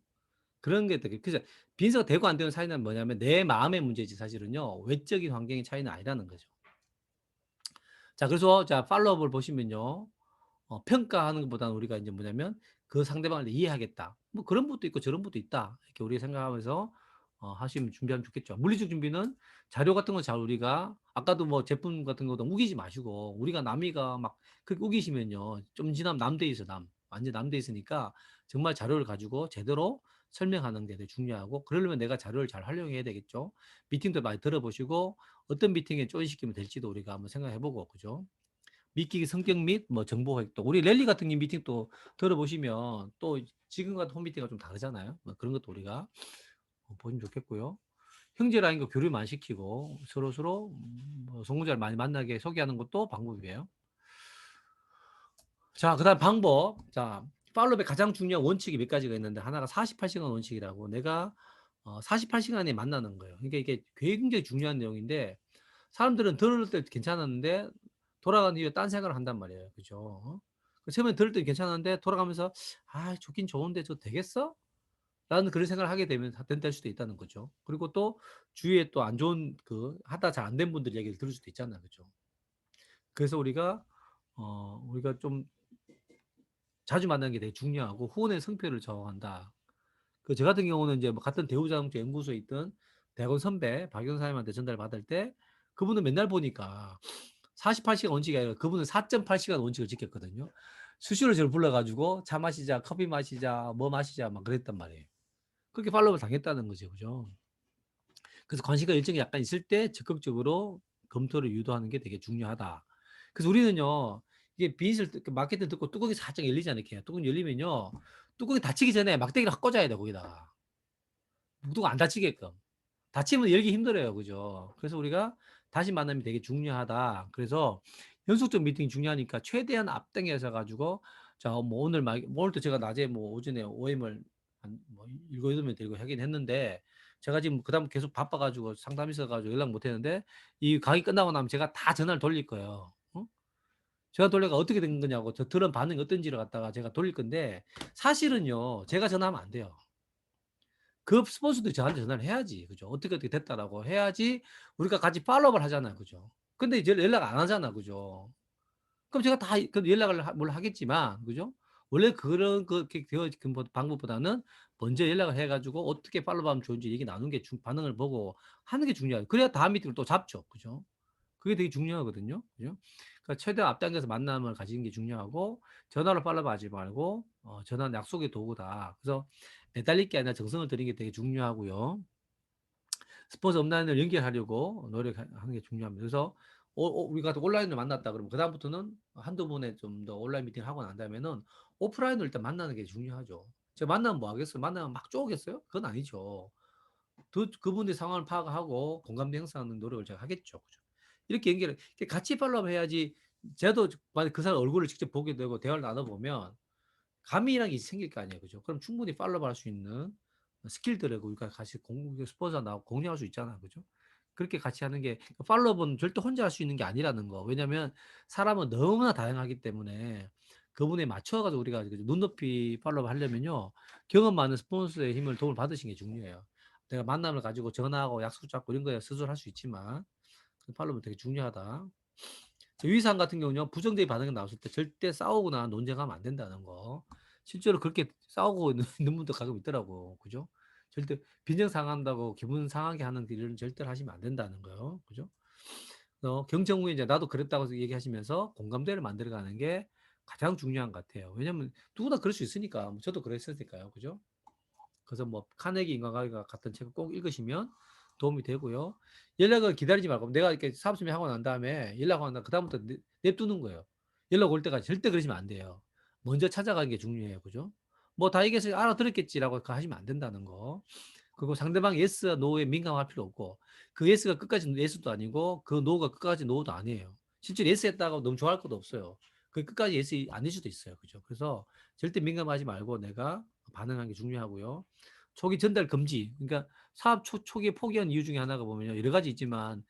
Speaker 2: 그런 게 되게 그래서 빈서가 되고 안 되는 차이는 뭐냐면 내 마음의 문제지 사실은요. 외적인 환경의 차이는 아니라는 거죠. 자 그래서 자 팔로업을 보시면요. 평가하는 것보다는 우리가 이제 뭐냐면 '그 상대방을 이해하겠다.' 뭐 그런 것도 있고 저런 것도 있다. 이렇게 우리가 생각하면서 하시면 준비하면 좋겠죠. 물리적 준비는 자료 같은 거 잘 우리가 아까도 뭐 제품 같은 것도 우기지 마시고 우리가 남이가 막 그렇게 우기시면요. 좀 지나면 남 돼 있어 남. 완전 남 돼 있으니까 정말 자료를 가지고 제대로 설명하는 게 되게 중요하고 그러려면 내가 자료를 잘 활용해야 되겠죠. 미팅도 많이 들어 보시고 어떤 미팅에 조인시키면 될지도 우리가 한번 생각해 보고 그죠? 미끼 성격 및 뭐 정보 획득. 우리 랠리 같은 게 미팅 또 들어보시면 또 지금 같은 홈미팅과 좀 다르잖아요. 뭐 그런 것도 우리가 보시면 좋겠고요. 형제라는 거 교류 많이 시키고 서로서로 뭐 성공자를 많이 만나게 소개하는 것도 방법이에요. 자, 그다음 방법. 자, 팔로업의 가장 중요한 원칙이 몇 가지가 있는데 하나가 48시간 원칙이라고 내가 48시간에 만나는 거예요. 그러니까 이게 굉장히 중요한 내용인데 사람들은 들을 때 괜찮았는데 돌아간 이후에 딴 생각을 한단 말이에요. 그죠? 처음에 들을 때 괜찮았는데 돌아가면서 '아 좋긴 좋은데 저 되겠어?' 라는 그런 생각을 하게 되면 될 수도 있다는 거죠. 그리고 또 주위에 또 안 좋은 하다 잘 안 된 분들 얘기를 들을 수도 있잖아요. 그죠? 그래서 우리가 좀 자주 만나는 게 되게 중요하고 후원의 성패를 저한다. 저 같은 경우는 이제 뭐 같은 대우자동차 연구소에 있던 대학원 선배 박영 사님한테 전달을 받을 때 그분은 맨날 보니까 48시간 원칙이 아니라 그분은 4.8시간 원칙을 지켰거든요. 수시로 저를 불러 가지고 "차 마시자. 커피 마시자. 뭐 마시자." 막 그랬단 말이에요. 그렇게 팔로우를 당했다는 거죠. 그죠? 그래서 관심과 열정이 약간 있을 때 적극적으로 검토를 유도하는 게 되게 중요하다. 그래서 우리는요. 이게 비즈니스를 마케팅 듣고 뚜껑이 살짝 열리잖아요. 이렇게. 뚜껑이 열리면요. 뚜껑이 닫히기 전에 막대기를 확 꽂아야 돼 거기다가. 뚜껑 안 닫히게끔. 닫히면 열기 힘들어요. 그죠? 그래서 우리가 다시 만남이 되게 중요하다. 그래서 연속적 미팅이 중요하니까 최대한 앞당겨서 가지고 자 뭐 오늘 오늘도 제가 낮에 뭐 오전에 OM을 한 뭐 7-8명 데리고 하긴 했는데 제가 지금 그다음 계속 바빠 가지고 상담 있어 가지고 연락 못 했는데 이 강의 끝나고 나면 제가 다 전화를 돌릴 거예요. 제가 돌려가 어떻게 된 거냐고 저 들은 반응이 어떤지를 갖다가 제가 돌릴 건데 사실은요. 제가 전화하면 안 돼요. 그 스폰서들이 저한테 전화를 해야지. 그죠? "어떻게 됐다."라고 해야지 우리가 같이 팔로업을 하잖아요. 그죠? 근데 이제 연락 안 하잖아. 그죠? 그럼 제가 다 연락을 물론 하겠지만 그죠? 원래 그런 그렇게 되어진 방법보다는 먼저 연락을 해 가지고 어떻게 팔로우하면 좋은지 얘기 나누는 게 반응을 보고 하는 게 중요해요. 그래야 다음 미팅을 또 잡죠. 그죠? 그게 되게 중요하거든요. 그죠? 그러니까 최대한 앞당겨서 만남을 가지는 게 중요하고 전화로 팔로우하지 말고 전화는 약속의 도구다. 그래서 매달릴 게 아니라 정성을 들이는 게 되게 중요하고요. 스폰서 업라인을 연결하려고 노력하는 게 중요합니다. 그래서 우리가 온라인으로 만났다 그러면 그다음부터는 한두 번에 좀 더 온라인 미팅을 하고 난 다음에는 오프라인으로 일단 만나는 게 중요하죠. 제가 만나면 뭐 하겠어요? 만나면 막 쪼겠어요? 그건 아니죠. 그분의 상황을 파악하고 공감대 형성하는 노력을 제가 하겠죠. 그죠? 이렇게 이렇게 같이 팔로우업 해야지 저도 만약 그 사람 얼굴을 직접 보게 되고 대화를 나눠 보면 감이라는 게 생길 거 아니에요. 그죠? 그럼 충분히 팔로우업 할 수 있는 스킬들을 우리가 같이 스폰서 나오고 공유할 수 있잖아요. 그죠?
Speaker 5: 그렇게 같이 하는 게 팔로업은 절대 혼자 할 수 있는 게 아니라는 거. 왜냐면 사람은 너무나 다양하기 때문에 그분에 맞춰 가지고 우리가 그 눈높이 팔로업 하려면요. 경험 많은 스폰서의 힘을 도움을 받으시는 게 중요해요. 내가 만남을 가지고 전화하고 약속 잡고 이런 거야 스스로 할 수 있지만 그 팔로업은 되게 중요하다. 유희상 같은 경우는요. 부정적인 반응이 나왔을 때 절대 싸우거나 논쟁하면 안 된다는 거. 실제로 그렇게 싸우고 있는 분도 가끔 있더라고. 그죠? 절대 빈정 상한다고 기분 상하게 하는 일은 절대로 하시면 안 된다는 거요. 그죠? 경청 후에 이제 나도 그랬다고 얘기하시면서 공감대를 만들어가는 게 가장 중요한 것 같아요. 왜냐면 누구나 그럴 수 있으니까. 뭐 저도 그랬으니까요. 그죠? 그래서 뭐 카네기 인간관계가 같은 책을 꼭 읽으시면 도움이 되고요. 연락을 기다리지 말고 내가 이렇게 사업 준비하고 난 다음에 연락 오면 그다음부터 냅두는 거예요. 연락 올 때까지 절대 그러시면 안 돼요. 먼저 찾아가는 게 중요해요. 그죠? 뭐 다 얘기해서 알아들었겠지라고 하시면 안 된다는 거. 그리고 상대방 예스, 노에 민감할 필요 없고 그 예스가 끝까지 예스도 아니고 그 노가 끝까지 노도 아니에요. 실제로 예스 했다고 너무 좋아할 것도 없어요. 그 끝까지 예스 아닐 수도 있어요. 그죠? 그래서 절대 민감하지 말고 내가 반응하는 게 중요하고요. 초기 전달 금지. 그러니까 사업 초기에 포기한 이유 중에 하나가 보면요. 여러 가지 있지만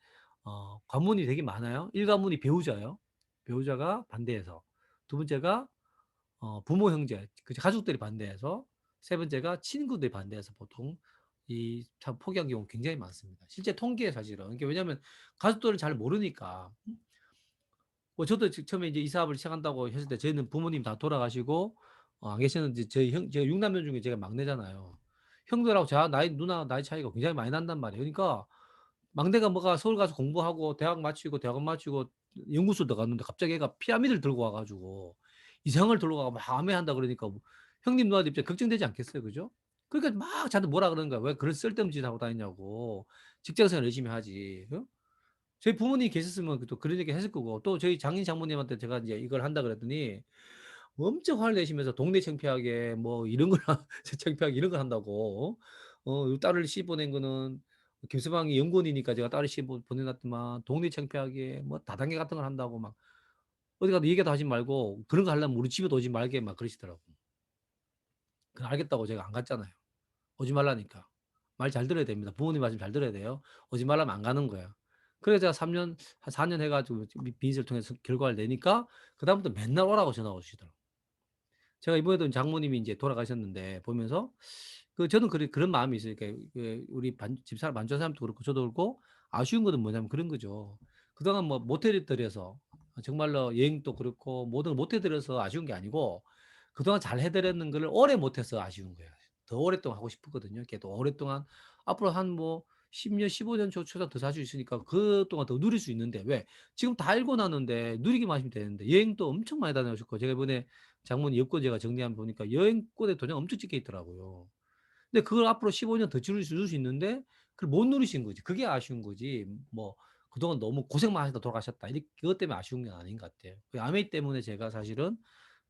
Speaker 5: 관문이 되게 많아요. 1관문이 배우자요. 배우자가 반대해서. 두 번째가 부모, 형제, 그 가족들이 반대해서. 세 번째가 친구들이 반대해서 보통 이 참 포기한 경우 굉장히 많습니다. 실제 통계에 사실은. 그러니까 왜냐하면 가족들을 잘 모르니까. 뭐 저도 처음에 이제 이 사업을 시작한다고 했을 때 저희는 부모님 다 돌아가시고 안 계셨는데 제가 6남매 중에 제가 막내잖아요. 형들하고 누나 나이 차이가 굉장히 많이 난단 말이에요. 그러니까 막내가 뭐가 서울 가서 공부하고 대학원 마치고 연구소 들어갔는데 갑자기 애가 피라미드를 들고 와 가지고 이상을 들고 가고 막 암해한다 그러니까 뭐 형님 누나들 입장에 걱정되지 않겠어요. 그죠? 그러니까 막 저한테 뭐라 그러는 거야. "왜 그런 쓸데없는 짓 하고 다니냐."고. "직장 생활 열심히 하지." 어? 저희 부모님이 계셨으면 또 그런 얘기 했을 거고 또 저희 장인 장모님한테 제가 이제 이걸 한다 그랬더니 엄청 화를 내시면서 동네 창피하게 뭐 이런 걸 창피하게 이런 걸 한다고. 딸을 시집 보낸 거는 김서방이 연구원이니까 제가 딸을 시집 보내놨더만 동네 창피하게 뭐 다단계 같은 걸 한다고 막 어디 가도 얘기도 하지 말고 그런 거 하려면 우리 집에도 오지 말게 막 그러시더라고. 그 알겠다고 제가 안 갔잖아요. 오지 말라니까. 말 잘 들어야 됩니다. 부모님 말씀 잘 들어야 돼요. 오지 말라면 안 가는 거야. 그래서 제가 3년, 한 4년 해가지고 비즈를 통해서 결과를 내니까 그다음부터 맨날 오라고 전화 오시더라고요. 제가 이번에도 장모님이 이제 돌아가셨는데 보면서 저는 그런 마음이 있어요. 그러니까 우리 집사람 만주한 사람도 그렇고 저도 그렇고 아쉬운 거는 뭐냐면 그런 거죠. 그동안 뭐 못 해드려서 정말로 여행도 그렇고 모든 걸 못 해드려서 아쉬운 게 아니고 그동안 잘 해드렸는 거를 오래 못해서 아쉬운 거예요. 더 오랫동안 하고 싶었거든요. 걔도 오랫동안 앞으로 한 뭐 10년, 15년 초당 더 살 수 있으니까 그동안 더 누릴 수 있는데 왜 지금 다 읽고 나는데 누리기만 하시면 되는데 여행도 엄청 많이 다녀오셨고 제가 이번에 장모님 여권 제가 정리하면 보니까 여행권에 도장 엄청 찍혀 있더라고요. 근데 그걸 앞으로 15년 더 줄일 수 있는데 그걸 못 누리신 거지. 그게 아쉬운 거지. 뭐 그동안 너무 고생만 하시다 돌아가셨다. 그것 때문에 아쉬운 게 아닌 것 같아요. 그 아메이 때문에 제가 사실은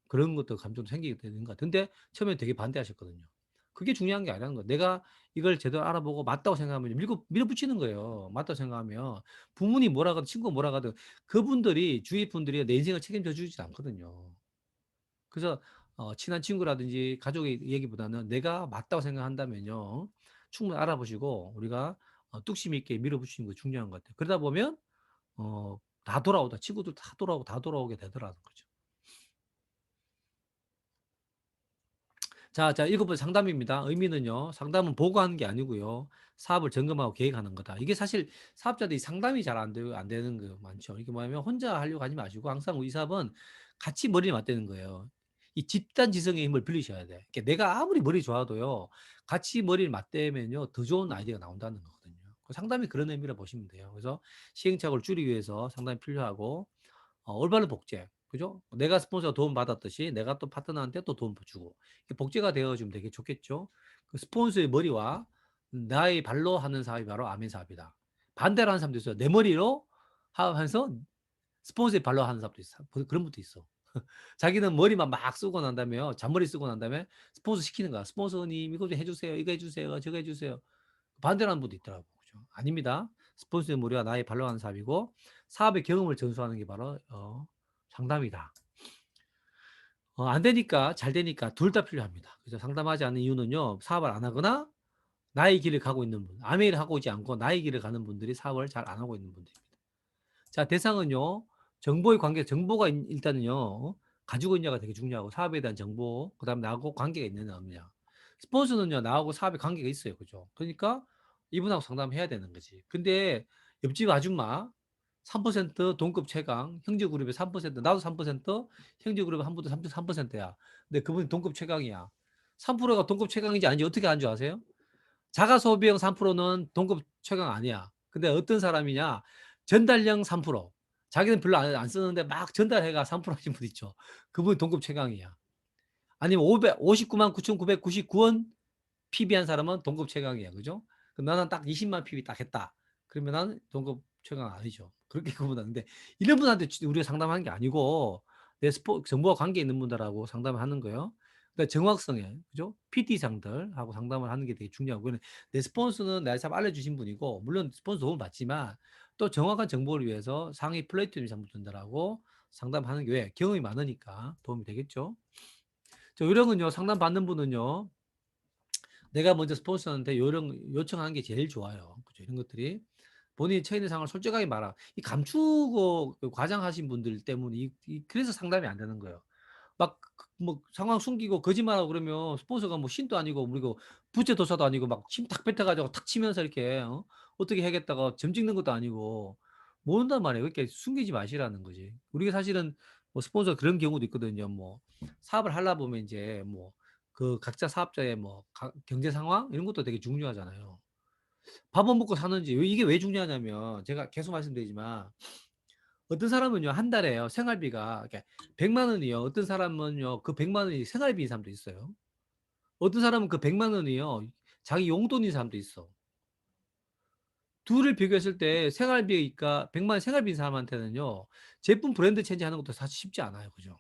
Speaker 5: 그런 것도 감정도 생기게 되는 것 같은데 처음에 되게 반대하셨거든요. 그게 중요한 게 아니라는 거예요. 내가 이걸 제대로 알아보고 맞다고 생각하면 밀어붙이는 거예요. 맞다고 생각하면 부모님 뭐라 가든 친구가 뭐라 가든 그분들이 주위 분들이 내 인생을 책임져 주지 않거든요. 그래서 친한 친구라든지 가족의 얘기보다는 내가 맞다고 생각한다면요. 충분히 알아보시고 우리가 뚝심 있게 밀어붙이는 거 중요한 것 같아요. 그러다 보면 다 돌아오다 친구들 다 돌아오게 되더라는 거죠. 자, 7번째 상담입니다. 의미는요. 상담은 보고하는 게 아니고요. 사업을 점검하고 계획하는 거다. 이게 사실 사업자들이 상담이 잘 안 되는 거 많죠. 이게 뭐냐면 혼자 하려고 하지 마시고 항상 이 사업은 같이 머리를 맞대는 거예요. 이 집단 지성의 힘을 빌리셔야 돼. 그러니까 내가 아무리 머리 좋아도요. 같이 머리를 맞대면요. 더 좋은 아이디어가 나온다는 거거든요. 상담이 그런 의미로 보시면 돼요. 그래서 시행착오를 줄이기 위해서 상담이 필요하고 올바른 복제. 그죠? 내가 스폰서가 도움받았듯이 내가 또 파트너한테 또 도움 주고. 복제가 되어주면 되게 좋겠죠? 그 스폰서의 머리와 나의 발로 하는 사업이 바로 아멘 사업이다. 반대로 하는 사람도 있어요. 내 머리로 하면서 스폰서의 발로 하는 사람도 있어. 그런 분도 있어. 자기는 머리만 막 쓰고 난 다음에 잔머리 쓰고 난 다음에 스폰서 시키는 거야. 스폰서님 이거 좀 해주세요. 이거 해주세요. 저거 해주세요. 반대로 하는 분도 있더라고. 그죠? 아닙니다. 스폰서의 머리와 나의 발로 하는 사업이고 사업의 경험을 전수하는 게 바로 상담이다. 안 되니까 잘 되니까 둘 다 필요합니다. 그래서 상담하지 않는 이유는요. 사업을 안 하거나 나의 길을 가고 있는 분, 아메이를 하고 있지 않고 나의 길을 가는 분들이 사업을 잘 안 하고 있는 분들입니다. 자, 대상은요, 정보의 관계, 정보가 일단은요, 가지고 있냐가 되게 중요하고, 사업에 대한 정보, 그 다음에 나하고 관계가 있느냐, 없느냐. 스폰서는요, 나하고 사업에 관계가 있어요. 그죠? 그러니까 이분하고 상담해야 되는 거지. 근데 옆집 아줌마, 3% 동급 최강, 형제그룹의 3%, 나도 3%, 형제그룹의 한 분도 3%야. 근데 그분이 동급 최강이야. 3%가 동급 최강인지 아닌지 어떻게 아는 줄 아세요? 자가 소비형 3%는 동급 최강 아니야. 근데 어떤 사람이냐? 전달량 3%. 자기는 별로 안 쓰는데 막 전달해가 3% 하신 분 있죠. 그분이 동급 최강이야. 아니면 59만 9,999원 PB한 사람은 동급 최강이야. 그죠? 그럼 나는 딱 20만 PB 딱 했다. 그러면 나는 동급 최강 아니죠. 그렇게 구분하는데 이런 분한테 우리가 상담하는 게 아니고 내 정보와 관계 있는 분들하고 상담을 하는 거예요. 그러니까 정확성에 그죠? PT상들하고 상담을 하는 게 되게 중요하고 내 스폰서는 내가 참 알려주신 분이고 물론 스폰서 도움 받지만 또 정확한 정보를 위해서 상위 플래티넘 상품들하고 상담하는 게 왜? 경험이 많으니까 도움이 되겠죠. 저 요령은요 상담 받는 분은요 내가 먼저 스폰서한테 요청하는 게 제일 좋아요. 그죠? 이런 것들이 본인이 처해 있는 상황을 솔직하게 말하. 이 감추고 과장하신 분들 때문에 그래서 상담이 안 되는 거예요. 막 뭐 상황 숨기고 거짓말하고 그러면 스폰서가 뭐 신도 아니고 그리고 부채 도사도 아니고 막 침 탁 뱉어가지고 탁 치면서 이렇게 어떻게 해야겠다가 점 찍는 것도 아니고 모른단 말이에요. 그렇게 숨기지 마시라는 거지. 우리가 사실은 뭐 스폰서 그런 경우도 있거든요. 뭐 사업을 하려 보면 이제 뭐 그 각자 사업자의 뭐 경제 상황 이런 것도 되게 중요하잖아요. 밥은 먹고 사는지 이게 왜 중요하냐면 제가 계속 말씀드리지만 어떤 사람은요 한 달에요 생활비가 100만 원이요. 어떤 사람은요 그 100만 원이 생활비인 사람도 있어요. 어떤 사람은 그 100만 원이요 자기 용돈인 사람도 있어. 둘을 비교했을 때 생활비가 100만 원 생활비인 사람한테는요 제품 브랜드 체인지하는 것도 사실 쉽지 않아요. 그죠?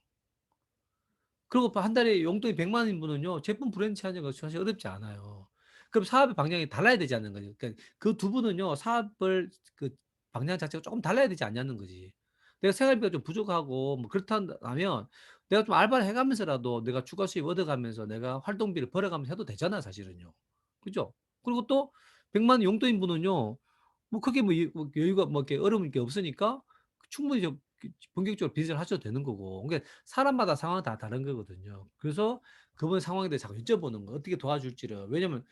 Speaker 5: 그리고 한 달에 용돈이 100만 원인 분은요 제품 브랜드 체인지하는 거 사실 어렵지 않아요. 그럼 사업의 방향이 달라야 되지 않는 거죠. 그러니까 그 두 분은요 사업을 그 방향 자체가 조금 달라야 되지 않냐는 거지. 내가 생활비가 좀 부족하고 뭐 그렇다면 내가 좀 알바를 해가면서라도 내가 추가 수입 얻어가면서 내가 활동비를 벌어가면서 해도 되잖아 사실은요. 그죠? 그리고 또 100만 원 용돈인 분은요 뭐 크게 뭐 여유가 뭐 이렇게 어려운 게 없으니까 충분히 본격적으로 비즈니스를 하셔도 되는 거고. 그러니까 사람마다 상황은 다 다른 거거든요. 그래서 그분 상황에 대해 자꾸 여쭤보는 거예요. 어떻게 도와줄지를. 왜냐면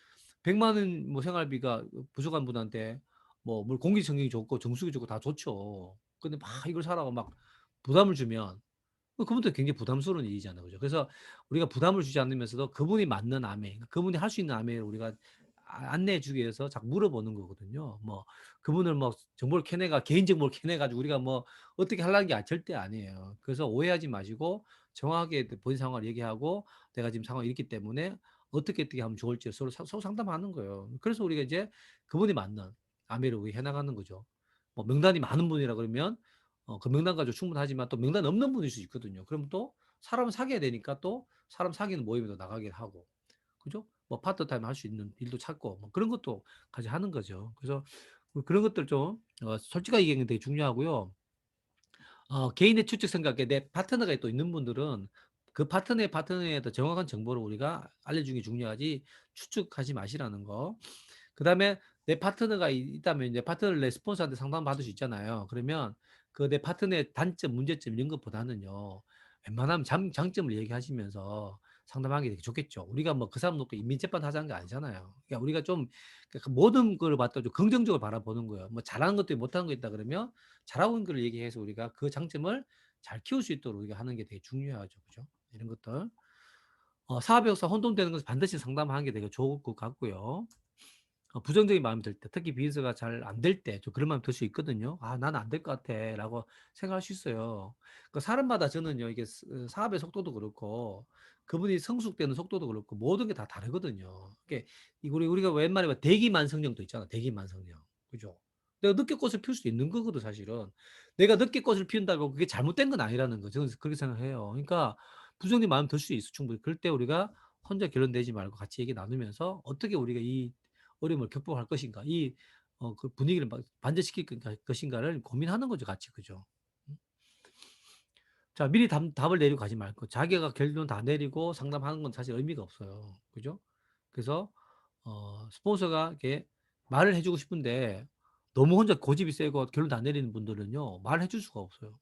Speaker 5: 100만 원 뭐 생활비가 부족한 분한테 뭐 물 공기청정기 좋고 정수기 좋고 다 좋죠. 근데 막 이걸 사라고 막 부담을 주면 그분도 굉장히 부담스러운 일이잖아요. 그죠? 그래서 우리가 부담을 주지 않으면서도 그분이 맞는 아메, 그분이 할 수 있는 아메를 우리가 안내해 주기 위해서 자꾸 물어보는 거거든요. 뭐 그분을 뭐 정보를 캐내가 개인 정보를 캐내 가지고 우리가 뭐 어떻게 하려는 게 절대 아니에요. 그래서 오해하지 마시고 정확하게 본인 상황을 얘기하고 내가 지금 상황이 이렇기 때문에 어떻게 하면 좋을지 서로 상담하는 거예요. 그래서 우리가 이제 그분이 맞는 아메를 우리 해 나가는 거죠. 뭐 명단이 많은 분이라 그러면 그 명단 가지고 충분하지만 또 명단 없는 분일 수 있거든요. 그럼 또 사람을 사귀어야 되니까 또 사람 사귀는 모임에도 나가기를 하고, 그죠? 뭐 파트타임 할 수 있는 일도 찾고, 뭐 그런 것도 같이 하는 거죠. 그래서 그런 것들 좀 솔직하게 얘기하는 게 되게 중요하고요. 개인의 추측 생각에 내 파트너가 또 있는 분들은 그 파트너에 더 정확한 정보를 우리가 알려주는 게 중요하지 추측하지 마시라는 거. 그다음에 내 파트너가 있다면 내 파트너를 내 스폰서한테 상담 받을 수 있잖아요. 그러면 그 내 파트너의 단점, 문제점 이런 것보다는요. 웬만하면 장점을 얘기하시면서 상담하는 게 되게 좋겠죠. 우리가 뭐 그 사람 놓고 인민재판 하자는 게 아니잖아요. 그러니까 우리가 좀 그 모든 걸 갖다 좀 긍정적으로 바라보는 거예요. 뭐 잘하는 것도 못하는 거 있다 그러면 잘하고 있는 걸 얘기해서 우리가 그 장점을 잘 키울 수 있도록 우리가 하는 게 되게 중요하죠. 그죠? 이런 것들. 사업 역사 혼돈되는 것을 반드시 상담하는 게 되게 좋을 것 같고요. 부정적인 마음이 들 때, 특히 비즈가 잘 안 될 때, 좀 그런 마음이 들 수 있거든요. 아, 나는 안 될 것 같아. 라고 생각할 수 있어요. 그 사람마다 저는요, 이게 사업의 속도도 그렇고, 그분이 성숙되는 속도도 그렇고, 모든 게 다 다르거든요. 이게, 우리가 웬만하면 뭐 대기만성령도 있잖아. 대기만성령. 그죠? 내가 늦게 꽃을 피울 수 있는 거거든, 사실은. 내가 늦게 꽃을 피운다고 그게 잘못된 건 아니라는 거죠. 저는 그렇게 생각해요. 그러니까, 부정적인 마음이 들 수 있어, 충분히. 그럴 때 우리가 혼자 결론 내지 말고 같이 얘기 나누면서 어떻게 우리가 이 어려움을 극복할 것인가, 그 분위기를 반전시킬 것인가를 고민하는 거죠, 같이. 그죠? 자, 미리 답을 내리고 가지 말고, 자기가 결론 다 내리고 상담하는 건 사실 의미가 없어요. 그죠? 그래서, 스폰서가 이렇게 말을 해주고 싶은데 너무 혼자 고집이 세고 결론 안 내리는 분들은요, 말을 해줄 수가 없어요.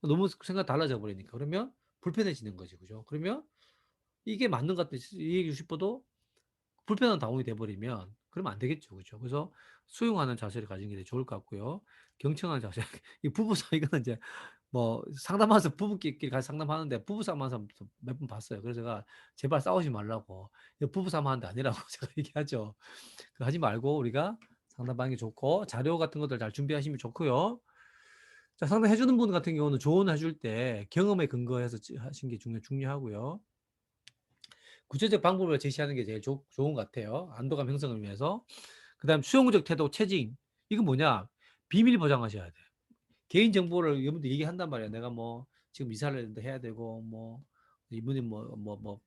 Speaker 5: 너무 생각 달라져 버리니까. 그러면 불편해지는 거지. 그죠? 그러면 이게 맞는 것 같아. 얘기해 싶어도 불편한 당황이 돼 버리면 그러면 안 되겠죠. 그죠? 그래서 수용하는 자세를 가지는 게 되게 좋을 것 같고요. 경청하는 자세. 이 부부싸움 이거는 이제 뭐 상담하면서 부부끼리 같이 상담하는데 부부싸움 하는 사람 몇 번 봤어요. 그래서 제가 제발 싸우지 말라고. 이거 부부싸움 하는 데 아니라고 제가 얘기하죠. 그거 하지 말고 우리가 상담하는 게 좋고 자료 같은 것들 잘 준비하시면 좋고요. 자, 상담해 주는 분 같은 경우는 조언해 줄 때 경험에 근거해서 하시는 게 중요하고요. 구체적 방법을 제시하는 게 제일 좋은 것 같아요. 안도감 형성을 위해서. 그다음 수용적 태도, 체증. 이건 뭐냐? 비밀 보장하셔야 돼요. 개인 정보를 여러분들 얘기한단 말이야. 내가 뭐 지금 이사를 해야 되고 뭐 이분이 뭐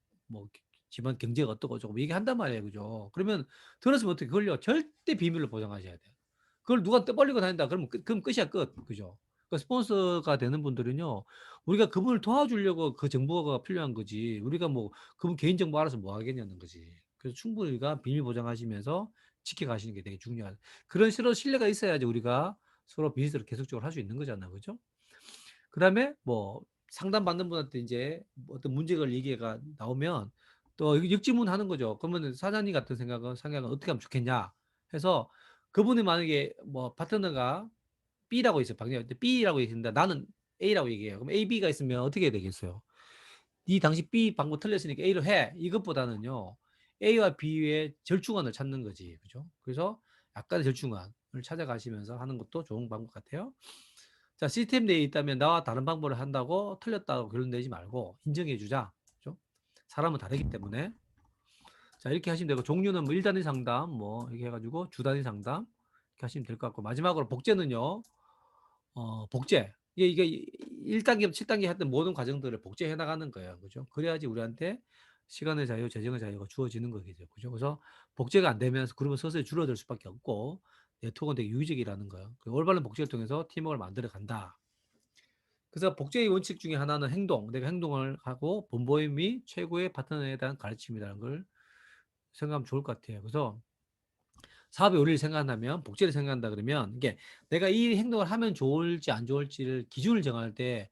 Speaker 5: 집안 경제가 어떻고 저쩌고 얘기한단 말이에요. 그죠? 그러면 들었으면 어떻게 그걸요? 절대 비밀로 보장하셔야 돼요. 그걸 누가 떠벌리고 다닌다 그러면 그럼 끝이야, 끝. 그죠? 그러니까 스폰서가 되는 분들은요. 우리가 그분을 도와주려고 그 정보가 필요한 거지. 우리가 뭐 그분 개인 정보 알아서 뭐 하겠냐는 거지. 그래서 충분히 우리가 비밀 보장하시면서 지켜가시는 게 되게 중요한. 그런 서로 신뢰가 있어야지 우리가 서로 비즈니스를 계속적으로 할 수 있는 거잖아. 그죠? 그다음에 뭐 상담받는 분한테 이제 뭐 어떤 문제가 얘기가 나오면 또 역지문하는 거죠. 그러면 사장님 같은 생각은 어떻게 하면 좋겠냐 해서 그분이 만약에 뭐 파트너가 B라고 있어요. 방금 B라고 얘기했는데 나는 A라고 얘기해요. 그럼 A, B가 있으면 어떻게 해야 되겠어요? 이 당시 B 방법 틀렸으니까 A로 해. 이것보다는요. A와 B의 절충안을 찾는 거지. 그죠? 그래서 약간의 절충안을 찾아가시면서 하는 것도 좋은 방법 같아요. 자, 시스템 내에 있다면 나와 다른 방법을 한다고 틀렸다고 결론 내지 말고 인정해 주자. 그죠? 사람은 다르기 때문에. 자, 이렇게 하시면 되고 종류는 뭐 1단위 상담 뭐 이렇게 해가지고 주단위 상담 이렇게 하시면 될 것 같고 마지막으로 복제는요. 복제. 이게 1단계부터 7단계 했던 모든 과정들을 복제해 나가는 거예요. 그죠? 그래야지 우리한테 시간의 자유, 재정의 자유가 주어지는 거겠죠. 그죠? 그래서 복제가 안 되면서 그룹은 서서히 줄어들 수밖에 없고 네트워크는 되게 유의적이라는 거예요. 올바른 복제를 통해서 팀워크를 만들어 간다. 그래서 복제의 원칙 중에 하나는 행동. 내가 행동을 하고 본보임이 최고의 파트너에 대한 가르침이라는 걸 생각하면 좋을 것 같아요. 그래서 사업의 원리를 생각한다면 복제를 생각한다 그러면 이게 내가 이 행동을 하면 좋을지 안 좋을지를 기준을 정할 때